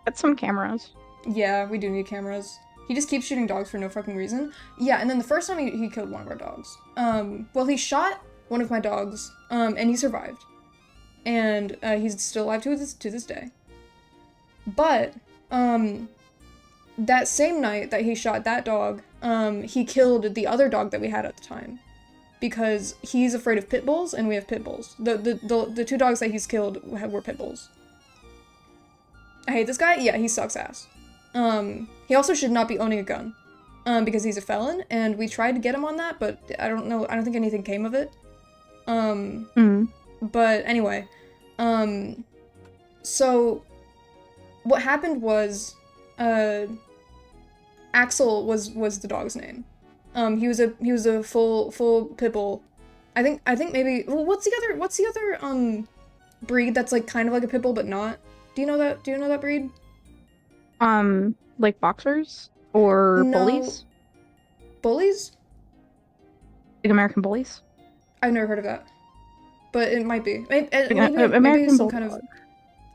Get some cameras. yeah, we do need cameras. He just keeps shooting dogs for no fucking reason. Yeah, and then the first time he killed one of our dogs. Well, he shot one of my dogs, and he survived. And he's still alive to this day. But, that same night that he shot that dog, he killed the other dog that we had at the time. Because he's afraid of pit bulls, and we have pit bulls. The two dogs that he's killed were pit bulls. I hate this guy. Yeah, he sucks ass. He also should not be owning a gun. Because he's a felon, and we tried to get him on that, but I don't know, I don't think anything came of it. But anyway, so what happened was, Axel was the dog's name. He was a full pit bull. I think maybe, well, what's the other breed that's like kind of like a pit bull but not? Do you know that breed? Like boxers or No. bullies? Bullies? Like American bullies? I've never heard of that. But it might be. Maybe American some bulldog. kind of.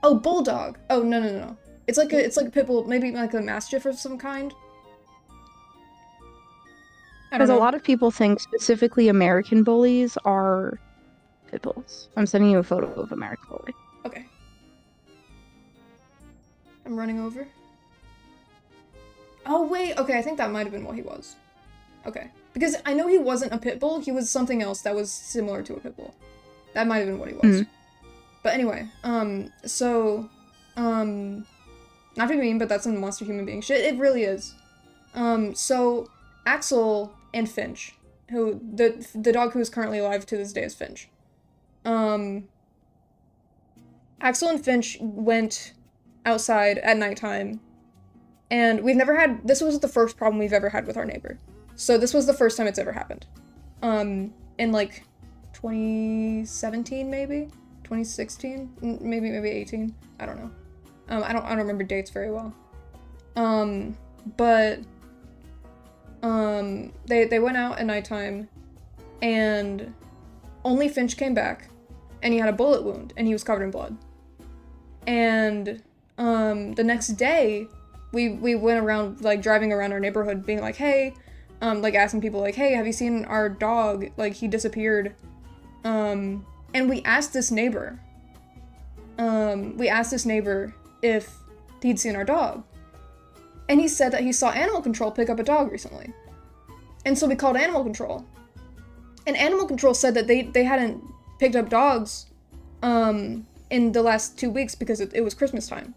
Oh, bulldog. Oh, no. It's like a pit bull, maybe like a mastiff of some kind. I don't Because a know. lot of people think specifically American bullies are pit bulls. I'm sending you a photo of American bully. Okay. I'm running over. Oh, wait. Okay, I think that might have been what he was. Okay. Because I know he wasn't a pit bull. He was something else that was similar to a pit bull. That might have been what he was. But anyway, so, not to be mean, but that's some monster human being shit. It really is. So, Axel and Finch, who, the dog who is currently alive to this day is Finch. Axel and Finch went outside at nighttime, and this was the first problem we've ever had with our neighbor. So this was the first time it's ever happened. In like 2017 maybe? 2016? Maybe 18. I don't know. I don't remember dates very well. But they went out at nighttime, and only Finch came back, and he had a bullet wound, and he was covered in blood. And the next day, we went around, like, driving around our neighborhood, being like, hey, like, asking people, like, hey, have you seen our dog? Like, he disappeared. And we asked this neighbor, if he'd seen our dog. And he said that he saw Animal Control pick up a dog recently. And so we called Animal Control. And Animal Control said that they hadn't picked up dogs, in the last 2 weeks because it was Christmas time.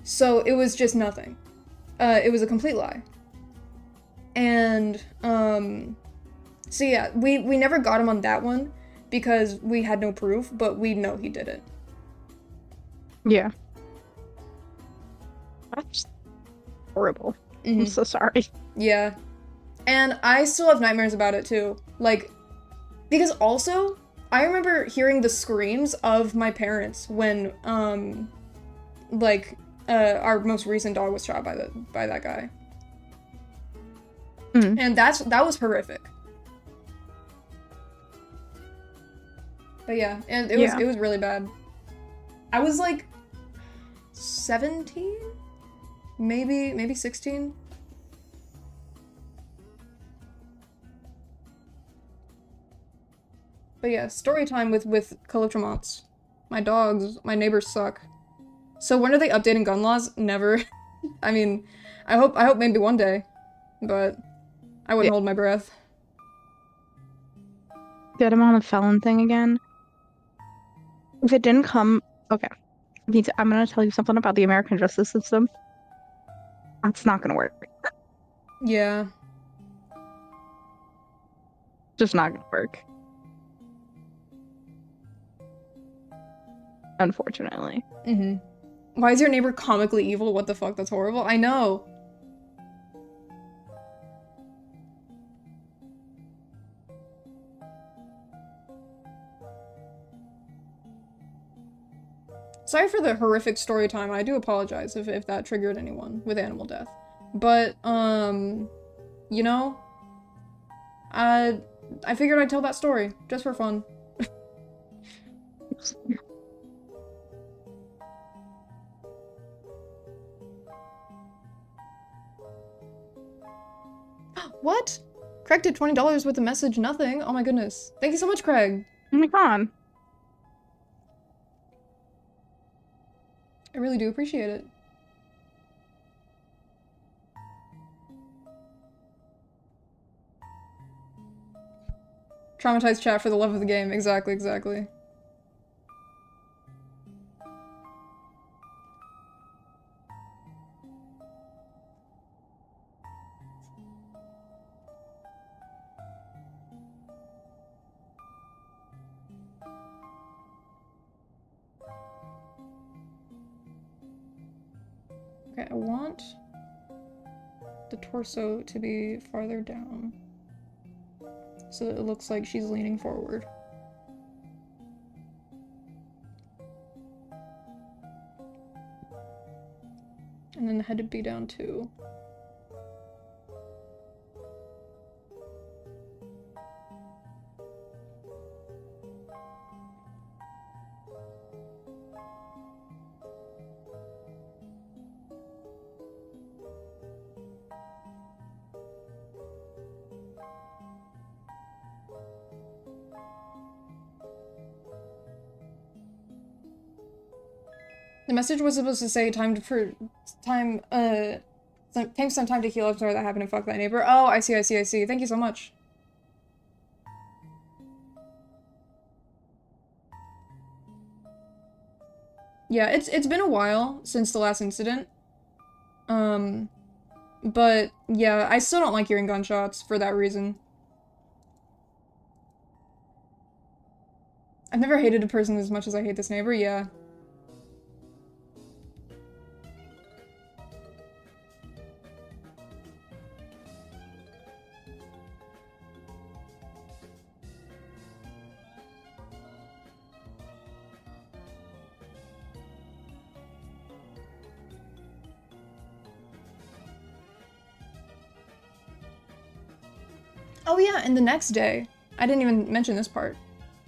So it was just nothing. It was a complete lie. And, so yeah, we never got him on that one because we had no proof, but we know he did it. Yeah. That's horrible. I'm so sorry. Yeah. And I still have nightmares about it too. Like, because also, I remember hearing the screams of my parents when, our most recent dog was shot by that guy. And that was horrific. But yeah, and it was really bad. I was like 17? Maybe 16? But yeah, story time with Calitramons. My dogs, my neighbors suck. So when are they updating gun laws? Never. I mean, I hope maybe one day. But I wouldn't hold my breath. Get him on the felon thing again. If it didn't come... Okay. I'm gonna tell you something about the American justice system. That's not gonna work. Yeah. Just not gonna work. Unfortunately. Why is your neighbor comically evil? What the fuck? That's horrible. I know. Sorry for the horrific story time. I do apologize if that triggered anyone with animal death. But, you know, I figured I'd tell that story, just for fun. What? Craig did $20 with a message, nothing. Oh my goodness. Thank you so much, Craig. Oh my god. I really do appreciate it. Traumatized chat for the love of the game. Exactly, exactly. Okay, I want the torso to be farther down so that it looks like she's leaning forward. And then the head to be down too. The message was supposed to say thanks some time to heal up. Sorry that happened and fuck that neighbor. Oh, I see. Thank you so much. Yeah, it's been a while since the last incident. But yeah, I still don't like hearing gunshots for that reason. I've never hated a person as much as I hate this neighbor, yeah. Oh yeah, and the next day, I didn't even mention this part.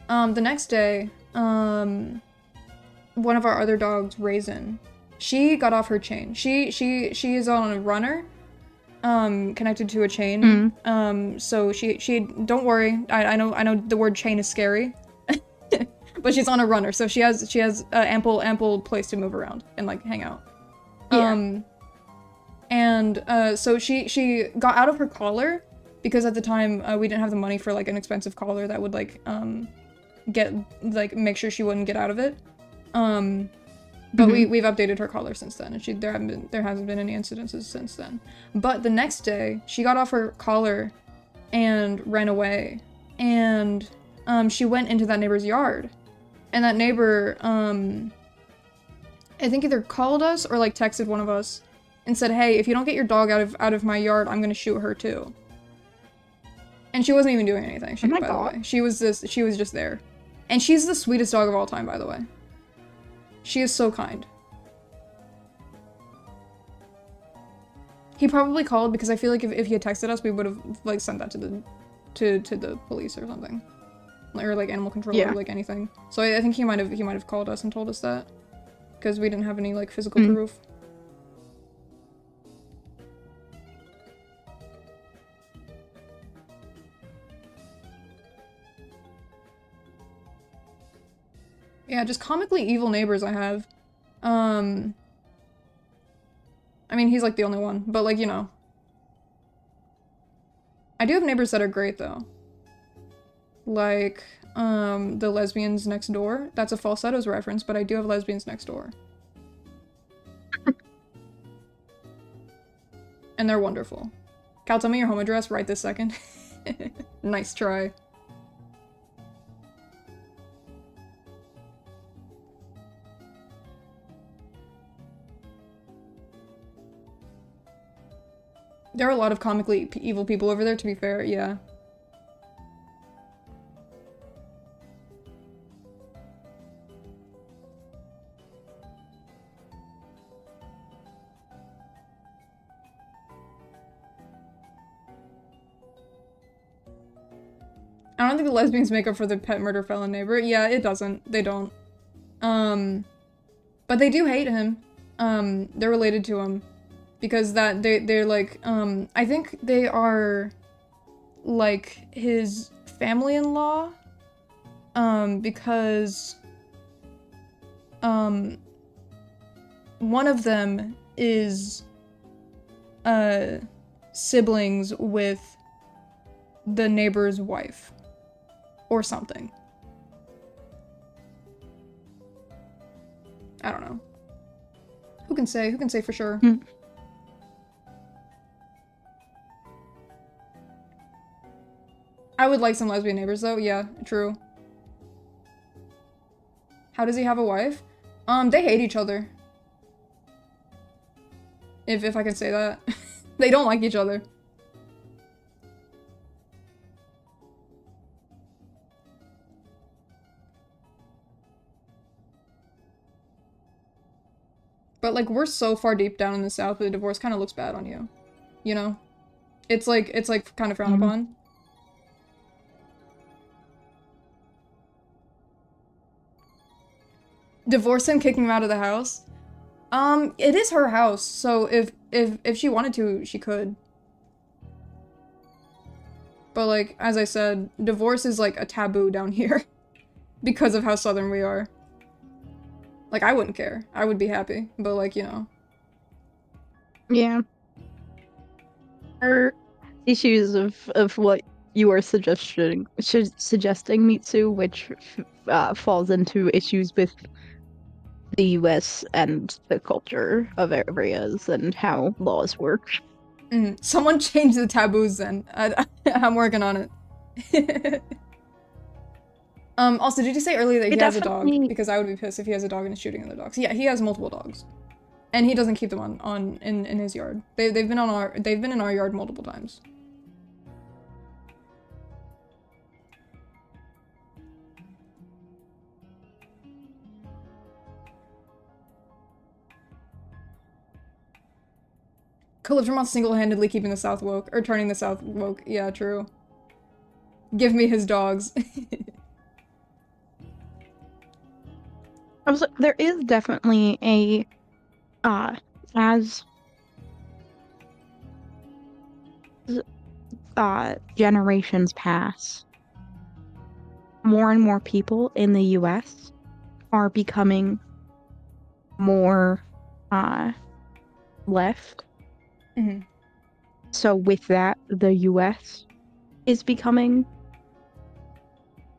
The next day, one of our other dogs, Raisin, she got off her chain. She is on a runner, connected to a chain. So she don't worry. I know the word chain is scary, but she's on a runner, so she has ample place to move around and like hang out. Yeah. So she got out of her collar. Because at the time, we didn't have the money for, like, an expensive collar that would, like, make sure she wouldn't get out of it. But we've updated her collar since then, and there hasn't been any incidences since then. But the next day, she got off her collar and ran away. And, she went into that neighbor's yard. And that neighbor, I think either called us or, like, texted one of us and said, hey, if you don't get your dog out of my yard, I'm gonna shoot her, too. And she wasn't even doing anything, by the way. She was just there. And she's the sweetest dog of all time, by the way. She is so kind. He probably called because I feel like if he had texted us, we would have, like, sent that to the police or something. Or, like, animal control or, like, anything. So I think he might have called us and told us that. Because we didn't have any, like, physical proof. Yeah, just comically evil neighbors I have. I mean, he's like the only one, but like, you know. I do have neighbors that are great though. Like, the lesbians next door. That's a Falsettos reference, but I do have lesbians next door. And they're wonderful. Cal, tell me your home address right this second. Nice try. There are a lot of comically evil people over there, to be fair, yeah. I don't think the lesbians make up for the pet murder felon neighbor. Yeah, it doesn't. They don't. But they do hate him. They're related to him. Because they're like, I think they are like his family-in-law, because one of them is siblings with the neighbor's wife or something. I don't know. Who can say? Who can say for sure? I would like some lesbian neighbors though. Yeah, true. How does he have a wife? They hate each other. If I can say that. They don't like each other. But like we're so far deep down in the South that the divorce kind of looks bad on you. You know? It's like kind of frowned upon. Divorce him, kicking him out of the house? It is her house, so if she wanted to, she could. But like, as I said, divorce is like a taboo down here. Because of how southern we are. Like, I wouldn't care. I would be happy. But like, you know. Yeah. Are issues of what you are suggesting, Mitsu, which falls into issues with the US and the culture of areas and how laws work. Someone change the taboos then. I'm working on it. Also, did you say earlier that he has a dog? Because I would be pissed if he has a dog and is shooting other dogs. Yeah, he has multiple dogs. And he doesn't keep them in his yard. They've been in our yard multiple times. Calyptromon's single-handedly keeping the South woke, or turning the South woke. Yeah, true. Give me his dogs. There is definitely a, as generations pass, more and more people in the US are becoming more, left. So with that, the US is becoming,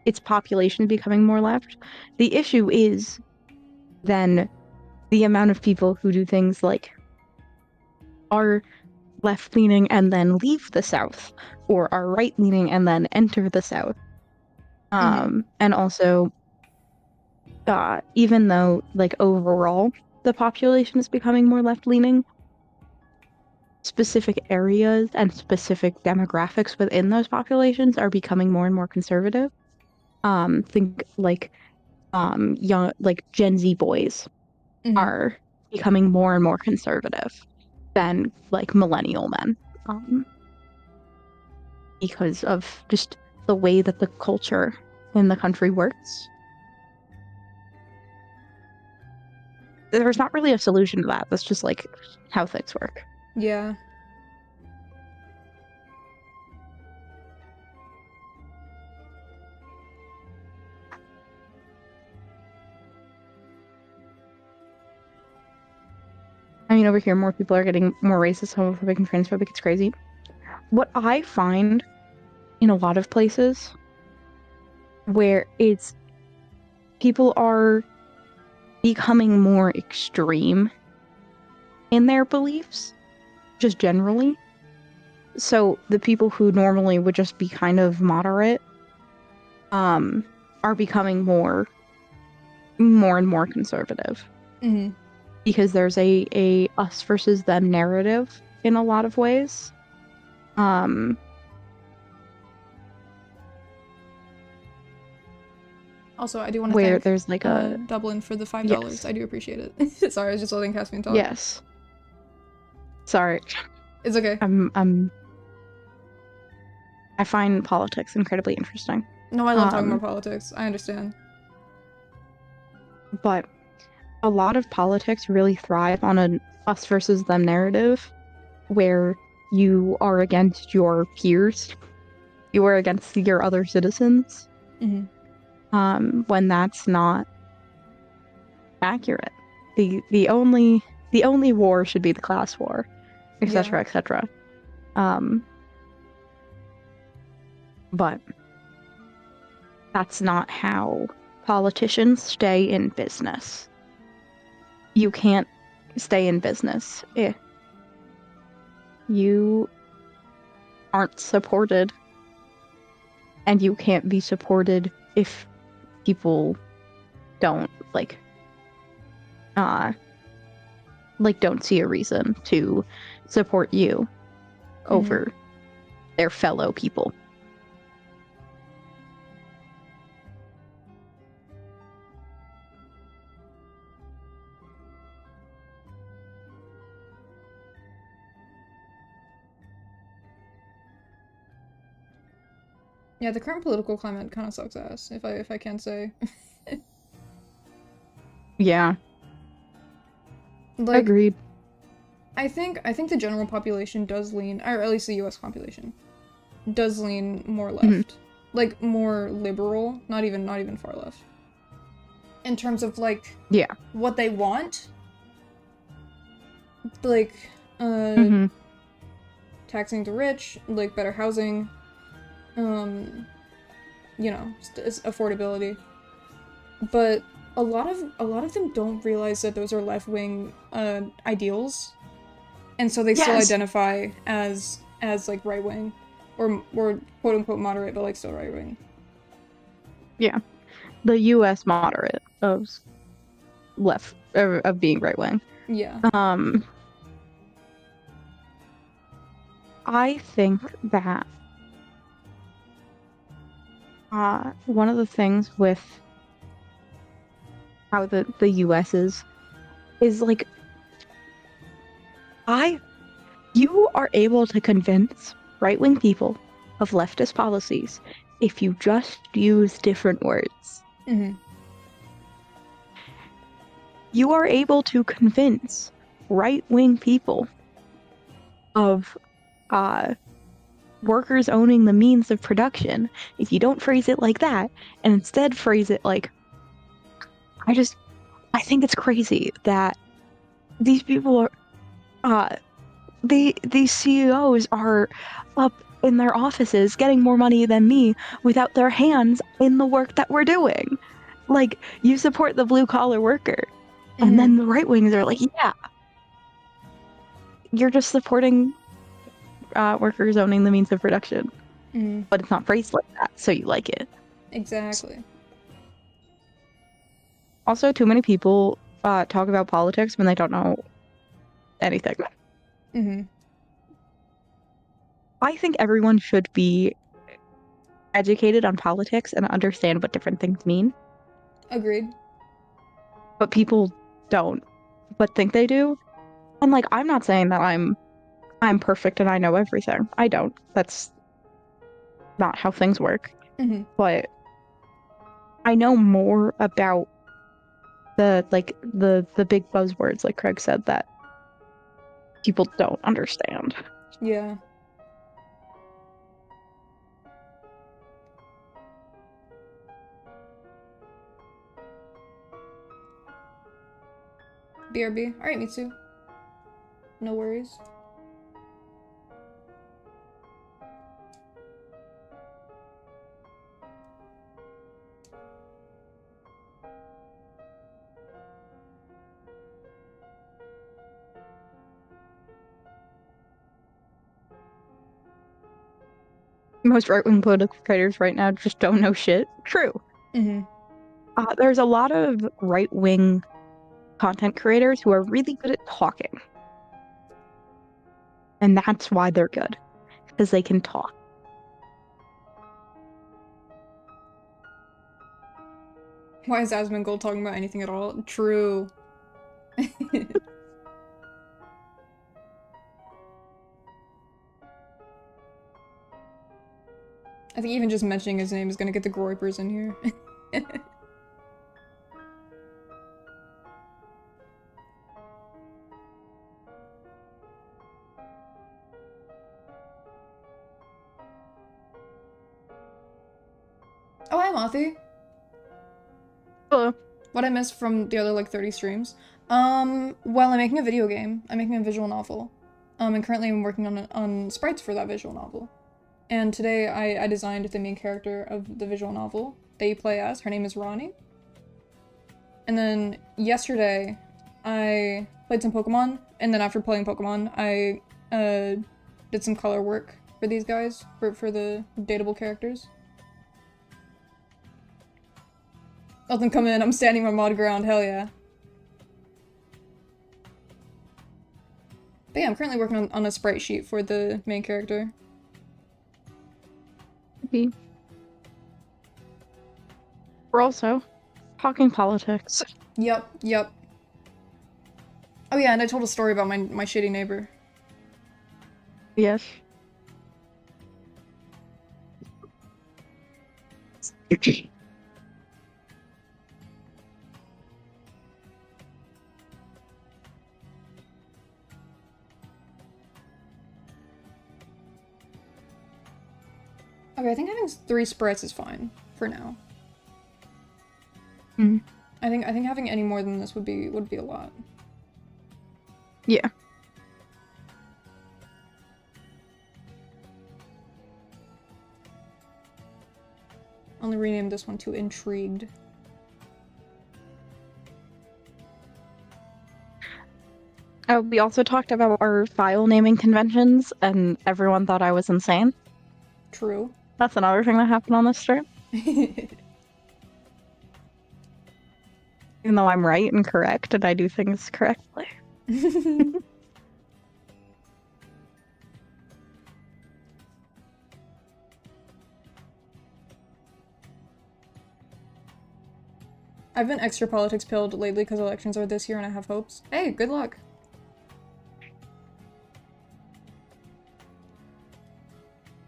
its population becoming more left. The issue is then the amount of people who do things like are left-leaning and then leave the South, or are right-leaning and then enter the South. And also, even though, like, overall the population is becoming more left-leaning, specific areas and specific demographics within those populations are becoming more and more conservative. Think like young, like Gen Z boys are becoming more and more conservative than like millennial men, because of just the way that the culture in the country works. There's not really a solution to that. That's just like how things work. Yeah. I mean, over here, more people are getting more racist, homophobic, and transphobic. It's crazy. What I find in a lot of places where it's people are becoming more extreme in their beliefs, just generally. So the people who normally would just be kind of moderate, are becoming more and more conservative. Because there's a us versus them narrative in a lot of ways. Also, I do want to where thank there's like a Dublin for the $5. Yes. I do appreciate it. Sorry, I was just letting Caspian talk. Yes. Sorry. It's okay. I find politics incredibly interesting. No, I love talking about politics. I understand. But a lot of politics really thrive on an us versus them narrative where you are against your peers you are against your other citizens, Mhm. when that's not accurate. The only war should be the class war, etc., etc. But that's not how politicians stay in business. You can't stay in business if you aren't supported, and you can't be supported if people don't don't see a reason to support you over their fellow people. Yeah, the current political climate kind of sucks ass, if I can say. Yeah. Like, Agreed. I think the general population does lean, or at least the US population, does lean more left. Like, more liberal, not even far left. In terms of, like, Yeah. what they want. Like, taxing the rich, like, better housing, you know, affordability. But a lot of them don't realize that those are left-wing ideals, and so they still identify as like right-wing, or quote unquote moderate, but like still right-wing. Yeah, the U.S. moderate of left of being right-wing. Yeah. I think that one of the things with how the U.S. is like, you are able to convince right-wing people of leftist policies if you just use different words. You are able to convince right-wing people of workers owning the means of production if you don't phrase it like that, and instead phrase it like, I think it's crazy that these people are these CEOs are up in their offices getting more money than me without their hands in the work that we're doing. Like, you support the blue collar worker, and then the right wings are like, yeah, you're just supporting workers owning the means of production, but it's not phrased like that, so you like it. Exactly. Also, too many people talk about politics when they don't know anything. I think everyone should be educated on politics and understand what different things mean. Agreed. But people don't, but think they do. And like, I'm not saying that I'm perfect and I know everything. I don't. That's not how things work. But I know more about the big buzzwords, like Craig said, that people don't understand. Yeah. BRB. Alright, Mitsu. No worries. Most right-wing political creators right now just don't know shit. True. There's a lot of right-wing content creators who are really good at talking. And that's why they're good. Because they can talk. Why is Asmongold talking about anything at all? True. I think even just mentioning his name is gonna get the Groypers in here. Oh, hi, Mothi. Hello. What I missed from the other, like, 30 streams? Well, I'm making a video game. I'm making a visual novel. And currently I'm working on sprites for that visual novel. And today I designed the main character of the visual novel that you play as. Her name is Ronnie. And then yesterday, I played some Pokemon, and then after playing Pokemon, I did some color work for these guys, for the dateable characters. Let them come in, I'm standing on mod ground, hell yeah. But yeah, I'm currently working on a sprite sheet for the main character. We're also talking politics. Yep. Oh yeah, and I told a story about my shitty neighbor. Yes. Okay, I think having 3 sprites is fine for now. Mm. I think having any more than this would be a lot. Yeah. Only rename this one to Intrigued. We also talked about our file naming conventions, and everyone thought I was insane. True. That's another thing that happened on this stream. Even though I'm right and correct, and I do things correctly. I've been extra politics pilled lately because elections are this year and I have hopes. Hey, good luck.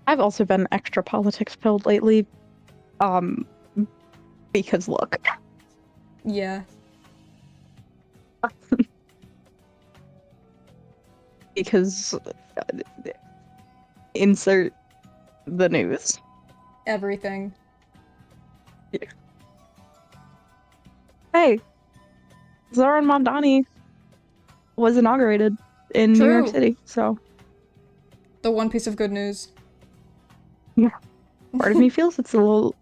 I've also been extra politics pilled lately, because look. Yeah. Because insert the news. Everything. Yeah. Hey, Zoran Mamdani was inaugurated in New York True. City, so The one piece of good news. yeah. Part of me feels it's a little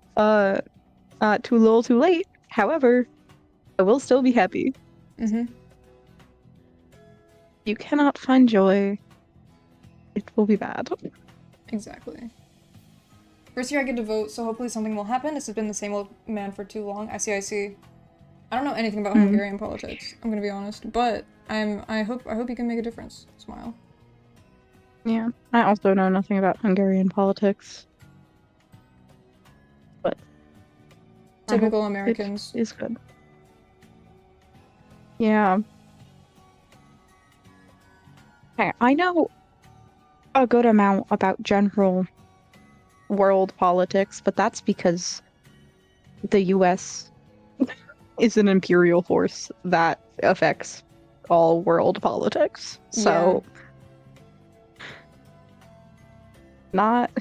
too late. However, I will still be happy. Mm-hmm. You cannot find joy. It will be bad. Exactly. First year I get to vote, so hopefully something will happen. This has been the same old man for too long. I see. I don't know anything about Hungarian politics, I'm gonna be honest, but I hope you can make a difference. Smile. Yeah. I also know nothing about Hungarian politics. But Typical Americans. It's good. Yeah. Okay, I know a good amount about general world politics, but that's because the US is an imperial force that affects all world politics. So not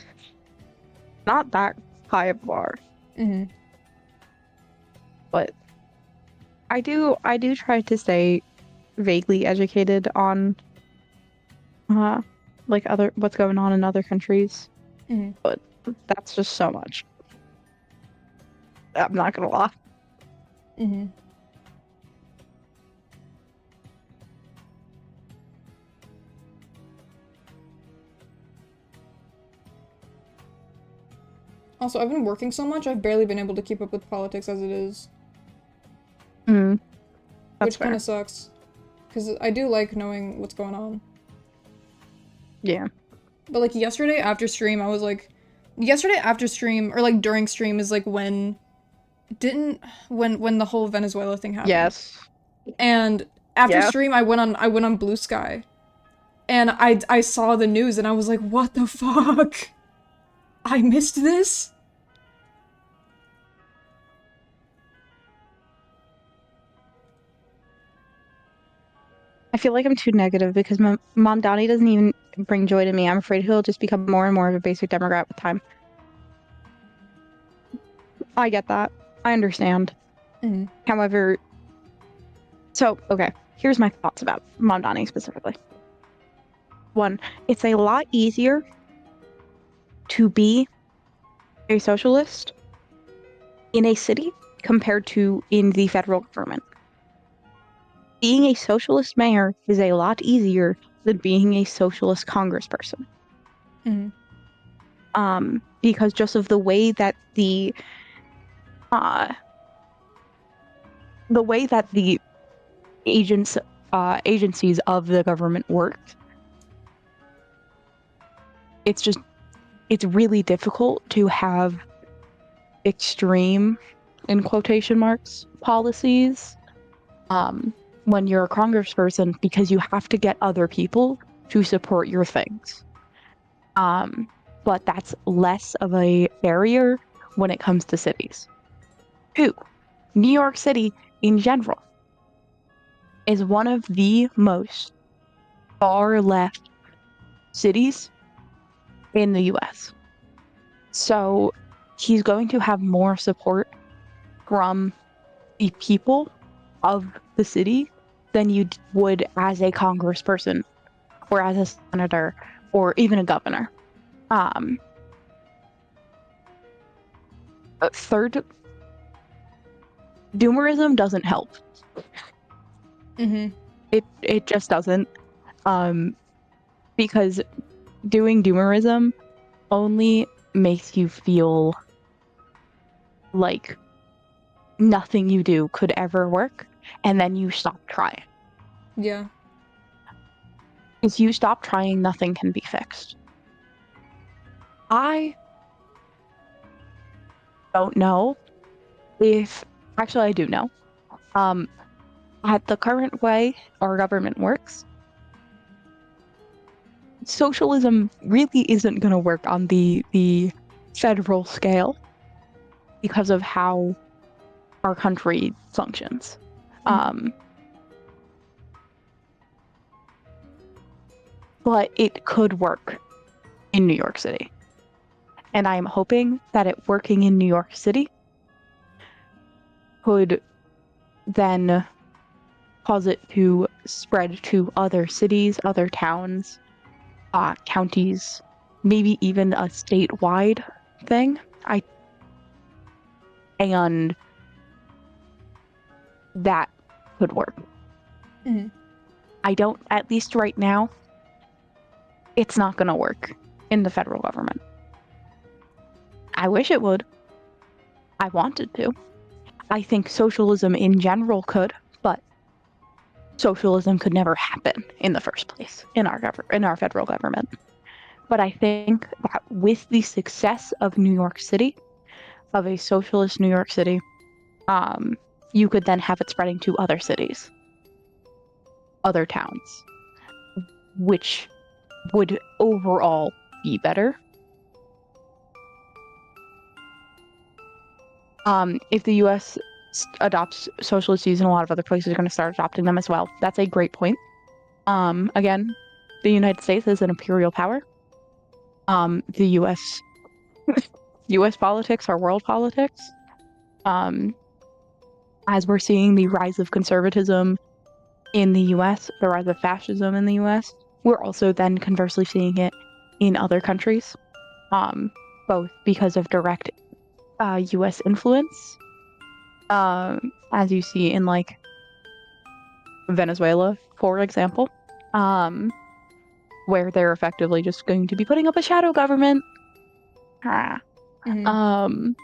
that high of a bar. Mm-hmm. But I do try to stay vaguely educated on like what's going on in other countries. Mm-hmm. But that's just so much. I'm not gonna lie. Mm-hmm. Also, I've been working so much, I've barely been able to keep up with politics as it is. That's which kind of sucks. Because I do like knowing what's going on. Yeah. But like yesterday after stream, I was like... Yesterday after stream, or like during stream is like when the whole Venezuela thing happened. Yes. And after stream I went on Blue Sky. And I saw the news and I was like, what the fuck? I missed this? I feel like I'm too negative because my mom Donnie doesn't even bring joy to me. I'm afraid he'll just become more and more of a basic Democrat with time. I get that. I understand. Mhm. However, okay, here's my thoughts about Mamdani specifically. One, it's a lot easier to be a socialist in a city compared to in the federal government. Being a socialist mayor is a lot easier than being a socialist congressperson. Mhm. Because just of the way that the agencies of the government work, it's really difficult to have extreme, in quotation marks, policies when you're a congressperson, because you have to get other people to support your things. But that's less of a barrier when it comes to cities. 2, New York City in general is one of the most far left cities in the US. So he's going to have more support from the people of the city than you would as a congressperson or as a senator or even a governor. Third, doomerism doesn't help. Mhm. It just doesn't. Because doing doomerism only makes you feel like nothing you do could ever work, and then you stop trying. Yeah. If you stop trying, nothing can be fixed. I don't know if... Actually, I do know. At the current way our government works, socialism really isn't going to work on the federal scale because of how our country functions. But it could work in New York City. And I'm hoping that it working in New York City could then cause it to spread to other cities, other towns, counties, maybe even a statewide thing. And that could work. Mhm. I don't, at least right now, it's not going to work in the federal government. I wish it would. I wanted to. I think socialism in general could, but socialism could never happen in the first place in our federal government. But I think that with the success of New York City, of a socialist New York City, you could then have it spreading to other cities, other towns, which would overall be better. If the US adopts socialist views, and a lot of other places are going to start adopting them as well. That's a great point. Again, the United States is an imperial power. The US politics are world politics. As we're seeing the rise of conservatism in the US, the rise of fascism in the US, we're also then conversely seeing it in other countries, both because of direct US influence, as you see in like Venezuela, for example, where they're effectively just going to be putting up a shadow government. Mhm.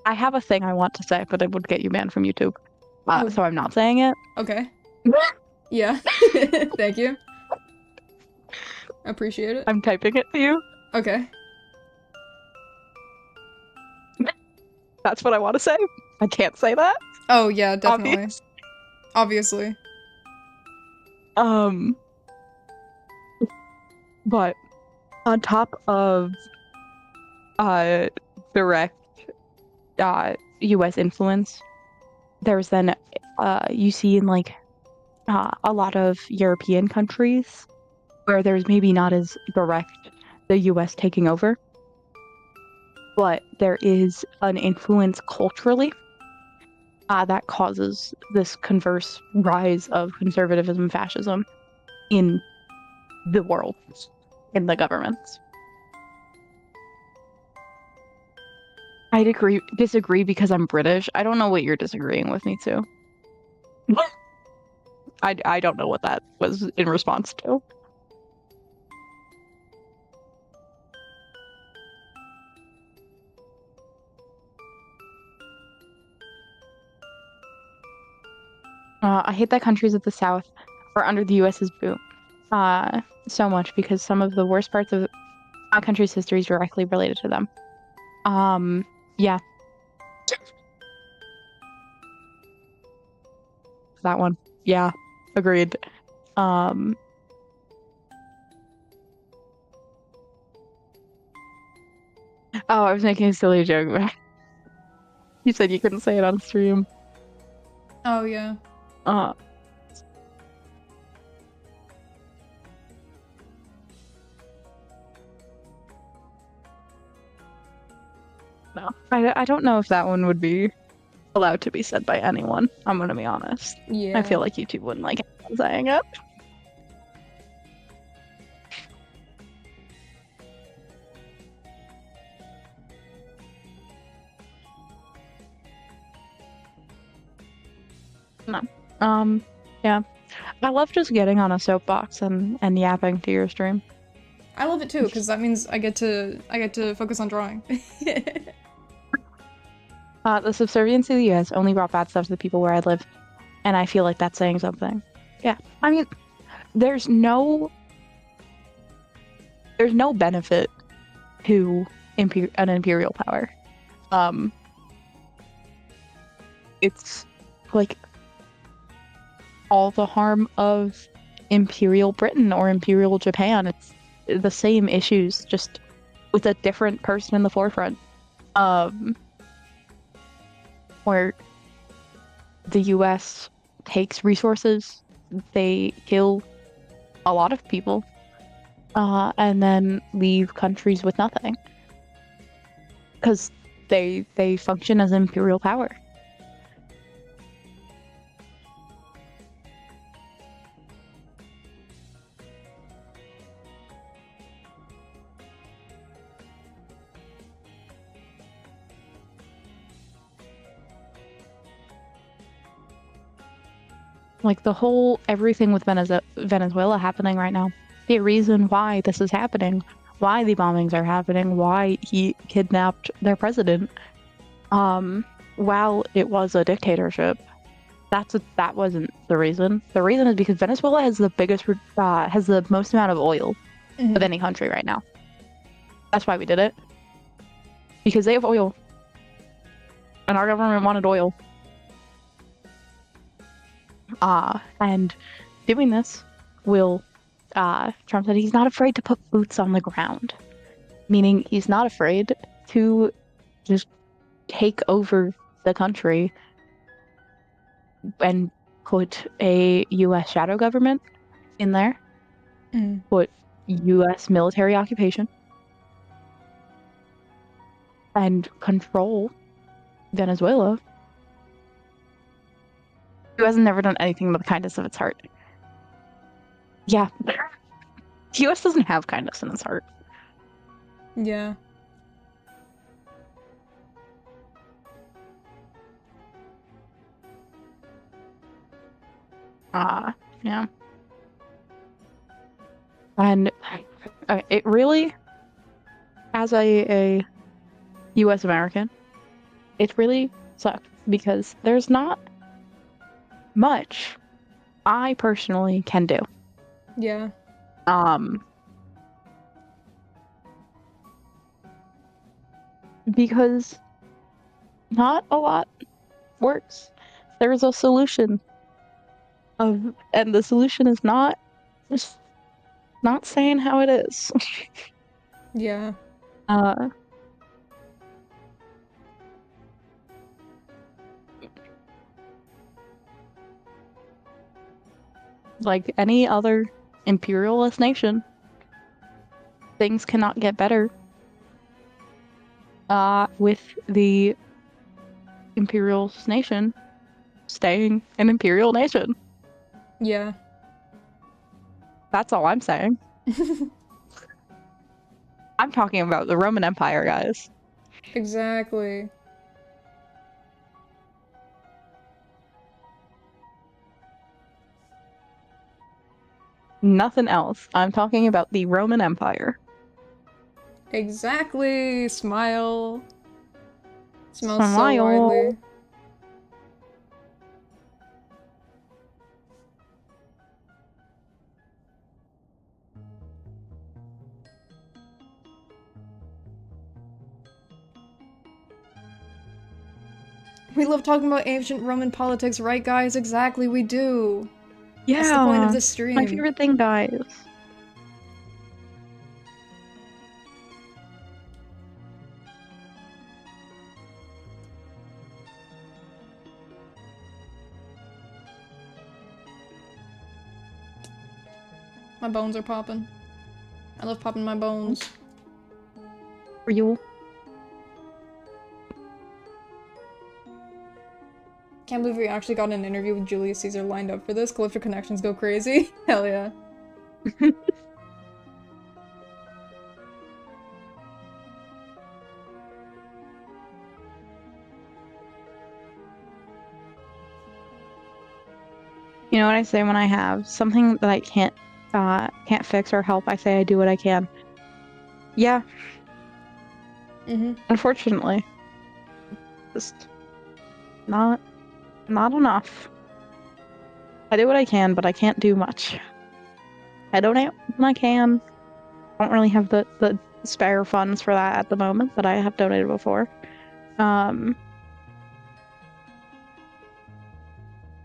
I have a thing I want to say, but it would get you banned from YouTube, Oh. so I'm not saying it. Okay. Yeah. Thank you. Appreciate it. I'm typing it to you. Okay. That's what I want to say. I can't say that. Oh yeah, definitely. Obviously. But on top of direct US influence, there's then you see in like a lot of European countries where there's maybe not as direct the US taking over, but there is an influence culturally that causes this converse rise of conservatism and fascism in the world, in the governments. I disagree because I'm British. I don't know what you're disagreeing with me to. I don't know what that was in response to. I hate that countries of the South are under the US's boot so much because some of the worst parts of my country's history is directly related to them. Yeah. That one. Yeah, agreed. Oh, I was making a silly joke, but you said you couldn't say it on stream. Oh, yeah. No, I don't know if that one would be allowed to be said by anyone. I'm gonna be honest. Yeah. I feel like YouTube wouldn't like anyone saying it. No. Yeah. I love just getting on a soapbox and yapping to your stream. I love it too, because that means I get to focus on drawing. The subservience of the US only brought bad stuff to the people where I live, and I feel like that's saying something. Yeah. I mean, there's no benefit to an imperial power. It's like all the harm of Imperial Britain or Imperial Japan. It's the same issues, just with a different person in the forefront. Where the US takes resources, they kill a lot of people, and then leave countries with nothing. Because they function as imperial power. Like the whole everything with Venezuela happening right now. The reason why this is happening, why the bombings are happening, why he kidnapped their president, while it was a dictatorship. That wasn't the reason. The reason is because Venezuela has has the most amount of oil of any country right now. That's why we did it. Because they have oil. And our government wanted oil. And doing this will, Trump said he's not afraid to put boots on the ground. Meaning he's not afraid to just take over the country and put a US shadow government in there, put US military occupation, and control Venezuela. Who has never done anything with the kindness of its heart. Yeah. The US doesn't have kindness in its heart. Yeah. Yeah. And it really, as a US American, it really sucks because there's not much I personally can do. Yeah. Because not a lot works. There's a solution and the solution is not saying how it is. Yeah. Like any other imperialist nation, things cannot get better with the imperial nation staying an imperial nation. Yeah. That's all I'm saying. I'm talking about the Roman Empire, guys. Exactly. Nothing else. I'm talking about the Roman Empire. Exactly. Smile. Smells so Smile. widely. We love talking about ancient Roman politics, right, guys? Exactly, we do. Yeah. That's the point of this stream. My favorite thing, guys. My bones are popping. I love popping my bones. For you. Can't believe we actually got an interview with Julius Caesar lined up for this. Calypso connections go crazy. Hell yeah. You know what I say when I have something that I can't fix or help? I say I do what I can. Yeah. Unfortunately, just not enough. I do what I can, but I can't do much. I donate when I can. I don't really have the spare funds for that at the moment, but I have donated before.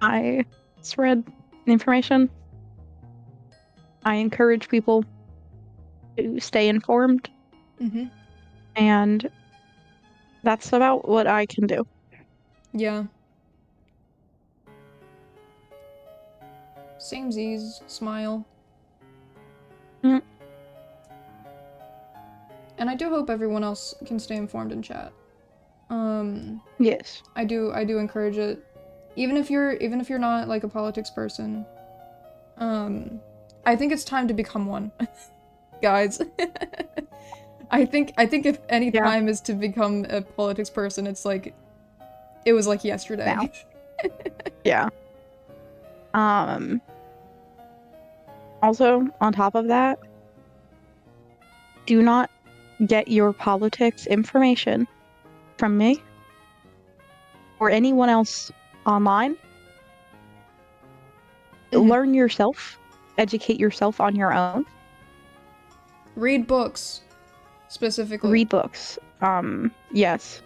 I spread information. I encourage people to stay informed. And that's about what I can do. Yeah. Samesies. Smile. Mm. And I do hope everyone else can stay informed in chat. Yes. I do encourage it. Even if you're not like a politics person. I think it's time to become one. Guys. I think if any time is to become a politics person, it's like it was like yesterday. Now. Yeah. Also, on top of that, do not get your politics information from me or anyone else online. Learn yourself. Educate yourself on your own. Read books. Specifically. Read books. Yes.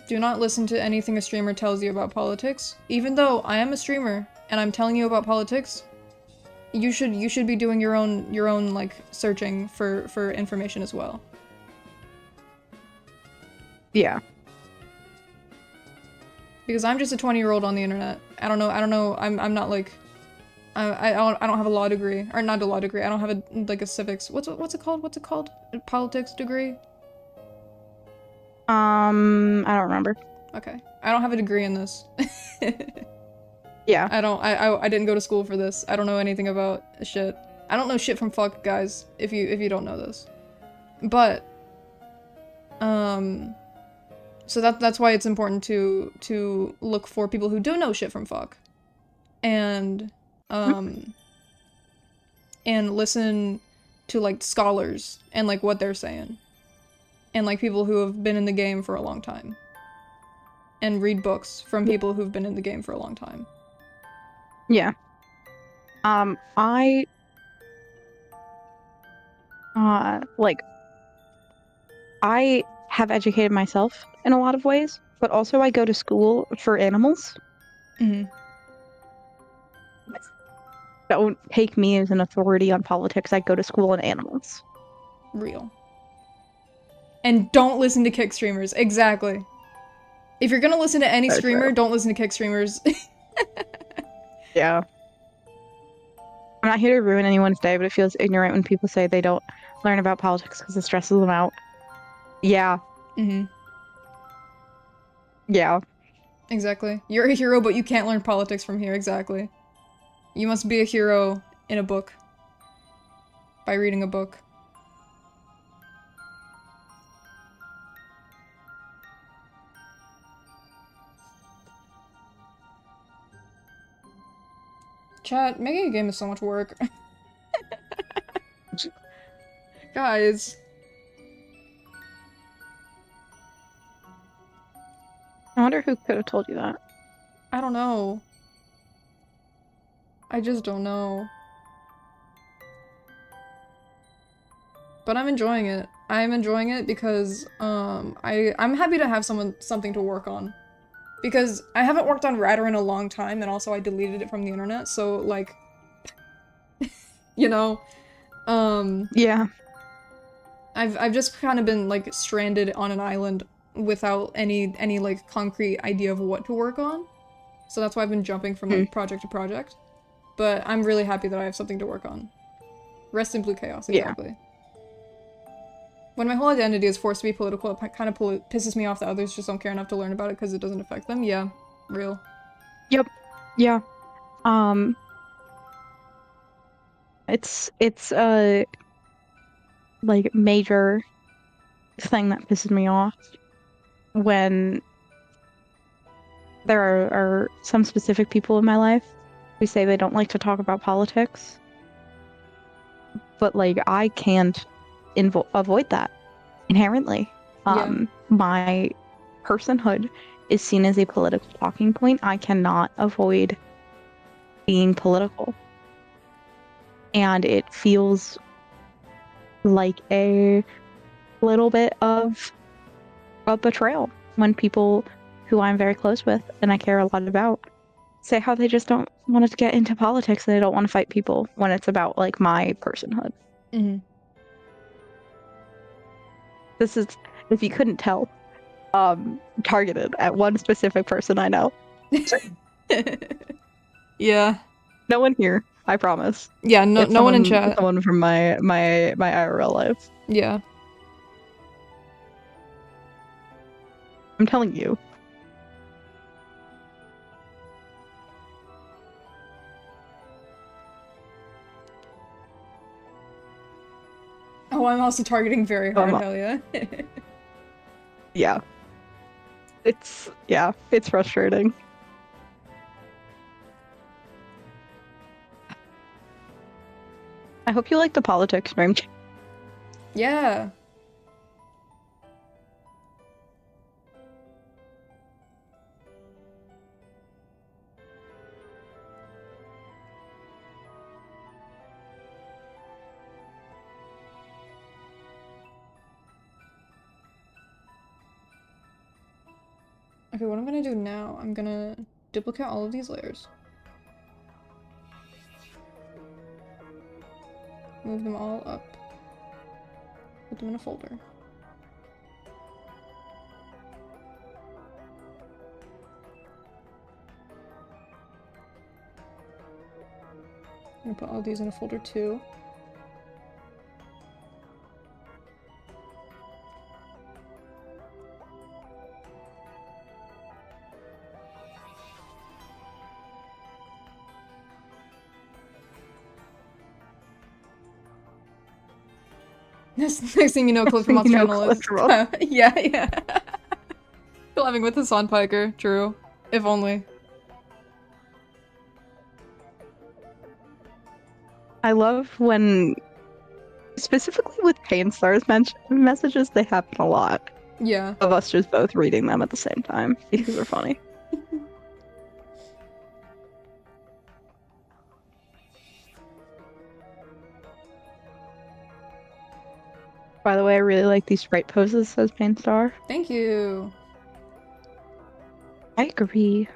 Do not listen to anything a streamer tells you about politics. Even though I am a streamer and I'm telling you about politics, you should be doing your own like searching for information as well. Yeah. Because I'm just a 20-year-old on the internet. I don't know. I'm not like I don't have a law degree, or not a law degree. I don't have a civics. What's it called? A politics degree? I don't remember. Okay. I don't have a degree in this. Yeah. I didn't go to school for this. I don't know anything about shit. I don't know shit from fuck, guys, if you don't know this. But so that's why it's important to look for people who do know shit from fuck. And and listen to like scholars and like what they're saying. And like people who have been in the game for a long time. And read books from people who've been in the game for a long time. Yeah. I have educated myself in a lot of ways, but also I go to school for animals. Don't take me as an authority on politics. I go to school on animals. Real. And don't listen to kick streamers. Exactly. If you're gonna listen to any streamer, don't listen to kick streamers. Yeah. I'm not here to ruin anyone's day, but it feels ignorant when people say they don't learn about politics because it stresses them out. Yeah, Mm-hmm. yeah. Exactly. You're a hero, but you can't learn politics from here. Exactly. You must be a hero in a book. By reading a book. Chat, making a game is so much work. Guys. I wonder who could have told you that. I don't know. I just don't know. But I'm enjoying it. I'm enjoying it because I'm happy to have something to work on. Because I haven't worked on Radar in a long time, and also I deleted it from the internet, so like you know, Yeah. I've just kind of been like stranded on an island without any like concrete idea of what to work on. So that's why I've been jumping from like project to project. But I'm really happy that I have something to work on. Rest in Blue Chaos, Yeah. exactly. When my whole identity is forced to be political, it kind of pisses me off that others just don't care enough to learn about it because it doesn't affect them. Yeah, real. Yep. Yeah. It's a like major thing that pisses me off when there are some specific people in my life who say they don't like to talk about politics, but like I can't avoid that inherently. Yeah. My personhood is seen as a political talking point. I cannot avoid being political, and it feels like a little bit of a betrayal when people who I'm very close with and I care a lot about say how they just don't want to get into politics and they don't want to fight people when it's about like my personhood. Mm-hmm. This is, if you couldn't tell, targeted at one specific person I know. Yeah. No one here, I promise. Yeah, no It's no one in chat. someone from my IRL life. Yeah. I'm telling you. Oh, I'm also targeting very hard, hell yeah. Yeah. It's frustrating. I hope you like the politics stream. Yeah. Okay, what I'm gonna do now, I'm gonna duplicate all of these layers. Move them all up. Put them in a folder. I'm gonna put all these in a folder too. Next thing you know, Cliff from channel is yeah, yeah. Collabing with Hassan Piker, true. If only. I love when, specifically with Pain Stars messages, they happen a lot. Yeah. Of us just both reading them at the same time because they're funny. By the way, I really like these sprite poses, says Pain Star. Thank you. I agree.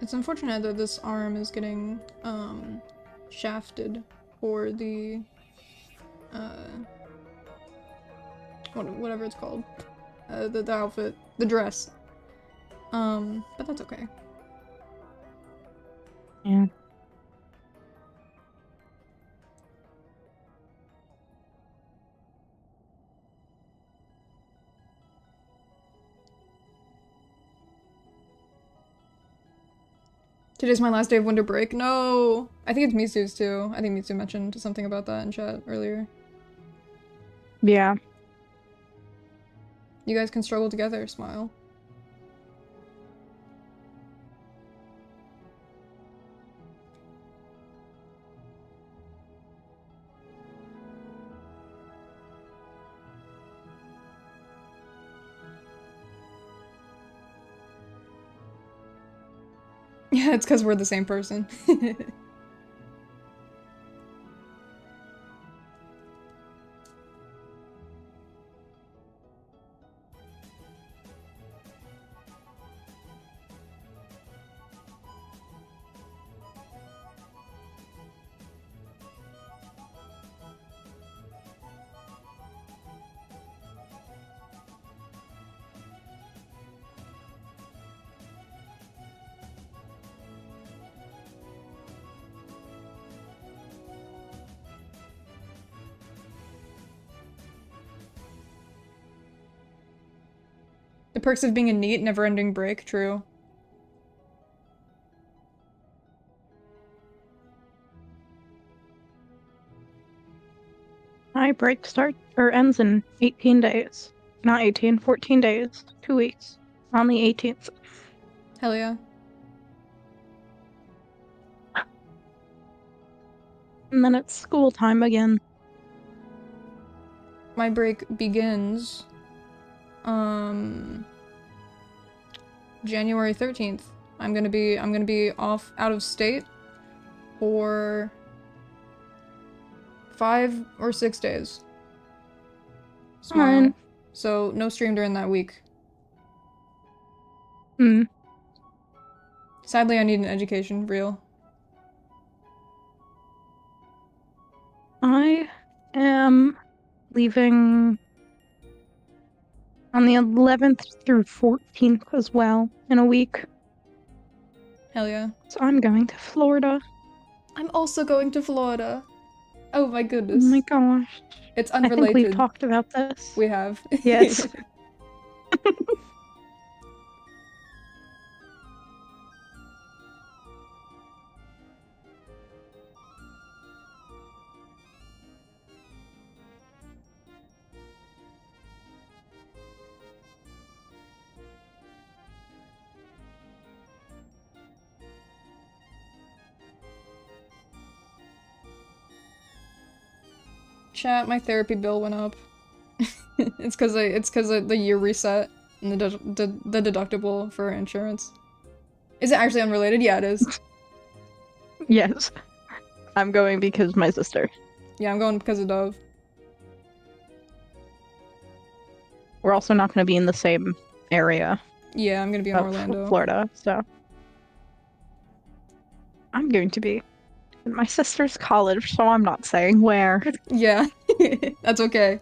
It's unfortunate that this arm is getting, shafted for the, whatever it's called. The outfit. The dress. But that's okay. Yeah. Today's my last day of winter break. No! I think it's Mitsu's too. I think Mitsu mentioned something about that in chat earlier. Yeah. You guys can struggle together, smile. Yeah, it's because we're the same person. The perks of being a neat, never-ending break, true. My break starts or ends in 18 days. Not 18, 14 days. 2 weeks. On the 18th. Hell yeah. And then it's school time again. My break begins, January 13th. I'm gonna be off out of state for 5 or 6 days. Smile. Fine. So no stream during that week. Sadly, I need an education, real. I am leaving on the 11th through 14th as well in a week. Hell yeah. So I'm going to Florida. I'm also going to Florida. Oh my Oh goodness. my gosh. It's I unrelated. think we've talked about this. We have. Yes. Chat, my therapy bill went up. It's cause the year reset and the deductible for insurance. Is it actually unrelated? Yeah, it is. Yes. I'm going because my sister. Yeah, I'm going because of Dove. We're also not going to be in the same area Yeah, I'm gonna be in of Orlando. Florida, so I'm going to be in my sister's college, so I'm not saying where. Yeah, that's okay.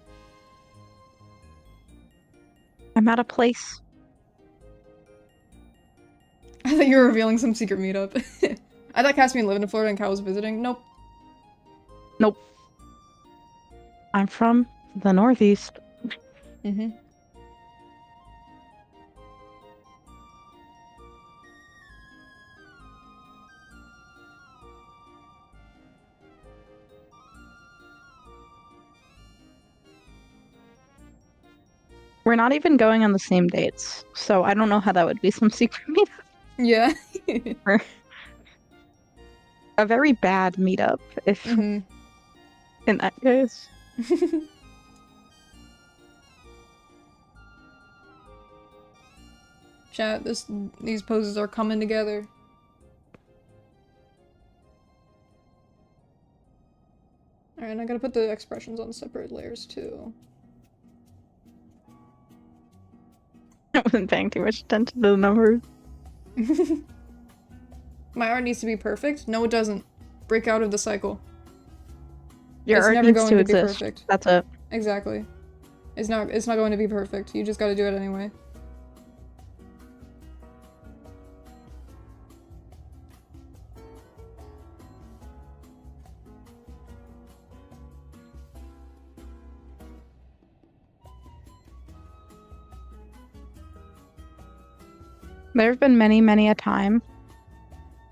I'm at a place. I thought you were revealing some secret meetup. I thought Caspian lived in Florida and Cal was visiting. Nope. Nope. I'm from the Northeast. Mm-hmm. We're not even going on the same dates, so I don't know how that would be some secret meetup. Yeah. A very bad meetup, if Mm-hmm. in that case. Chat, these poses are coming together. Alright, and I gotta put the expressions on separate layers too. I wasn't paying too much attention to the numbers. My art needs to be perfect? No, it doesn't. Break out of the cycle. Your It's art never needs going to to be exist. perfect. That's it. Exactly. It's not going to be perfect. You just gotta do it anyway. There have been many, many a time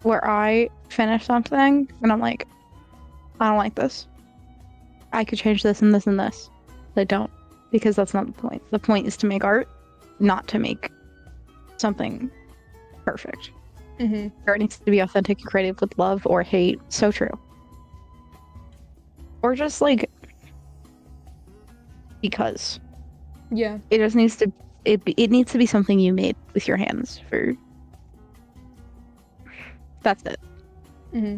where I finish something and I'm like, I don't like this. I could change this and this and this. But I don't, because that's not the point. The point is to make art, not to make something perfect. Mm-hmm. Art needs to be authentic and creative with love or hate. So true. Or just like, because. Yeah. It just needs to, it needs to be something you made with your hands for. That's it. Mm-hmm.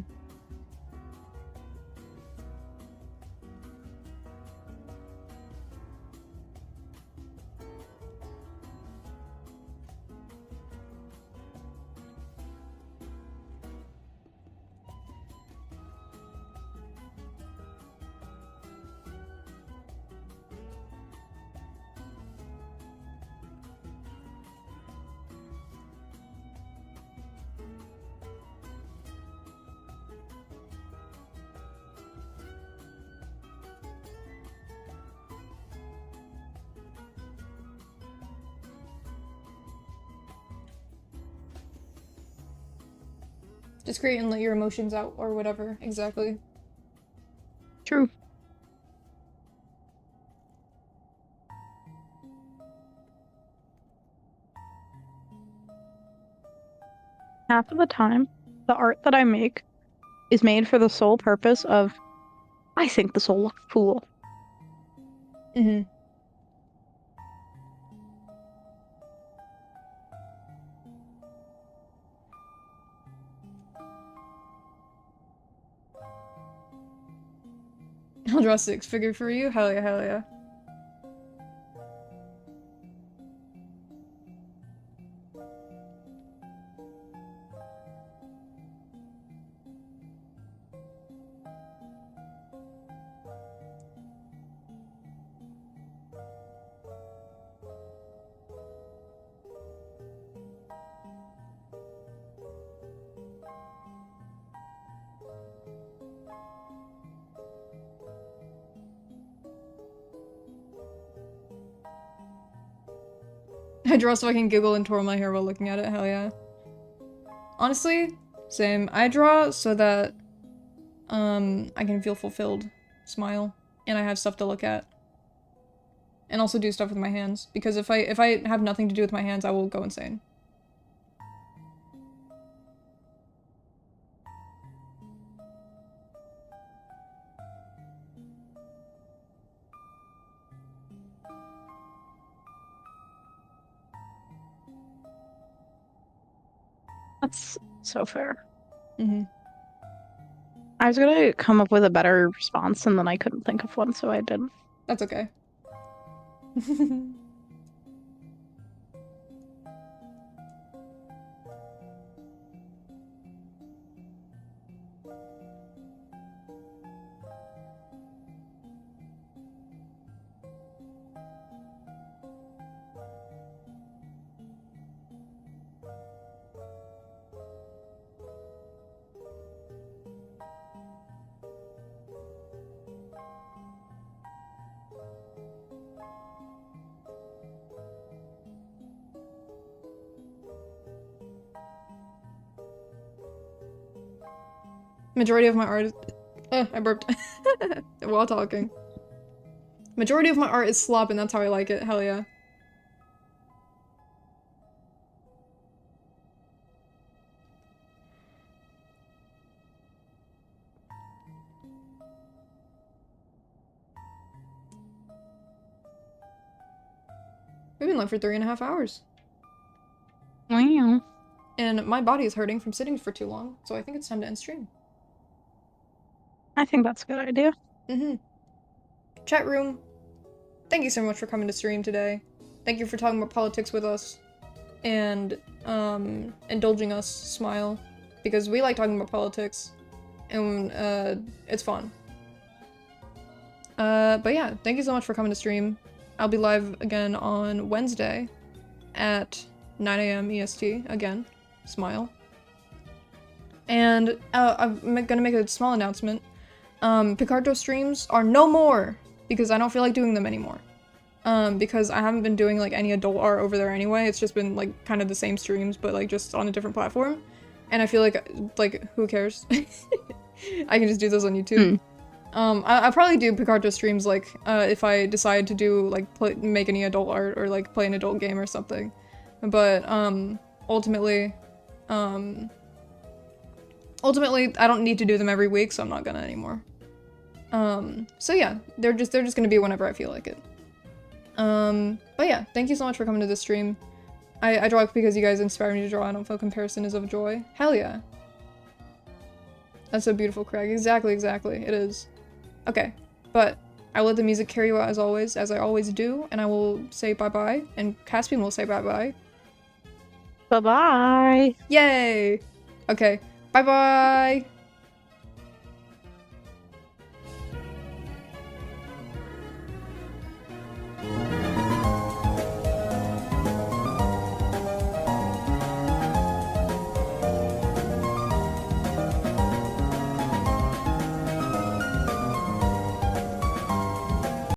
Just create and let your emotions out or whatever. Exactly. True. Half of the time, the art that I make is made for the sole purpose of, I think this will look cool. Mm-hmm. I'll draw 6-figure for you? Hell yeah, hell yeah. I draw so I can giggle and twirl my hair while looking at it, hell yeah. Honestly, same. I draw so that I can feel fulfilled, smile, and I have stuff to look at. And also do stuff with my hands, because if I have nothing to do with my hands, I will go insane. That's so fair. Mm-hmm. I was gonna come up with a better response and then I couldn't think of one, so I didn't. That's okay. Majority of my art is- I burped. While talking. Majority of my art is slop and that's how I like it, hell yeah. We've been live for 3.5 hours. Wow. And my body is hurting from sitting for too long, so I think it's time to end stream. I think that's a good idea. Chat room, thank you so much for coming to stream today. Thank you for talking about politics with us and indulging us smile, because we like talking about politics and it's fun. But yeah, thank you so much for coming to stream. I'll be live again on Wednesday at 9 AM EST again. Smile. And I'm gonna make a small announcement. Picardo streams are no more because I don't feel like doing them anymore. Because I haven't been doing like any adult art over there anyway. It's just been like kind of the same streams, but like just on a different platform. And I feel like who cares? I can just do those on YouTube. I'll probably do Picardo streams like if I decide to do like make any adult art or like play an adult game or something. But ultimately I don't need to do them every week, so I'm not gonna anymore. So yeah, they're just gonna be whenever I feel like it. But yeah, thank you so much for coming to this stream. I draw because you guys inspire me to draw. I don't feel comparison is of joy. Hell yeah. That's so beautiful, Craig. Exactly, it is. Okay, but I'll let the music carry you out as always, as I always do, and I will say bye-bye, and Caspian will say bye-bye. Bye-bye! Yay! Okay, bye-bye!